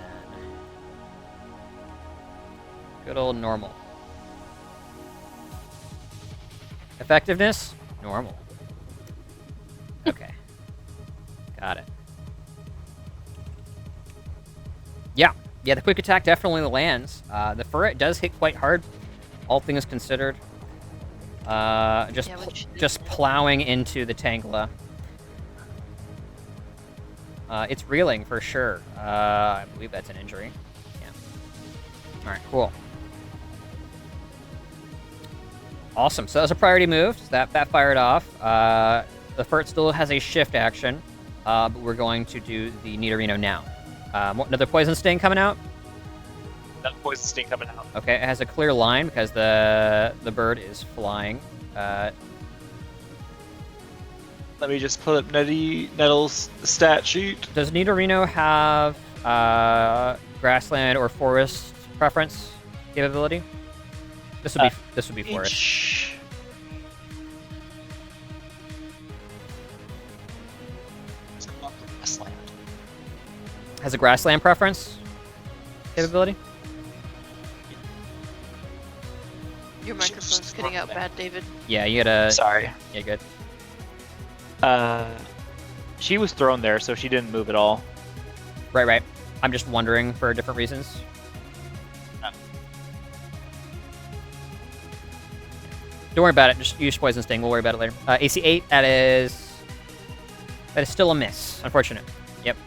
good old normal. Effectiveness? Normal. Okay. Got it. Yeah, the quick attack definitely lands. The ferret does hit quite hard, all things considered. Just plowing into the Tangela. It's reeling for sure. I believe that's an injury. Yeah. All right, cool. Awesome. So that was a priority move. So that fired off. The ferret still has a shift action, but we're going to do the Nidorino now. Another poison sting coming out. Another poison sting coming out. Okay, it has a clear line because the bird is flying. Let me just pull up Nettle's stat sheet. Does Nidorino have grassland or forest preference capability? This would be forest. Grassland. Has a grassland preference capability? Your microphone's cutting out bad, David. Yeah, you gotta... Sorry. Yeah, good. She was thrown there, so she didn't move at all. Right. I'm just wondering for different reasons. Don't worry about it. Just use poison sting. We'll worry about it later. AC 8. That is still a miss. Unfortunate. Yep.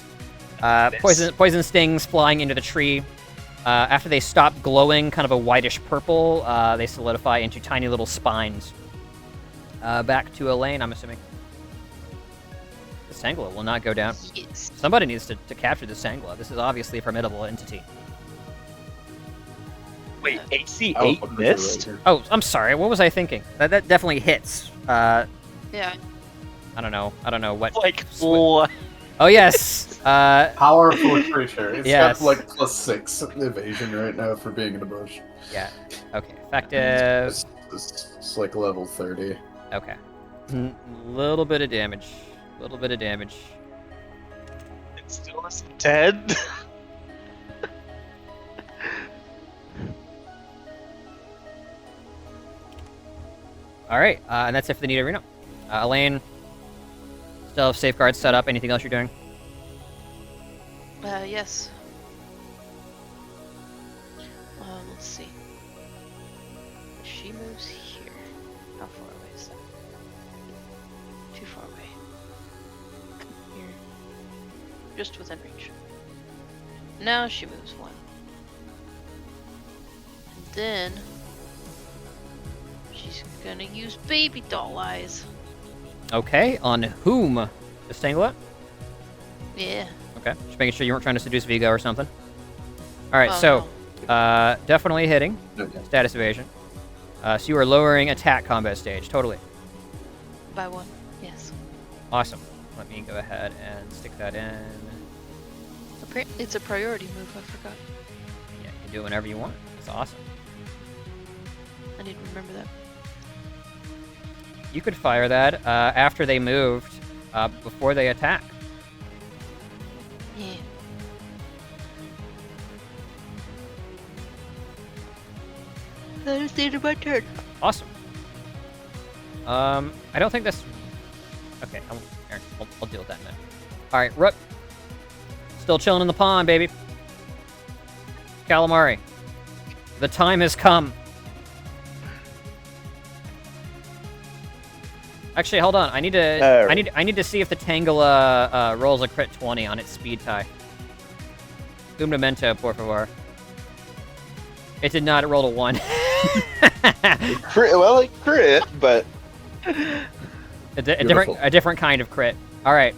Poison stings flying into the tree. After they stop glowing, kind of a whitish purple, they solidify into tiny little spines. Back to Elaine, I'm assuming. The Sangla will not go down. Yes. Somebody needs to capture the Sangla. This is obviously a formidable entity. Wait, AC 8 missed? Oh, I'm sorry. What was I thinking? That definitely hits. Yeah. I don't know what. Like, what? Oh yes. Powerful creature. It's Yes. got like +6 evasion right now for being in a bush. Yeah. Okay. Effective. It's like level 30. Okay. Little bit of damage. It still isn't dead. All right. And that's it for the Nidorino. Elaine. Still have safeguards set up. Anything else you're doing? Yes. Let's see. She moves here. How far away is that? Too far away. Here. Just within range. Now she moves 1. And then She's gonna use baby doll eyes. Okay, on whom? Just Tangela? Yeah. Okay, just making sure you weren't trying to seduce Vigo or something. Alright, Oh, so, definitely hitting. Okay. Status evasion. So you are lowering attack combat stage, totally. By one. Yes. Awesome. Let me go ahead and stick that in. It's a priority move. I forgot. Yeah, you can do it whenever you want. It's awesome. I need to remember that. You could fire that after they moved, before they attack. Yeah. That is the end of my turn. Awesome. I don't think this... Okay, I'll deal with that in a minute. Alright, Rook. Still chilling in the pond, baby. Calamari. The time has come. Actually, hold on. I need to I need to see if the Tangela rolls a crit 20 on its speed tie. Un momento, por favor. It did not. It rolled a 1. Well, like crit, but a different kind of crit. All right.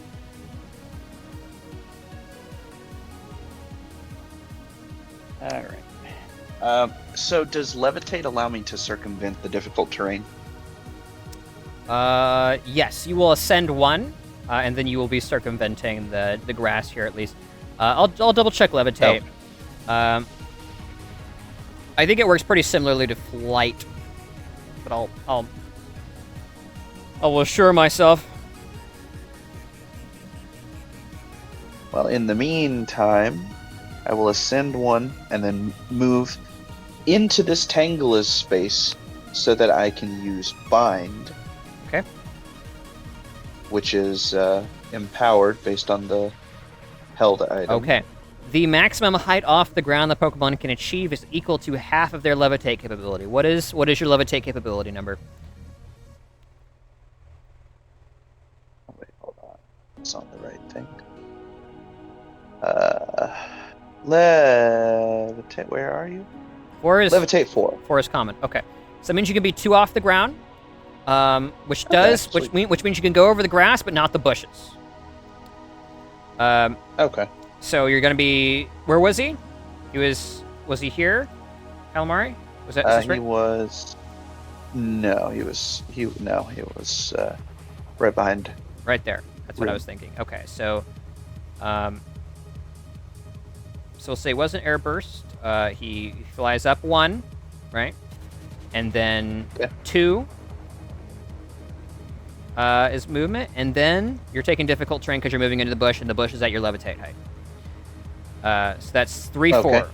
all right. So does levitate allow me to circumvent the difficult terrain? Yes, you will ascend 1, and then you will be circumventing the grass here at least. I'll double check levitate. Oh. I think it works pretty similarly to flight, but I'll assure myself. Well, in the meantime, I will ascend 1 and then move into this Tangela's space so that I can use bind. Okay. Which is empowered based on the held item. Okay. The maximum height off the ground the Pokemon can achieve is equal to half of their levitate capability. What is your levitate capability number? Oh, wait, hold on. It's on the right thing. Levitate. Where are you? 4 is Levitate 4. 4 is common. Okay. So that means you can be 2 off the ground, which means you can go over the grass but not the bushes. Okay. So you're gonna be. Where was he? Was he here? Calamari? Was that? Is this right? He was. No, he was right behind. Right there. That's what I Room. was thinking. Okay, so we'll say it wasn't air burst. He flies up 1, right? And then Yeah. 2 is movement, and then you're taking difficult terrain because you're moving into the bush, and the bush is at your levitate height. So that's 3, Okay. 4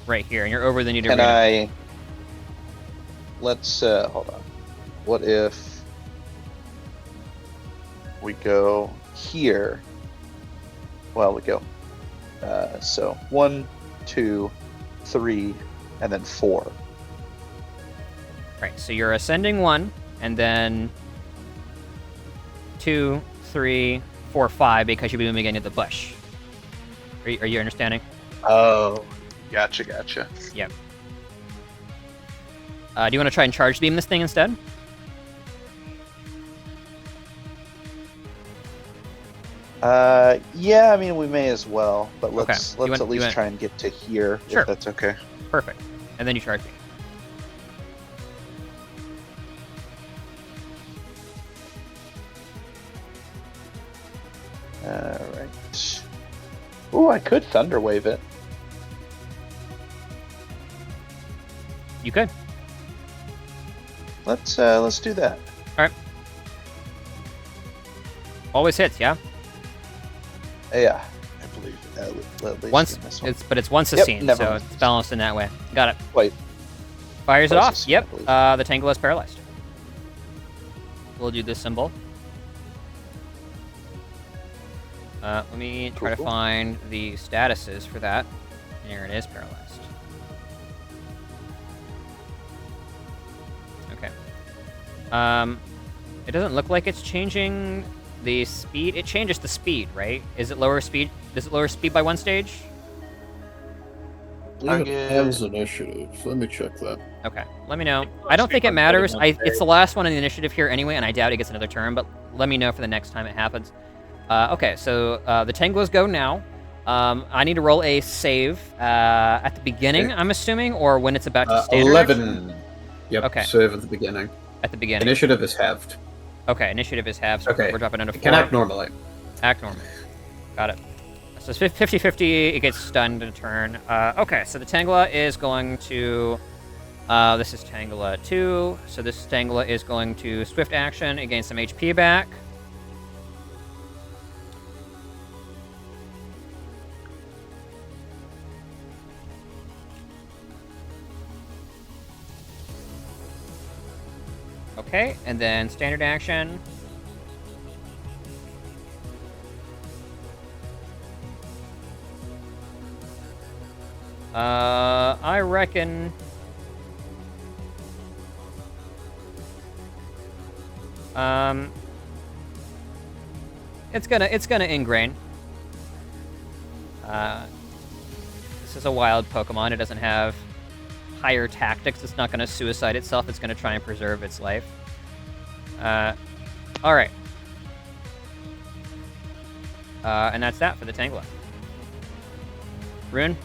right here, and you're over the need Can arena. Let's hold on. What if we go here? Well, we go. So 1, 2, 3, and then 4. Right, so you're ascending 1, and then 2, 3, 4, 5 because you'll be moving into the bush. Are you understanding? Oh, gotcha. Yep. Do you want to try and charge beam this thing instead? Yeah, I mean we may as well, but Okay. let's You want- at you least want- try and get to here Sure. if that's okay. Perfect. And then you charge beam. All right. Ooh, I could thunder wave it. You could. Let's do that. Always hits, yeah. Yeah, I believe at least Once in this one. it's once a Yep, scene, never so mind. it's balanced in that way. Got it. Wait, Fires it Twice off. a scene, Yep. I believe. The Tangela is paralyzed. We'll do this symbol. Let me try to Cool. find the statuses for that. Here it is, paralyzed. Okay. It doesn't look like it's changing the speed. It changes the speed, right? Is it lower speed? Does it lower speed by 1 stage? Target. Has initiative. So let me check that. Okay, let me know. I don't think it matters. It's the last one in the initiative here anyway, and I doubt he gets another turn, but let me know for the next time it happens. Okay, so the Tanglas go now. I need to roll a save at the beginning, I'm assuming, or when it's about to standard 11. action? Yep, Okay. save at the beginning. At the beginning. Initiative is halved. Okay, initiative is half, so Okay. we're dropping down to 4. It can act normally. Act normal. Got it. So it's 50-50, it gets stunned in a turn. Okay, so the Tangela is going to... this is Tangela 2, so this Tangela is going to swift action, it gains some HP back. Okay, and then standard action. I reckon... it's gonna ingrain. This is a wild Pokemon. It doesn't have higher tactics. It's not gonna suicide itself. It's gonna try and preserve its life. All right. And that's that for the Tangela. Rune?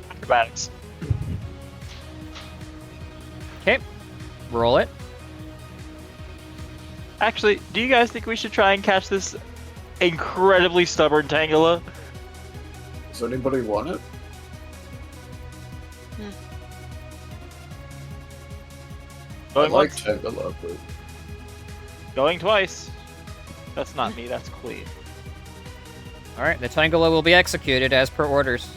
Acrobatics. Okay. Roll it. Actually, do you guys think we should try and catch this incredibly stubborn Tangela? Does anybody want it? I Going like once, Tangela, but going twice. That's not me, that's Queen. Alright, the Tangela will be executed as per orders.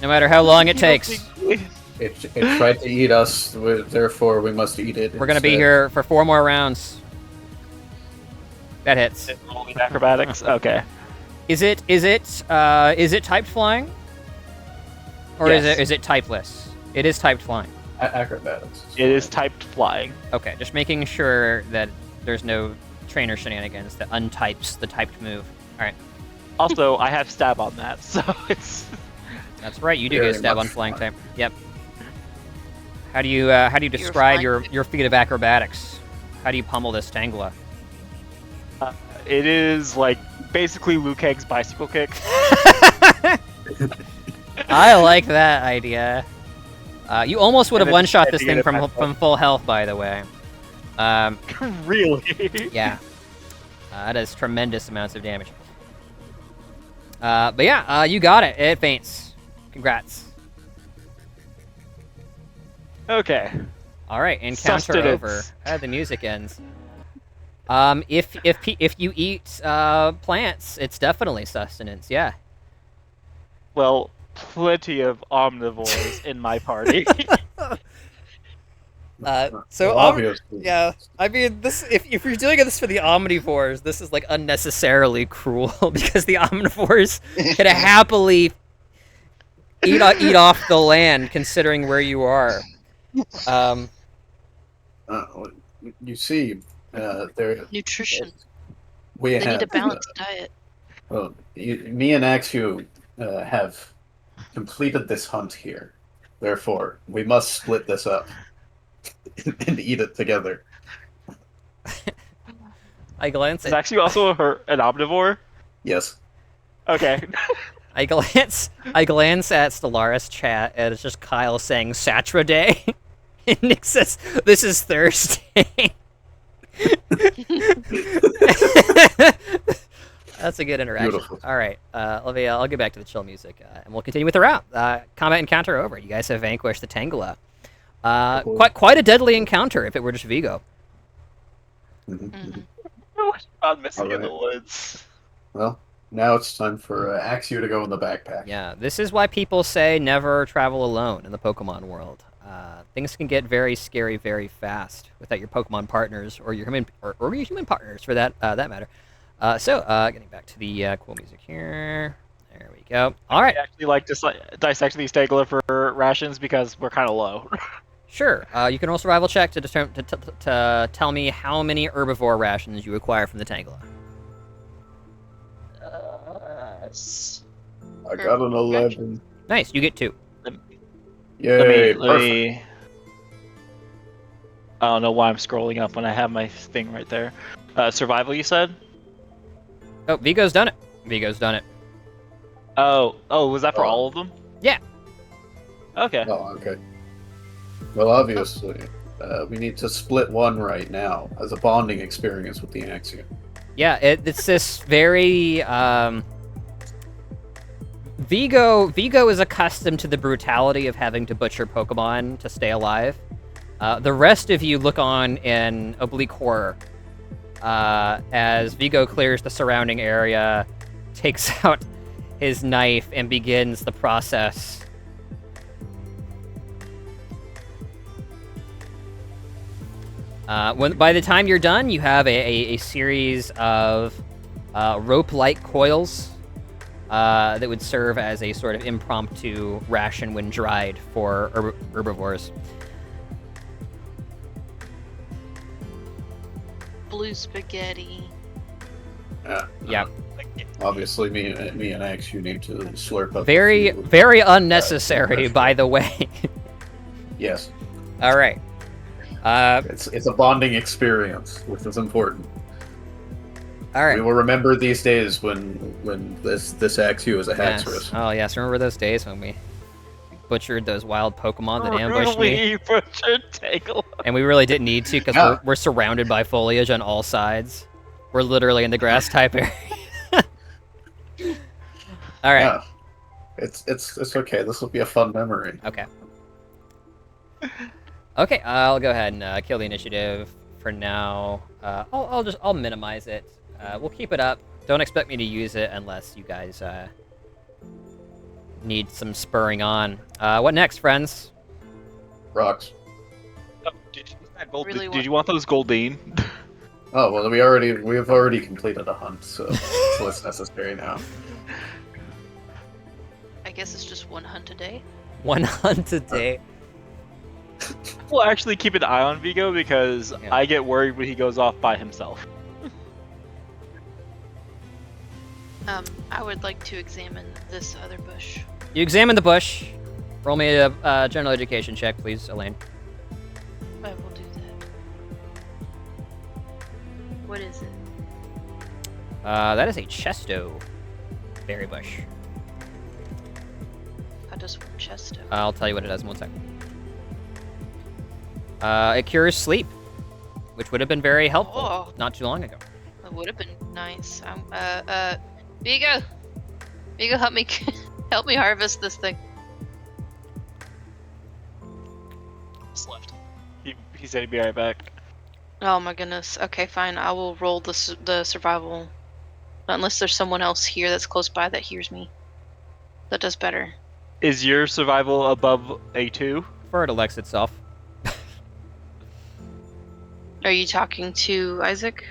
No matter how long it takes. it tried to eat us, therefore we must eat it. We're gonna be here for 4 more rounds. That hits. Rolling acrobatics? Okay. Is it typed flying? Or Yes. is it typeless? It is typed flying. Acrobatics. It is typed flying. Okay, just making sure that there's no trainer shenanigans that untypes the typed move. Alright. Also, I have stab on that, so it's... That's right, you do Very get stab on much flying fine. type. Yep. How do you describe flying your feat of acrobatics? How do you pummel this Tangela? It is, like, basically Liu Kang's bicycle kick. I like that idea. You almost would have And then one-shot this standing thing at a from full health, by the way. Really? Yeah. That is tremendous amounts of damage. But yeah, you got it. It faints. Congrats. Okay. All right, encounter Sustenance. over. The music ends. If you eat plants, it's definitely sustenance. Yeah. Well, plenty of omnivores in my party. So obviously. yeah, I mean, this if you're doing this for the omnivores, this is like unnecessarily cruel because the omnivores could happily eat off the land, considering where you are. You see, there Nutrition. we They have. need a balanced diet. Well, me and Axu have completed this hunt here. Therefore, we must split this up and eat it together. I glance Is at actually also an omnivore? Yes. Okay. I glance at Stellaris chat, and it's just Kyle saying Satra Day. And Nick says, "This is Thursday." That's a good interaction. Beautiful. All right, I'll get back to the chill music, and we'll continue with the route. Combat encounter over. You guys have vanquished the Tangela. Quite a deadly encounter if it were just Vigo. Mhm. What about missing in the Alright. woods? Well, now it's time for Axu to go in the backpack. Yeah, this is why people say never travel alone in the Pokemon world. Things can get very scary very fast without your Pokemon partners or your human partners for that matter. Getting back to the cool music here. There we go. All right, I actually like to dissect these Tangela for rations because we're kind of low. sure. You can roll survival check to tell me how many herbivore rations you acquire from the Tangela. I got an 11. Nice, you get 2. Yay! Let me. I don't know why I'm scrolling up when I have my thing right there. Survival, you said? Oh, Vigo's done it. Vigo's done it. Oh, was that for all of them? Yeah. Okay. Oh, okay. Well, obviously, we need to split one right now as a bonding experience with the Axiom. Yeah, it's this very Vigo is accustomed to the brutality of having to butcher Pokemon to stay alive. The rest of you look on in oblique horror as Vigo clears the surrounding area, takes out his knife, and begins the process. By the time you're done, you have a series of rope-like coils that would serve as a sort of impromptu ration when dried for herbivores. Blue spaghetti. Yeah. Obviously, me and X, you need to slurp up. Very, very unnecessary, by the way. Yes. All right. It's a bonding experience, which is important. All right. We will remember these days when this Axew is a Haxorus. Oh yes, remember those days when we butchered those wild Pokemon that ambushed me? Butchered Tangle. And we really didn't need to because we're surrounded by foliage on all sides. We're literally in the grass type area. All right. Yeah. It's okay. This will be a fun memory. Okay. Okay, I'll go ahead and kill the initiative for now. I'll minimize it. We'll keep it up. Don't expect me to use it unless you guys need some spurring on. What next, friends? Rocks. Oh, did you want those Goldeen? Oh well, we have already completed a hunt, so it's what's necessary now. I guess it's just one hunt a day. One hunt a day. We'll actually keep an eye on Vigo because I get worried when he goes off by himself. I would like to examine this other bush. You examine the bush. Roll me a general education check, please, Elaine. I will do that. What is it? That is a Chesto berry bush. How does one Chesto? I'll tell you what it does in 1 second. It cures sleep, which would have been very helpful not too long ago. That would have been nice. Vigo, help me, help me harvest this thing. Just left. He said he'd be right back. Oh my goodness. Okay, fine. I will roll the survival. Unless there's someone else here that's close by that hears me. That does better. Is your survival above A2? For it elects itself. Are you talking to Isaac?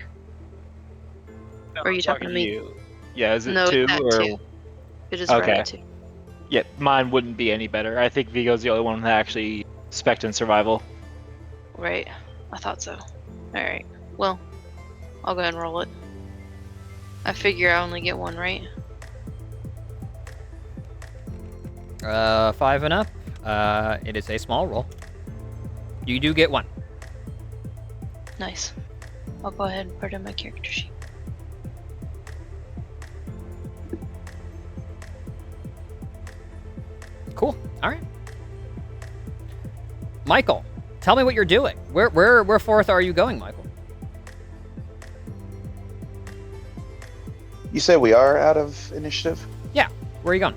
No, or are you talking to me? You. Yeah, is it no, 2 it's or? 2. It is Okay. right 2. Yeah, mine wouldn't be any better. I think Vigo's the only one that actually spec'd in survival. Right. I thought so. Alright. Well, I'll go ahead and roll it. I figure I only get one, right? 5 and up. It is a small roll. You do get 1. Nice. I'll go ahead and put it in my character sheet. Cool. All right. Michael, tell me what you're doing. Where forth are you going, Michael? You say we are out of initiative? Yeah. Where are you going?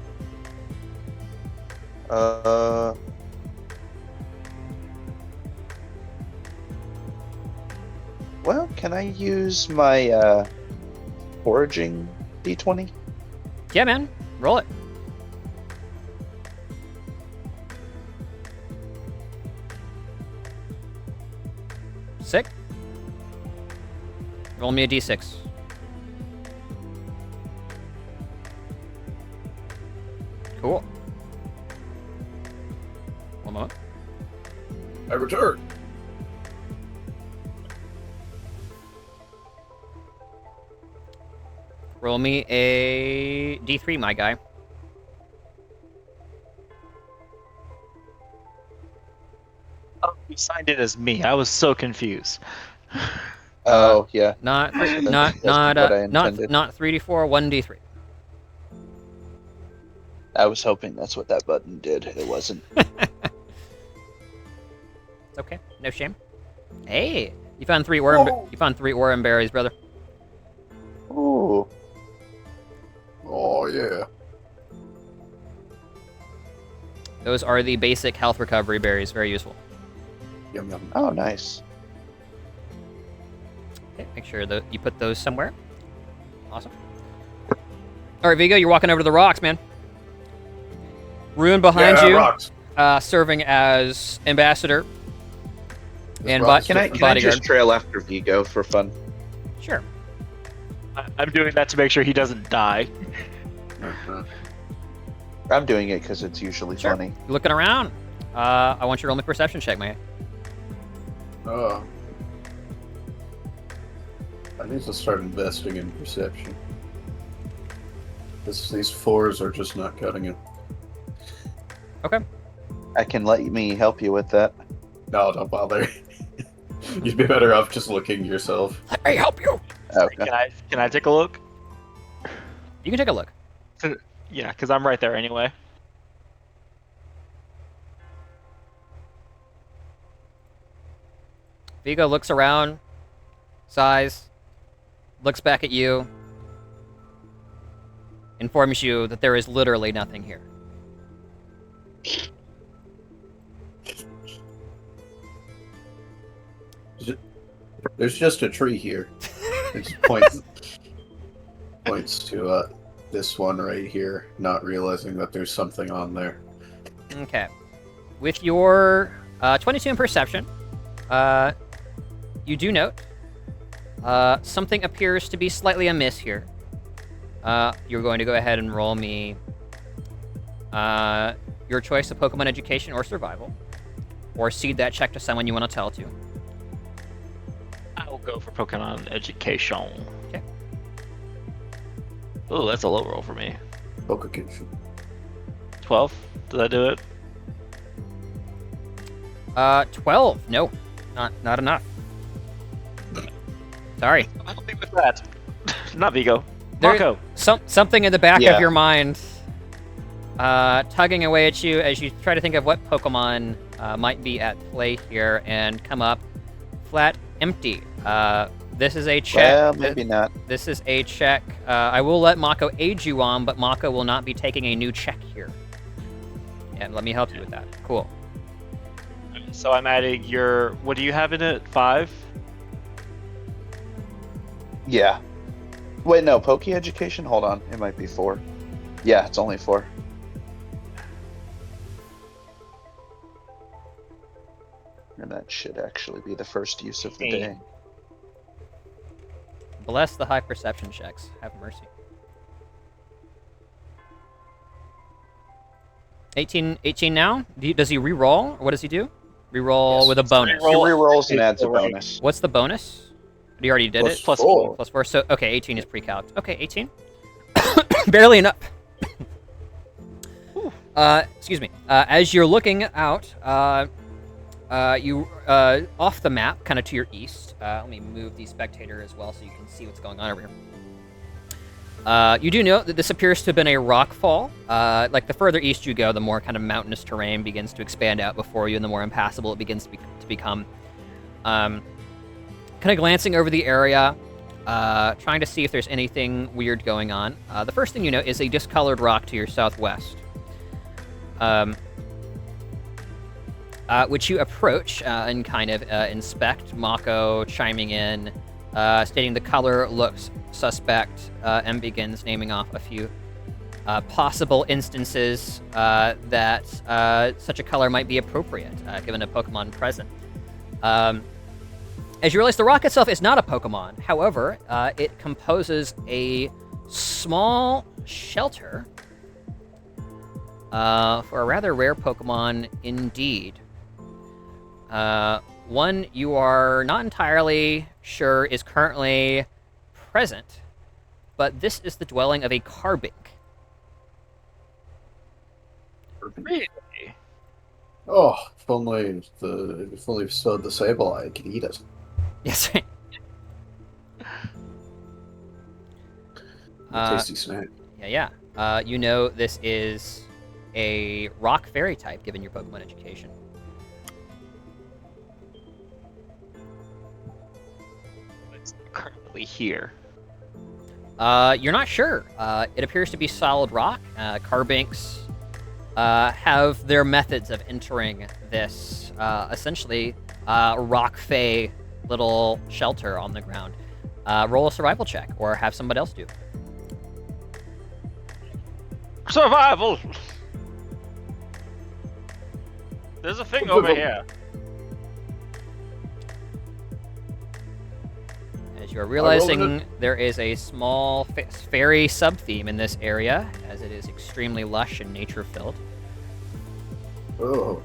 Well, can I use my foraging D20? Yeah, man. Roll it. Sick. Roll me a d6. Cool. One moment. I return. Roll me a d3, my guy. You signed it as me. I was so confused. Oh, yeah. Not That's not what I not intended. not 3d4, 1d3. I was hoping that's what that button did. It wasn't. It's okay. No shame. Hey, you found 3 orum. Whoa. You found 3 orum berries, brother. Ooh. Oh yeah. Those are the basic health recovery berries. Very useful. Yum yum. Oh, nice. Okay, make sure that you put those somewhere. Awesome. All right, Vigo, you're walking over to the rocks, man. Ruin behind Yeah, you, rocks. serving as ambassador This and rock is Can I different. bodyguard. just trail after Vigo for fun? Sure. I'm doing that to make sure he doesn't die. Uh-huh. I'm doing it because it's usually Sure. funny. You're looking around. I want you to roll me a perception check, man. Oh. I need to start investing in perception. These 4s are just not cutting it. Okay. I can let me help you with that. No, don't bother. You'd be better off just looking yourself. Let me help you. Okay. Can I take a look? You can take a look. Yeah, because I'm right there anyway. Vigo looks around, sighs, looks back at you, informs you that there is literally nothing here. There's just a tree here. It points to this one right here, not realizing that there's something on there. Okay. With your 22 in perception, you do note something appears to be slightly amiss here. You're going to go ahead and roll me your choice of Pokemon Education or Survival, or cede that check to someone you want to tell to. I'll go for Pokemon Education. Okay. Oh, that's a low roll for me. Pokekinshu. 12? Did I do it? 12. No, not enough. Sorry. I'll be with that. Not Vigo. There- Marco. Something in the back Yeah. of your mind, tugging away at you as you try to think of what Pokemon might be at play here, and come up flat empty. This is a check. Well, maybe not. This is a check. I will let Mako aid you on, but Mako will not be taking a new check here. And let me help you with that. Cool. So I'm adding your. What do you have in it? 5? Yeah. Wait, no. Poke Education? Hold on. It might be 4. Yeah, it's only 4. And that should actually be the first use of the day. Bless the high perception checks. Have mercy. 18 now? Does he re-roll? Or what does he do? Re-roll Yes, with a it's bonus. He rerolls and adds a bonus. What's the bonus? You already did it? Plus 4. Plus 4. So, okay, 18 is pre-calc. Okay, 18. Barely enough. Excuse me. As you're looking out, you off the map, kind of to your east. Let me move the spectator as well so you can see what's going on over here. You do note that this appears to have been a rock fall. Like the further east you go, the more kind of mountainous terrain begins to expand out before you, and the more impassable it begins to become. Kind of glancing over the area, trying to see if there's anything weird going on. The first thing you note is a discolored rock to your southwest, which you approach and kind of inspect. Mako chiming in, stating the color looks suspect, and begins naming off a few possible instances that such a color might be appropriate, given a Pokemon present. As you realize, the rock itself is not a Pokemon. However, it composes a small shelter for a rather rare Pokemon indeed. One you are not entirely sure is currently present, but this is the dwelling of a Carbink. Really? Oh, if only still had the sable, I could eat it. Yes. Right. Tasty snack. Yeah. You know this is a rock fairy type, given your Pokemon education. It's currently here. You're not sure. It appears to be solid rock. Carbinks have their methods of entering this essentially rock fey little shelter on the ground. Roll a survival check, or have somebody else do. Survival! There's a thing over here. As you're realizing, there is a small fairy sub-theme in this area, as it is extremely lush and nature-filled. Oh.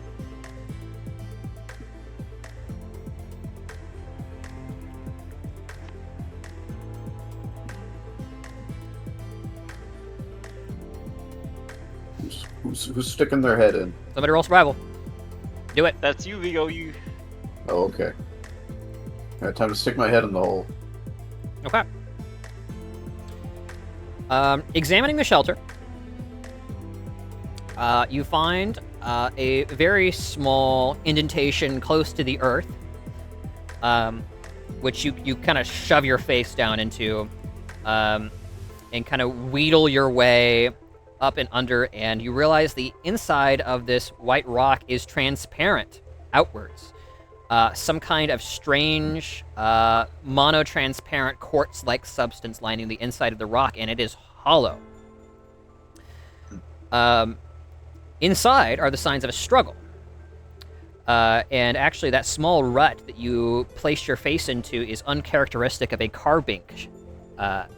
Who's sticking their head in? Somebody roll survival. Do it. That's you, Vigo. You. Oh, okay. Alright, time to stick my head in the hole. Okay. Examining the shelter, you find a very small indentation close to the earth, which you kind of shove your face down into, and kind of wheedle your way up and under, and you realize the inside of this white rock is transparent outwards. Some kind of strange, monotransparent quartz-like substance lining the inside of the rock, and it is hollow. Inside are the signs of a struggle. And actually, that small rut that you placed your face into is uncharacteristic of a Carbink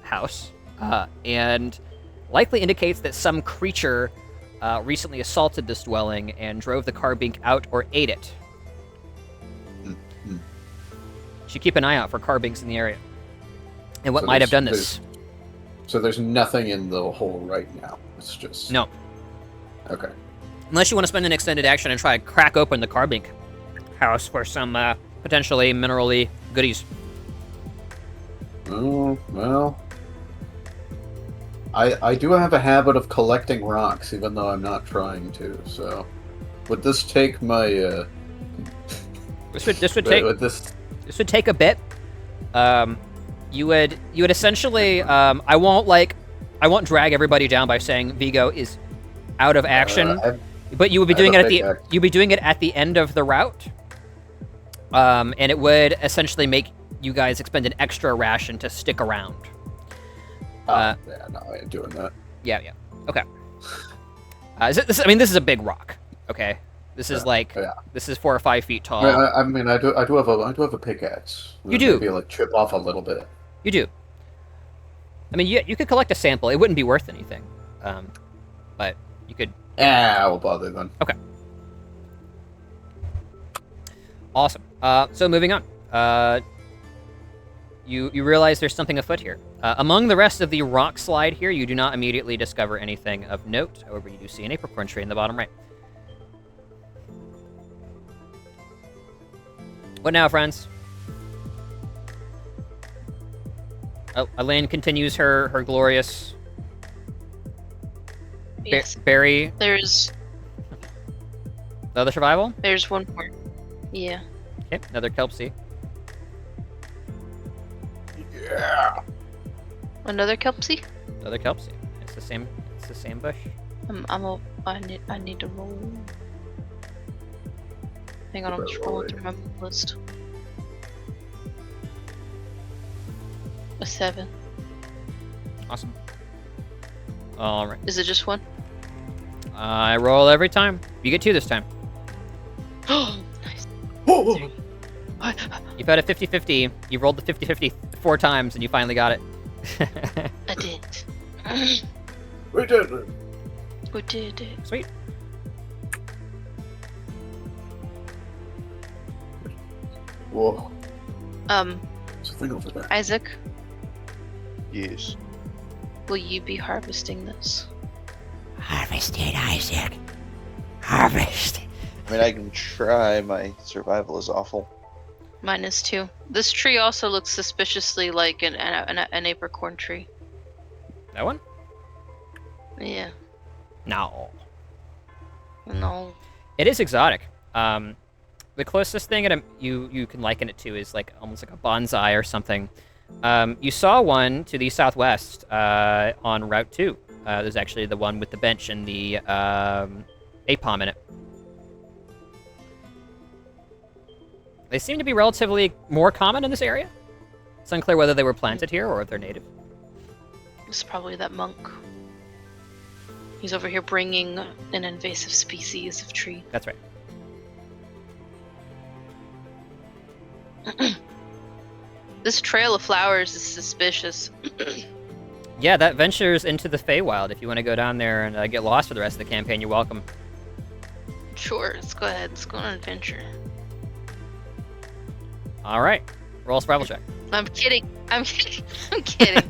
house, and likely indicates that some creature recently assaulted this dwelling and drove the Carbink out or ate it. Should keep an eye out for Carbinks in the area. And what might have done this. So there's nothing in the hole right now. It's just... No. Okay. Unless you want to spend an extended action and try to crack open the Carbink house for some potentially mineral-y goodies. Oh, well... I do have a habit of collecting rocks, even though I'm not trying to, so... Would this take my, This would take a bit. You would essentially I won't drag everybody down by saying Vigo is out of action, but you would be doing it at the end of the route. And it would essentially make you guys expend an extra ration to stick around. Yeah, no, I ain't doing that. Yeah. Okay. This is a big rock. Okay. This is this is 4 or 5 feet tall. I do have a pickaxe. You do. Maybe chip off a little bit. You do. I mean, you could collect a sample. It wouldn't be worth anything, but you could. I will bother then. Okay. Awesome. So moving on. You realize there's something afoot here. Among the rest of the rock slide here, you do not immediately discover anything of note. However, you do see an apricorn tree in the bottom right. What now, friends? Elaine continues her glorious Yes. berry. There's Another survival? There's one more. Yeah. Okay, another Kelpsy. Yeah. Another Kelpsy? Another Kelpsy. It's the same bush. I need to roll. Hang on, I'm just rolling through my list. A 7. Awesome. Alright. Is it just one? I roll every time. You get 2 this time. Oh, nice. You've had a 50-50. You rolled the 50-50 4 times and you finally got it. I did. We did it. We did it. Sweet. Whoa. There's a thing over there. Isaac, Yes. will you be harvesting this? Harvest it, Isaac. Harvest. I mean, I can try. My survival is awful. Mine is too. This tree also looks suspiciously like an apricorn tree. That one? Yeah. No. No. It is exotic. The closest thing you can liken it to is like almost like a bonsai or something. You saw one to the southwest on Route 2. There's actually the one with the bench and the APOM in it. They seem to be relatively more common in this area. It's unclear whether they were planted here or if they're native. It's probably that monk. He's over here bringing an invasive species of tree. That's right. This trail of flowers is suspicious. Yeah, that ventures into the Feywild. If you want to go down there and get lost for the rest of the campaign, you're welcome. Sure, let's go ahead. Let's go on an adventure. All right. Roll a survival check. I'm kidding. I'm kidding. I'm kidding.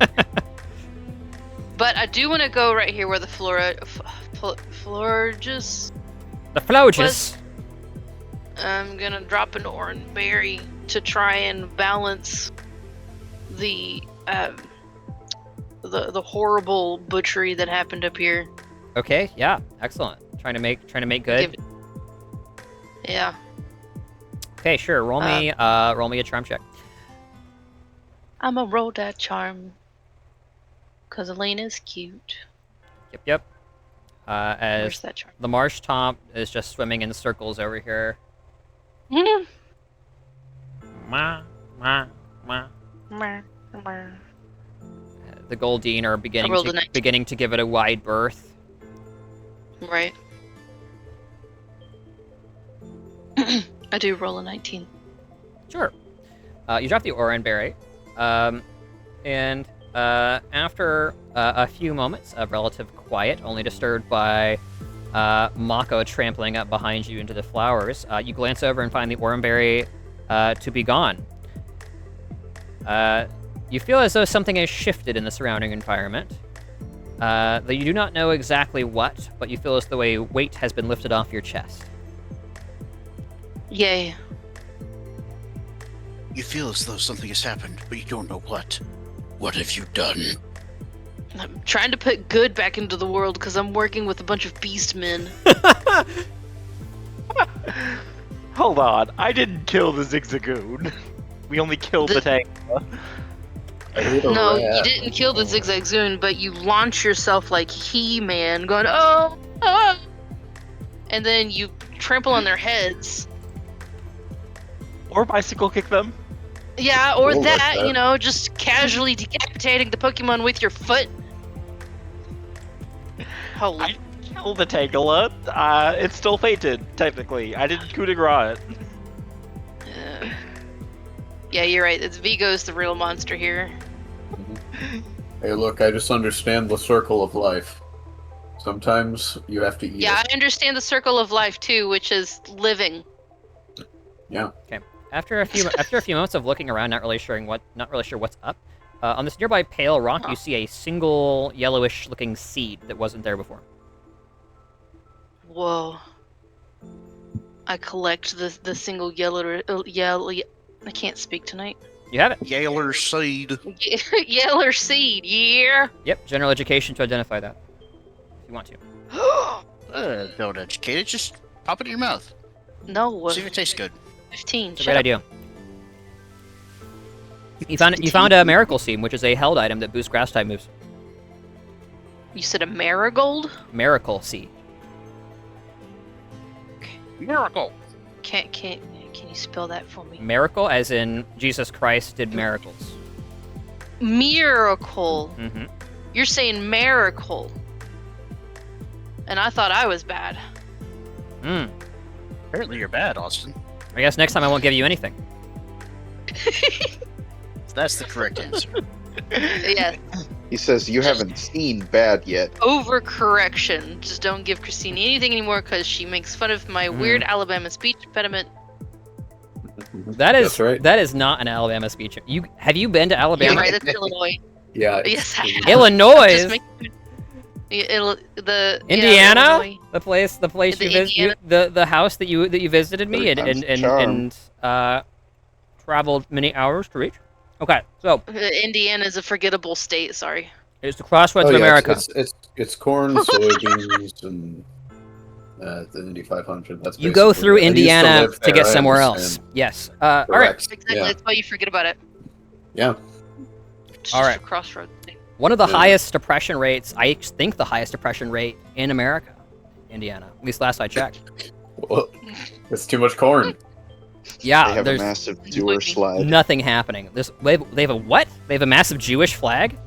But I do want to go right here where the Florges. The Floges. I'm gonna drop an orange berry to try and balance the horrible butchery that happened up here. Okay, yeah, excellent. Trying to make good. Yeah. Okay, sure. Roll me a charm check. I'ma roll that charm. Cause Elena's cute. Yep. Where's As that charm? the marsh top is just swimming in circles over here. Mm. Ma. Meh. The Goldeen are rolled a 19. beginning to give it a wide berth. Right. I do roll a 19. Sure. You drop the Oranberry, and after a few moments of relative quiet, only disturbed by Mako trampling up behind you into the flowers, you glance over and find the Oranberry to be gone. You feel as though something has shifted in the surrounding environment. Though you do not know exactly what, but you feel as though a weight has been lifted off your chest. Yay. You feel as though something has happened, but you don't know what. What have you done? I'm trying to put good back into the world because I'm working with a bunch of beast men. Hold on, I didn't kill the Zigzagoon. We only killed the tank. No, you didn't kill the Zigzag Zoon, but you launch yourself like He-Man, going, oh! And then you trample on their heads. Or bicycle kick them. Yeah, or Cool, that, like that. just casually decapitating the Pokemon with your foot. Holy. I killed the Tangela. It's still fated, technically. I didn't coup de grace it. Yeah, you're right. It's Vigo's the real monster here. Hey, look, I just understand the circle of life. Sometimes you have to eat Yeah, it. I understand the circle of life too, which is living. Yeah. After a few moments of looking around, not really sure what's up, on this nearby pale rock, you see a single yellowish-looking seed that wasn't there before. Whoa. I collect the single yellow. I can't speak tonight. You have it. Yaler seed. Yeller seed, yeah. Yep. General education to identify that, if you want to. Don't educate it, just pop it in your mouth. No. See if it tastes good. 15. It's a great idea. You found a miracle seed, which is a held item that boosts grass type moves. You said a marigold? Miracle seed. Miracle. Can you spell that for me? Miracle, as in Jesus Christ did miracles. Miracle. Mm-hmm. You're saying miracle. And I thought I was bad. Apparently you're bad, Austin. I guess next time I won't give you anything. That's the correct answer. Yes. He says you haven't seen bad yet. Overcorrection. Just don't give Christine anything anymore because she makes fun of my weird Alabama speech impediment. That's right. That is not an Alabama speech. Have you been to Alabama? Yeah, right. That's Illinois. Yeah. Yes, I have. Illinois. Just Indiana, Illinois. the place The you visited, the house that you visited me 3 times the charm. and traveled many hours to reach. Okay, so Indiana is a forgettable state. Sorry. it's the crossroads Oh of yeah, America. it's corn, soybeans, and the Indy 500. That's You go basically through it. I used Indiana live to get there, I somewhere else. understand. Yes. All right. Correct. Exactly. Yeah. That's why you forget about it. Yeah. It's All just right. a crossroads thing. One of the Yeah. highest depression rates, I think the highest depression rate in America, Indiana. At least last I checked. Well, it's too much corn. Yeah, They have a there's massive sewer slide. nothing happening. They have a what? They have a massive Jewish flag?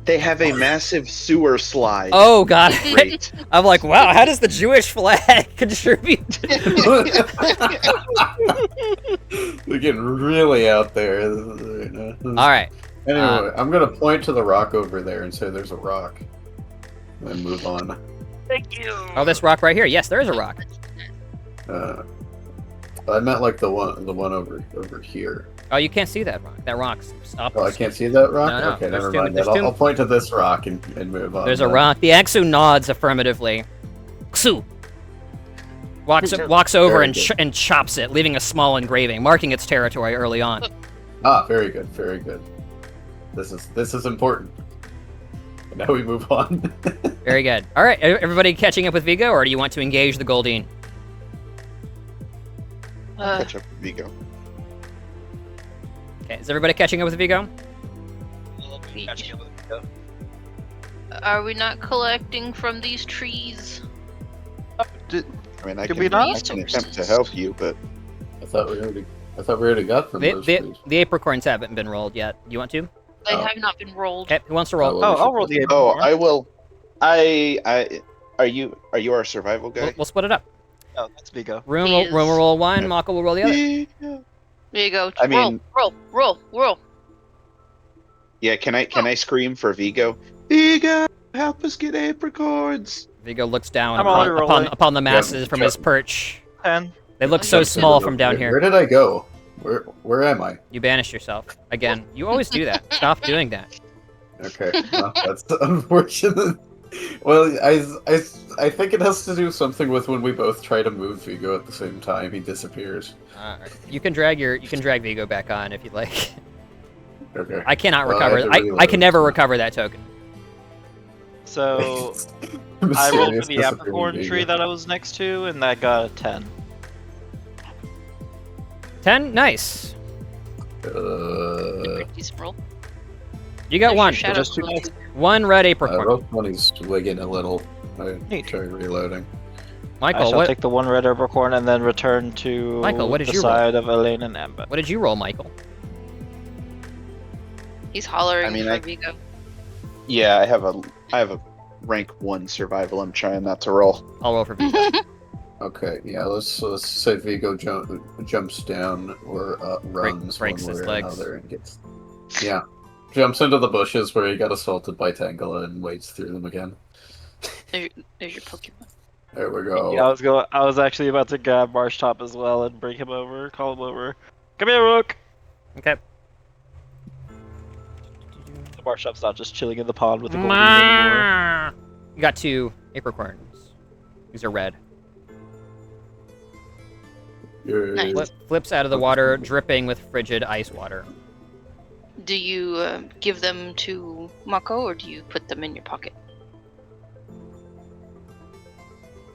They have a massive sewer slide. Oh god. Great. I'm like, wow, how does the Jewish flag contribute? They're getting really out there. All Alright. Anyway, I'm gonna point to the rock over there and say there's a rock, and then move on. Thank you. Oh, this rock right here. Yes, there is a rock. I meant like the one over here. Oh, you can't see that rock. That rock's up. Oh, I can't see that rock. No, Okay, there's never two- mind. there's Then. two- I'll point to this rock and move on. There's a then. rock. The Axu nods affirmatively. Xu walks over Very and, good. and chops it, leaving a small engraving, marking its territory early on. Ah, very good, very good. This is important. Now we move on. Very good. All right, everybody catching up with Vigo, or do you want to engage the Goldine? Catch up with Vigo. Okay, is everybody catching up with Vigo? Are we not collecting from these trees? I mean, I Could can, we not? I can attempt to help you, but I thought we already got from those trees. The apricorns haven't been rolled yet. You want to? They Oh. have not been rolled. Okay, who wants to roll? Oh, Oh, I'll roll the oh, apricorn. I will. I are you our survival guy? We'll split it up. Oh, that's Vigo. Room He will is- roll one, Mako will roll the other. Vigo. There you go. I mean- roll. Yeah, can I scream for Vigo? Vigo, help us get apricorns. Vigo looks down I'm already rolling. upon the masses from his jump. perch. 10. They look so Jump small from down Where here. did I go? Where am I? You banished yourself. Again, you always do that. Stop doing that. Okay, well, that's unfortunate. Well, I think it has to do something with when we both try to move Vigo at the same time, he disappears. Alright. You can drag Vigo back on if you'd like. Okay. I cannot Well, I recover. have to I reload. can never recover that token. So I rolled Mysterious for the disappearing apricorn Vigo. tree that I was next to, and that got a 10. 10? Nice. Decent roll. You got There's one. your shadow Just two clone. nice. One red apricorn. Rogue 20's wigging a little. I Neat. try reloading. I Michael, shall what take the one red apricorn and then return to Michael, what did the you roll? side of Elaine and Amber. what did you roll, Michael? He's hollering I mean, for I- Vigo. Yeah, I have a rank 1 survival. I'm trying not to roll. I'll roll for Vigo. Okay, yeah, let's say Vigo jumps down or runs breaks one his way or legs. another and gets jumps into the bushes where he got assaulted by Tangela and wades through them again. There's your Pokemon. There we go. Yeah, I was actually about to grab Marshtop as well and bring him over, call him over. Come here, Rook. Okay. Marshtop's not just chilling in the pond with the golden anymore. You got 2 apricorns. These are red. You're- Nice. Flips out of the water, dripping with frigid ice water. Do you give them to Mako, or do you put them in your pocket?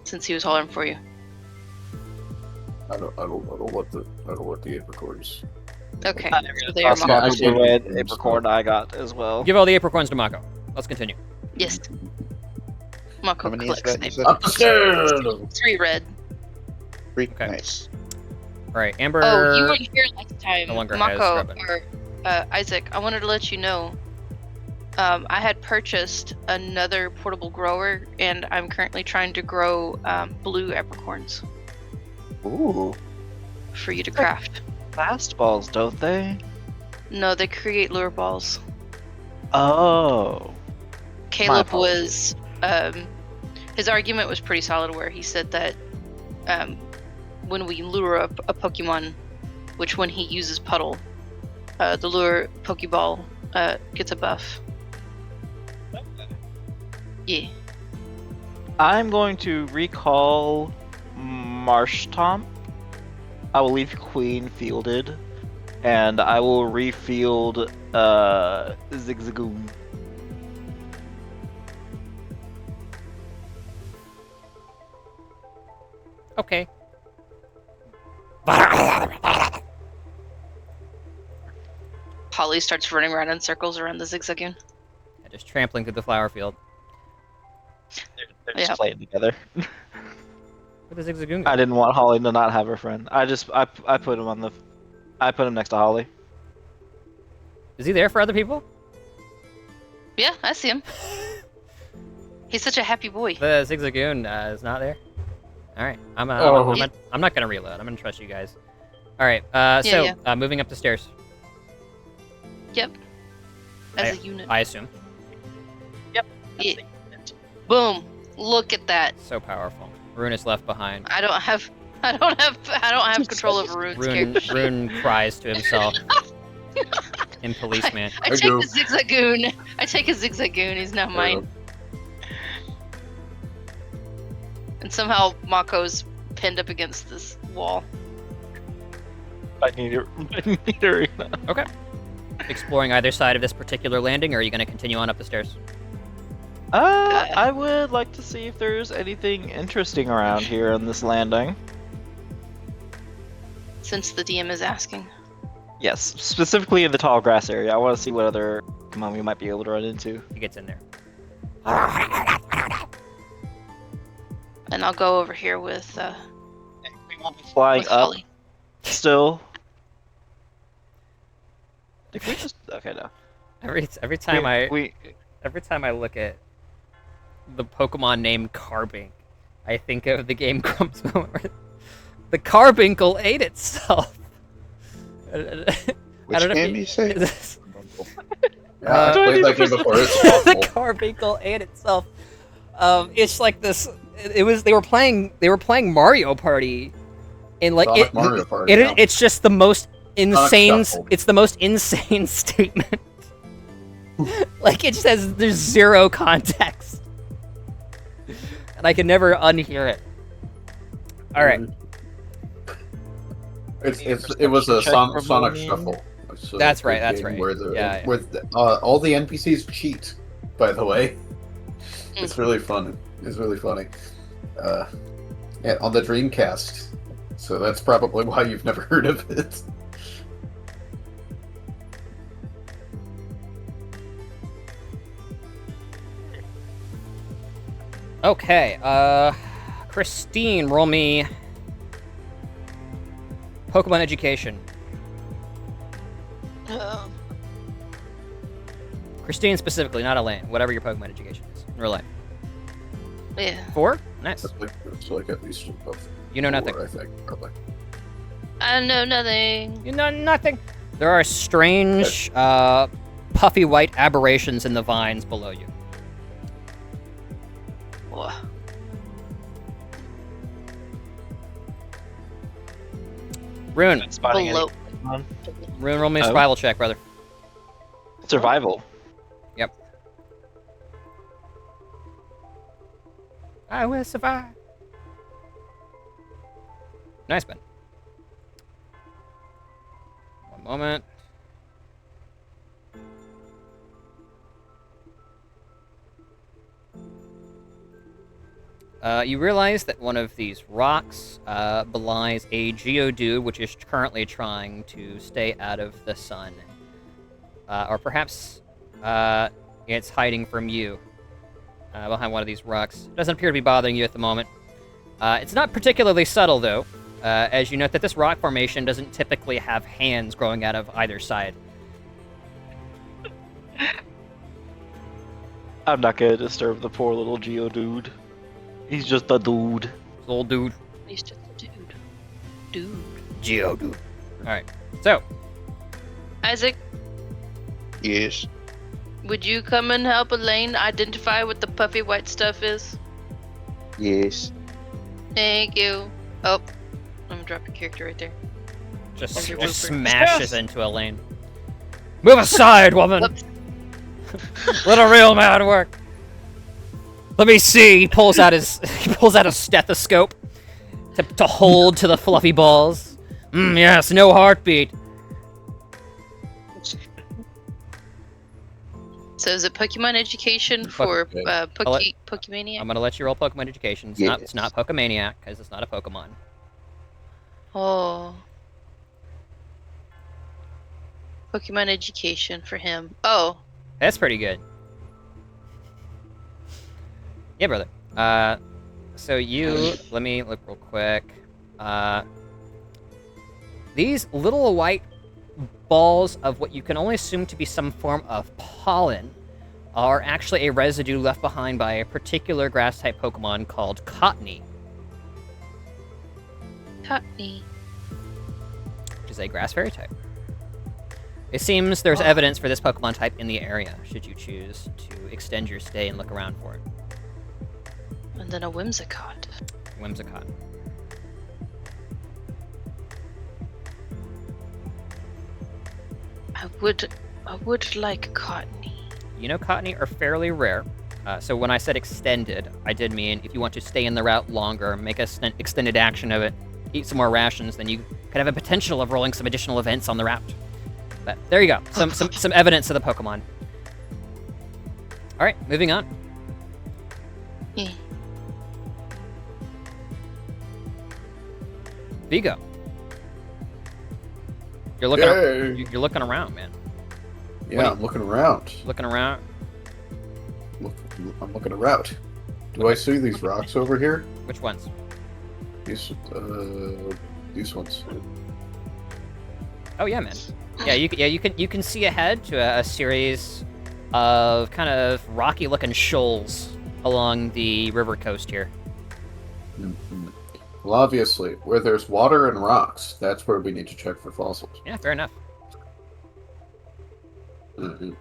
Since he was hollering for you. I don't want the apricorns. Okay. I'm So they are Toss Yeah, Mako I Mako's. the did. red apricorn I got as well. Give all the apricorns to Mako. Let's continue. Yes. Mako How many is collects that? them. Is that Up the stairs! 3 red. 3? Okay. Nice. Alright, Amber. Oh, you weren't here last time. no longer has Mako, Scrubbin. or Isaac, I wanted to let you know. I had purchased another portable grower, and I'm currently trying to grow blue apricorns Ooh. for you to craft. Fastballs, don't they? No, they create lure balls. Oh. Caleb apologies. was, his argument was pretty solid, where he said that when we lure a Pokemon, which when he uses Puddle, the lure Pokeball gets a buff. Yeah. I'm going to recall Marshtomp. I will leave Queen fielded, and I will refield Zigzagoon. Okay. Holly starts running around in circles around the Zigzagoon. Yeah, just trampling through the flower field. They're just playing together. Where the Zigzagoon I go? didn't want Holly to not have her friend. I put him on the. I put him next to Holly. Is he there for other people? Yeah, I see him. He's such a happy boy. The Zigzagoon is not there. All right, I'm not gonna reload. I'm gonna trust you guys. All right, moving up the stairs. Yep. As a unit. I assume. Yep. Yeah. Boom! Look at that. So powerful. Rune is left behind. I don't have control over Rune's character. Rune cries to himself. In policeman. I take the Zigzagoon. I take a Zigzagoon. He's now mine. And somehow Mako's pinned up against this wall. I need arena. Okay. Exploring either side of this particular landing, or are you going to continue on up the stairs? I would like to see if there's anything interesting around here on this landing. Since the DM is asking. Yes, specifically in the tall grass area. I want to see what other Pokemon we might be able to run into. He gets in there. And I'll go over here with We will be flying with up Holly. still. Did we just okay no. Every time I look at the Pokemon named Carbink, I think of the game Grumps moment where the Carbuncle ate itself. Which game you say? I played that game before. It's The awful. Carbuncle ate itself. It's like this. They were playing Mario Party, and like Sonic Mario Party, it's just the most insane. Shuffle. It's the most insane statement. Like it says there's zero context, and I can never unhear it. All right. It was a Sonic Shuffle. So That's right. Where all the NPCs cheat, by the way. It's really fun. It's really funny. On the Dreamcast. So that's probably why you've never heard of it. Okay. Christine, roll me Pokemon Education. Christine specifically, not Elaine. Whatever your Pokemon Education is in real life. Yeah. 4? Nice. It's like at least above You know 4, nothing. I think, probably. I know nothing. You know nothing. There are strange, puffy white aberrations in the vines below you. Whoa. Rune, Spotting Below. any- Rune, roll me a Oh. survival check, brother. Survival. Yep. I will survive. Nice, man. One moment. You realize that one of these rocks belies a Geodude, which is currently trying to stay out of the sun. Or perhaps it's hiding from you behind one of these rocks. Doesn't appear to be bothering you at the moment. It's not particularly subtle, though, as you note that this rock formation doesn't typically have hands growing out of either side. I'm not gonna disturb the poor little Geodude. He's just a dude. Little dude. He's just a dude. Dude. Geodude. Alright, so. Isaac, Yes. would you come and help Elaine identify what the puffy white stuff is? Yes. Thank you. Oh, I'm gonna drop a character right there. Just Yes. smashes into a lane. Move aside, woman! Whoops. Let a real man work. Let me see. He pulls out a stethoscope to hold to the fluffy balls. Yes, no heartbeat. So is it Pokemon education for Pokemania? I'm gonna let you roll Pokemon education. It's not Pokemaniac because it's not a Pokemon. Oh. Pokemon education for him. Oh. That's pretty good. Yeah, brother. So let me look real quick. These little white balls of what you can only assume to be some form of pollen are actually a residue left behind by a particular grass-type Pokemon called Cottony. Cottony. Which is a grass fairy type. It seems there's evidence for this Pokemon type in the area, should you choose to extend your stay and look around for it. And then a Whimsicott. Whimsicott. I would like Cottony. You know, Cottony are fairly rare. So when I said extended, I did mean if you want to stay in the route longer, make an extended action of it, eat some more rations, then you could have a potential of rolling some additional events on the route. But there you go. Some evidence of the Pokemon. All right, moving on. Yeah. Vigo. You're looking around, man. Yeah, I'm looking around. Looking around. I'm looking around. Do I see these rocks over here? Which ones? These ones. Oh yeah, man. Yeah, you can see ahead to a series of kind of rocky-looking shoals along the river coast here. Mm-hmm. Well, obviously, where there's water and rocks, that's where we need to check for fossils. Yeah, fair enough. Mm-hmm.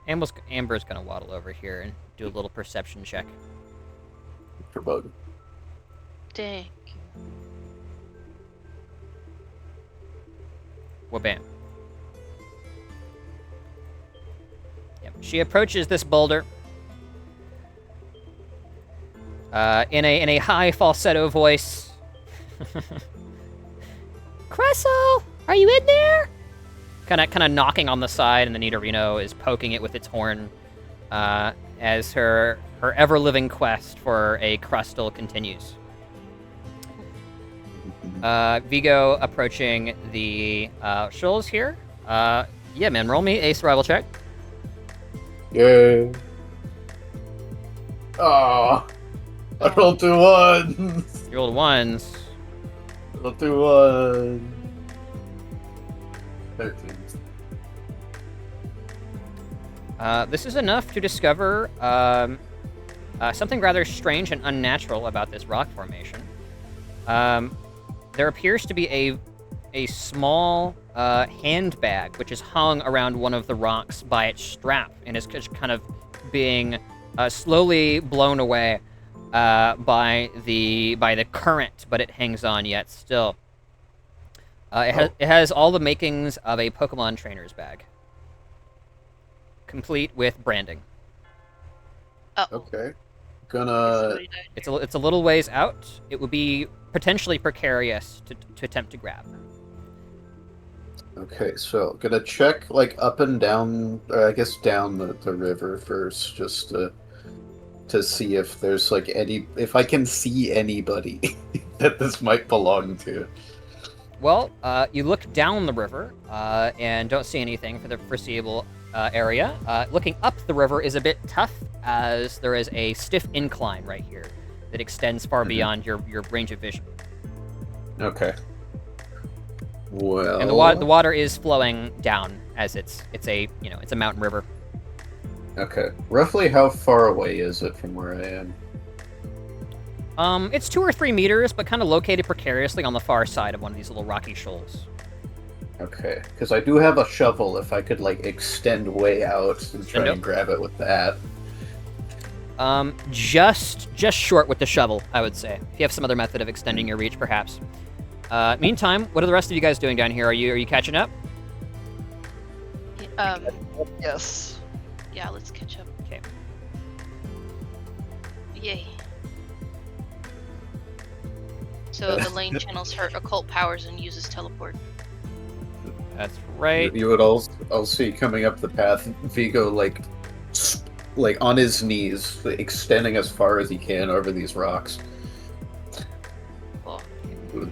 Amber's gonna waddle over here and do a little perception check. For bug. Dang. Wabam. Yep. She approaches this boulder in a high falsetto voice. Cressel, are you in there? Kind of knocking on the side, and the Nidorino is poking it with its horn as her ever-living quest for a crustal continues. Vigo approaching the shoals here. Yeah, man, roll me a survival check. Yay. Oh, I rolled 2 ones. You rolled ones. I rolled 2 ones. 13. This is enough to discover something rather strange and unnatural about this rock formation. There appears to be a small handbag which is hung around one of the rocks by its strap and is just kind of being slowly blown away by the current, but it hangs on yet still. It has all the makings of a Pokemon trainer's bag, complete with branding. Oh. Okay. Gonna. It's a little ways out. It would be potentially precarious to attempt to grab. Okay, so gonna check like up and down, or I guess down the river first, just to see if there's like if I can see anybody that this might belong to. Well, you look down the river and don't see anything for the foreseeable area. Looking up the river is a bit tough, as there is a stiff incline right here that extends far beyond your range of vision. Okay. Well. And the water is flowing down as it's a mountain river. Okay. Roughly how far away is it from where I am? It's 2 or 3 meters, but kind of located precariously on the far side of one of these little rocky shoals. Okay, because I do have a shovel. If I could like extend way out and try and grab it with that. Just short with the shovel, I would say. If you have some other method of extending your reach, perhaps. Meantime, what are the rest of you guys doing down here? Are you catching up? Yes. Yeah, let's catch up. Okay. Yay. So Elaine channels her occult powers and uses teleport. That's right. You would all see coming up the path, Vigo like on his knees, extending as far as he can over these rocks Cool.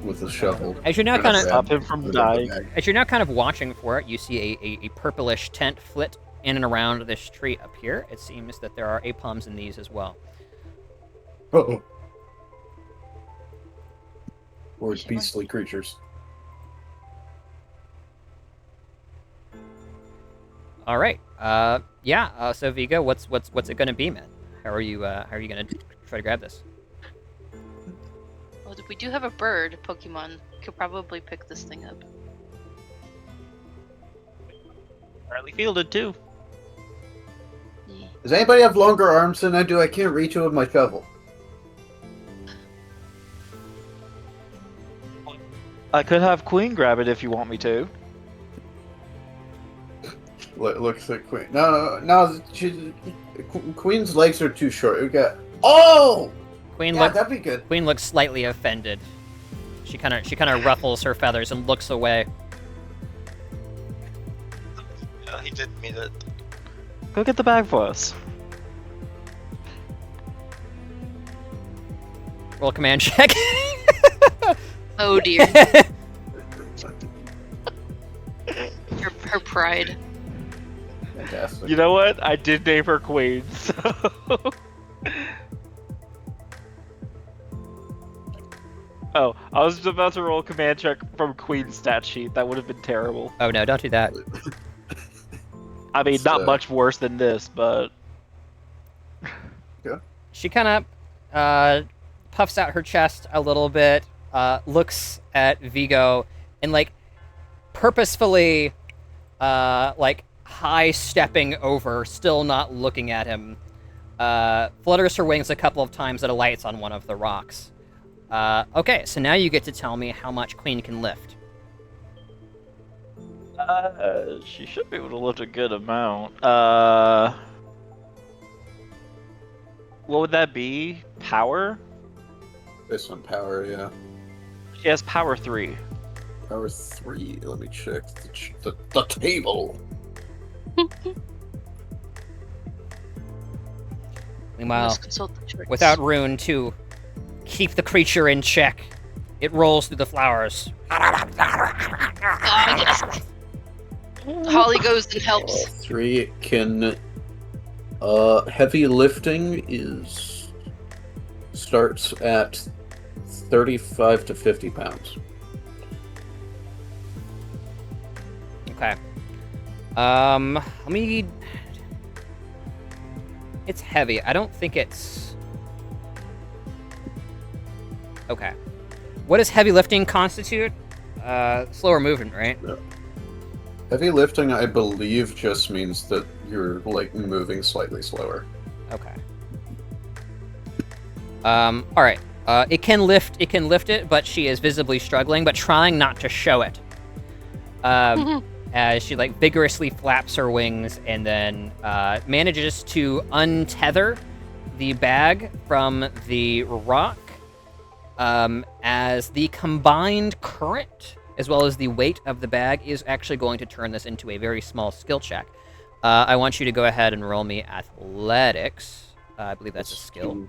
with a shovel. As you're now kind of Stop him from dying. As you're now kind of watching for it, you see a purplish tent flit in and around this tree up here. It seems that there are apalms in these as well. Oh. Or beastly creatures. All right. Yeah. So Vigo, what's it gonna be, man? How are you gonna try to grab this? Well, we do have a bird Pokemon. Could probably pick this thing up. Apparently fielded too. Yeah. Does anybody have longer arms than I do? I can't reach it with my shovel. I could have Queen grab it if you want me to. Looks like Queen. No. Queen's legs are too short. We got. Oh! Queen Yeah, that'd be good. Queen looks slightly offended. She kind of ruffles her feathers and looks away. Yeah, he didn't mean it. Go get the bag for us. Roll a command check. Oh dear. her pride. Fantastic. You know what? I did name her Queen, so... Oh, I was about to roll a command check from Queen's stat sheet. That would have been terrible. Oh no, don't do that. I mean, It's, not much worse than this, but... She kind of puffs out her chest a little bit, looks at Vigo, and like purposefully high stepping over, still not looking at him, flutters her wings a couple of times and alights on one of the rocks. Okay, so now you get to tell me how much Queen can lift. She should be able to lift a good amount. What would that be? Power? This one, power, yeah. She has power 3. Power 3. Let me check the table. Meanwhile, Must consult the charts. without rune to keep the creature in check, it rolls through the flowers. Ah, yes. Holly goes and helps. 3 can. Heavy lifting starts at 35 to 50 pounds. Okay. Let me... It's heavy. I don't think it's... Okay. What does heavy lifting constitute? Slower movement, right? Heavy lifting, I believe, just means that you're, like, moving slightly slower. Okay. Alright. It can lift it, but she is visibly struggling, but trying not to show it. As she, like, vigorously flaps her wings and then manages to untether the bag from the rock, as the combined current as well as the weight of the bag is actually going to turn this into a very small skill check. I want you to go ahead and roll me athletics. I believe that's a skill.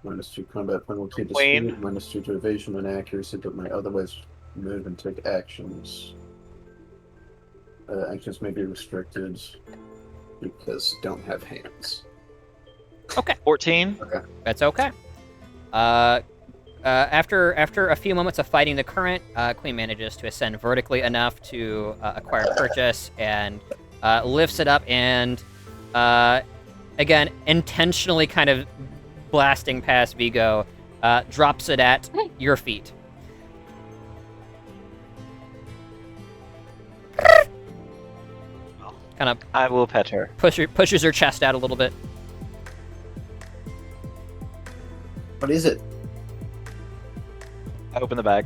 -2 combat penalty to Wayne. speed, -2 to evasion and accuracy, but may otherwise move and take actions. Actions may be restricted because don't have hands. Okay. 14. That's okay. After a few moments of fighting the current, Queen manages to ascend vertically enough to acquire purchase and lifts it up and, again, intentionally kind of blasting past Vigo, drops it at your feet. Kind of I will pet her. pushes her chest out a little bit. What is it? I open the bag.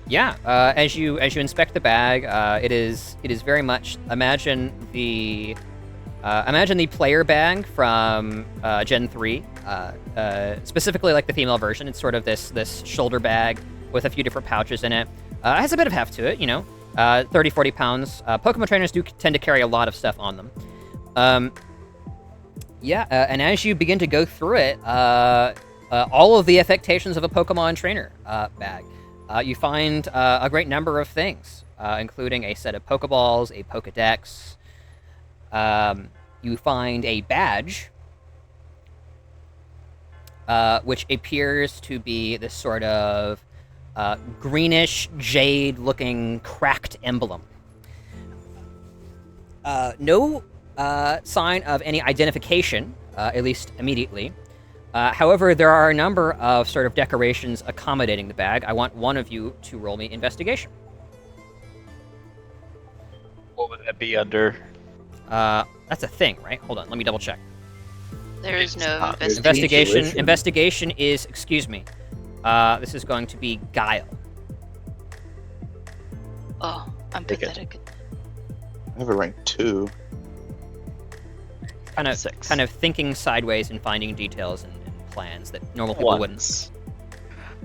Yeah, as you inspect the bag, it is very much imagine the player bag from Gen 3, specifically like the female version. It's sort of this shoulder bag with a few different pouches in it. It has a bit of heft to it, 30, 40 pounds. Pokemon trainers do tend to carry a lot of stuff on them. And as you begin to go through it, all of the affectations of a Pokemon trainer bag, you find a great number of things, including a set of Pokeballs, a Pokedex. You find a badge, which appears to be this sort of greenish, jade-looking, cracked emblem. No sign of any identification, at least immediately. However, there are a number of sort of decorations accommodating the bag. I want one of you to roll me investigation. What would that be under? That's a thing, right? Hold on, let me double check. There is no Investigation. Investigation is, excuse me. This is going to be guile. Oh, I'm pathetic. I have a rank 2. Kind of thinking sideways and finding details and plans that normal people wouldn't.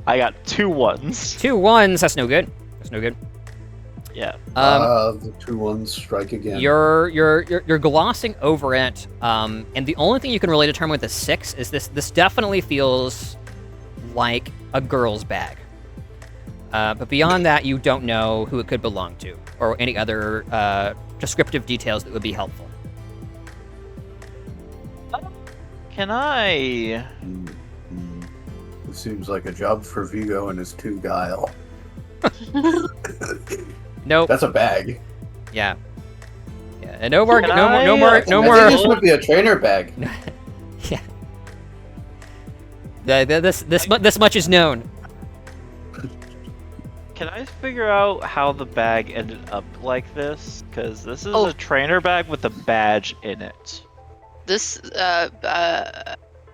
I got 2 1s. 2 1s. That's no good. That's no good. Yeah. The 2 1s strike again. You're glossing over it, and the only thing you can really determine with the 6 is this definitely feels like a girl's bag. But beyond that, you don't know who it could belong to, or any other descriptive details that would be helpful. Can I... It seems like a job for Vigo and his 2 guile. Nope. That's a bag. Yeah. Yeah. And no more. This would be a trainer bag. Yeah. This much is known. Can I figure out how the bag ended up like this? Because this is a trainer bag with a badge in it. This,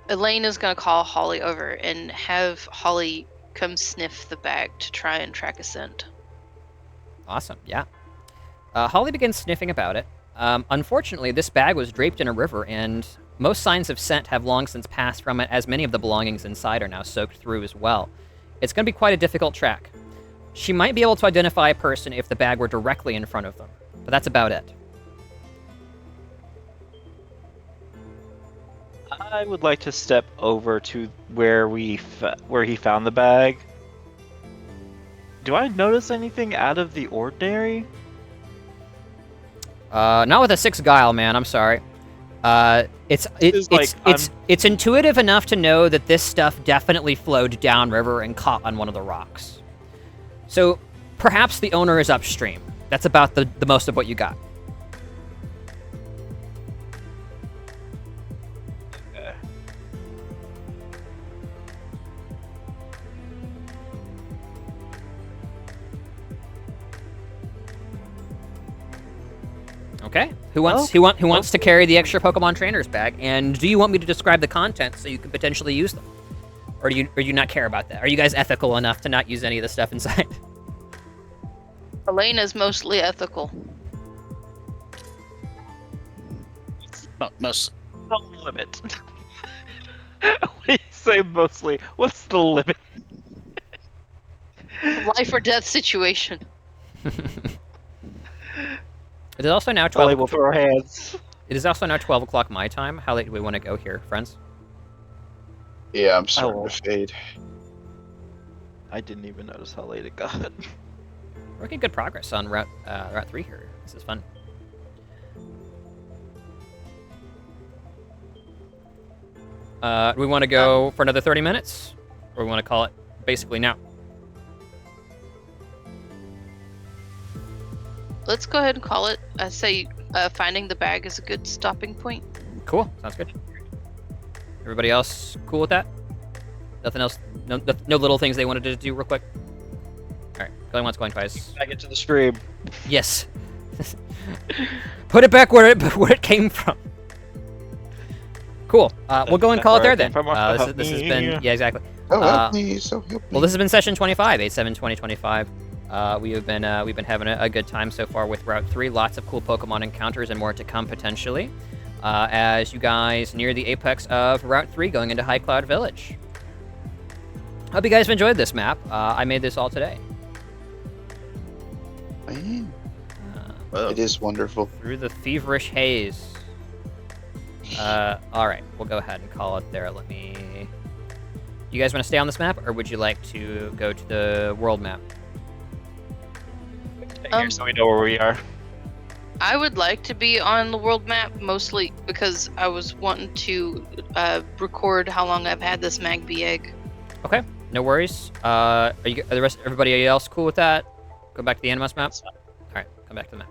Elaine is gonna call Holly over and have Holly come sniff the bag to try and track a scent. Awesome, yeah. Holly begins sniffing about it. Unfortunately, this bag was draped in a river, and most signs of scent have long since passed from it, as many of the belongings inside are now soaked through as well. It's going to be quite a difficult track. She might be able to identify a person if the bag were directly in front of them, but that's about it. I would like to step over to where he found the bag. Do I notice anything out of the ordinary? Not with a 6 guile, man. I'm sorry. It's intuitive enough to know that this stuff definitely flowed downriver and caught on one of the rocks. So perhaps the owner is upstream. That's about the most of what you got. Okay. Who wants to carry the extra Pokemon trainers bag? And do you want me to describe the contents so you could potentially use them, or do you not care about that? Are you guys ethical enough to not use any of the stuff inside? Elaine is mostly ethical. Most. The limit. When you say mostly, what's the limit? Life or death situation. It is also now 12. We'll throw our hands. It is also now 12 o'clock my time. How late do we want to go here, friends? Yeah, I'm starting to fade. I didn't even notice how late it got. We're making good progress on Route 3 here. This is fun. Do we want to go for another 30 minutes? Or we want to call it basically now? Let's go ahead and call it. I say finding the bag is a good stopping point. Cool. Sounds good. Everybody else cool with that? Nothing else? No little things they wanted to do real quick? Alright. Going once, going twice. Back into the stream. Yes. Put it back where it came from. Cool. We'll go and call it there then. This has been... Yeah, exactly. Oh, help me, so help me. Well, this has been session 25, 8/7/2025. We've been having a good time so far with Route 3. Lots of cool Pokemon encounters and more to come potentially. As you guys near the apex of Route 3 going into High Cloud Village. Hope you guys have enjoyed this map. I made this all today. It is wonderful. Through the feverish haze. Alright, we'll go ahead and call it there. You guys want to stay on this map, or would you like to go to the world map? Here, so we know where we are. I would like to be on the world map, mostly because I was wanting to record how long I've had this Magby egg. Okay, no worries. Are everybody else cool with that? Go back to the Animus map? Alright, come back to the map.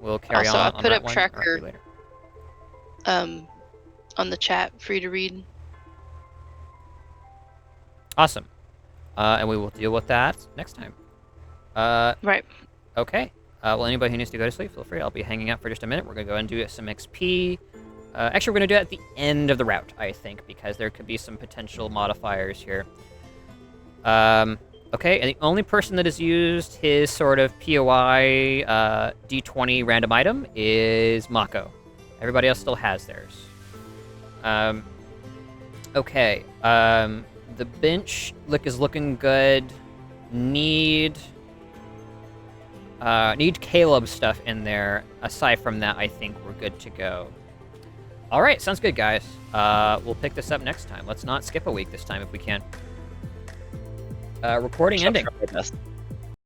We'll carry Also, on. I put that up one, tracker later. on the chat for you to read. Awesome. And we will deal with that next time. Right. Okay. Well, anybody who needs to go to sleep, feel free. I'll be hanging out for just a minute. We're going to go and do some XP. Actually, we're going to do it at the end of the route, I think, because there could be some potential modifiers here. Okay, and the only person that has used his sort of POI D20 random item is Mako. Everybody else still has theirs. Okay. The bench is looking good. Need Caleb stuff in there. Aside from that, I think we're good to go. All right, sounds good, guys. We'll pick this up next time. Let's not skip a week this time if we can. Recording ending.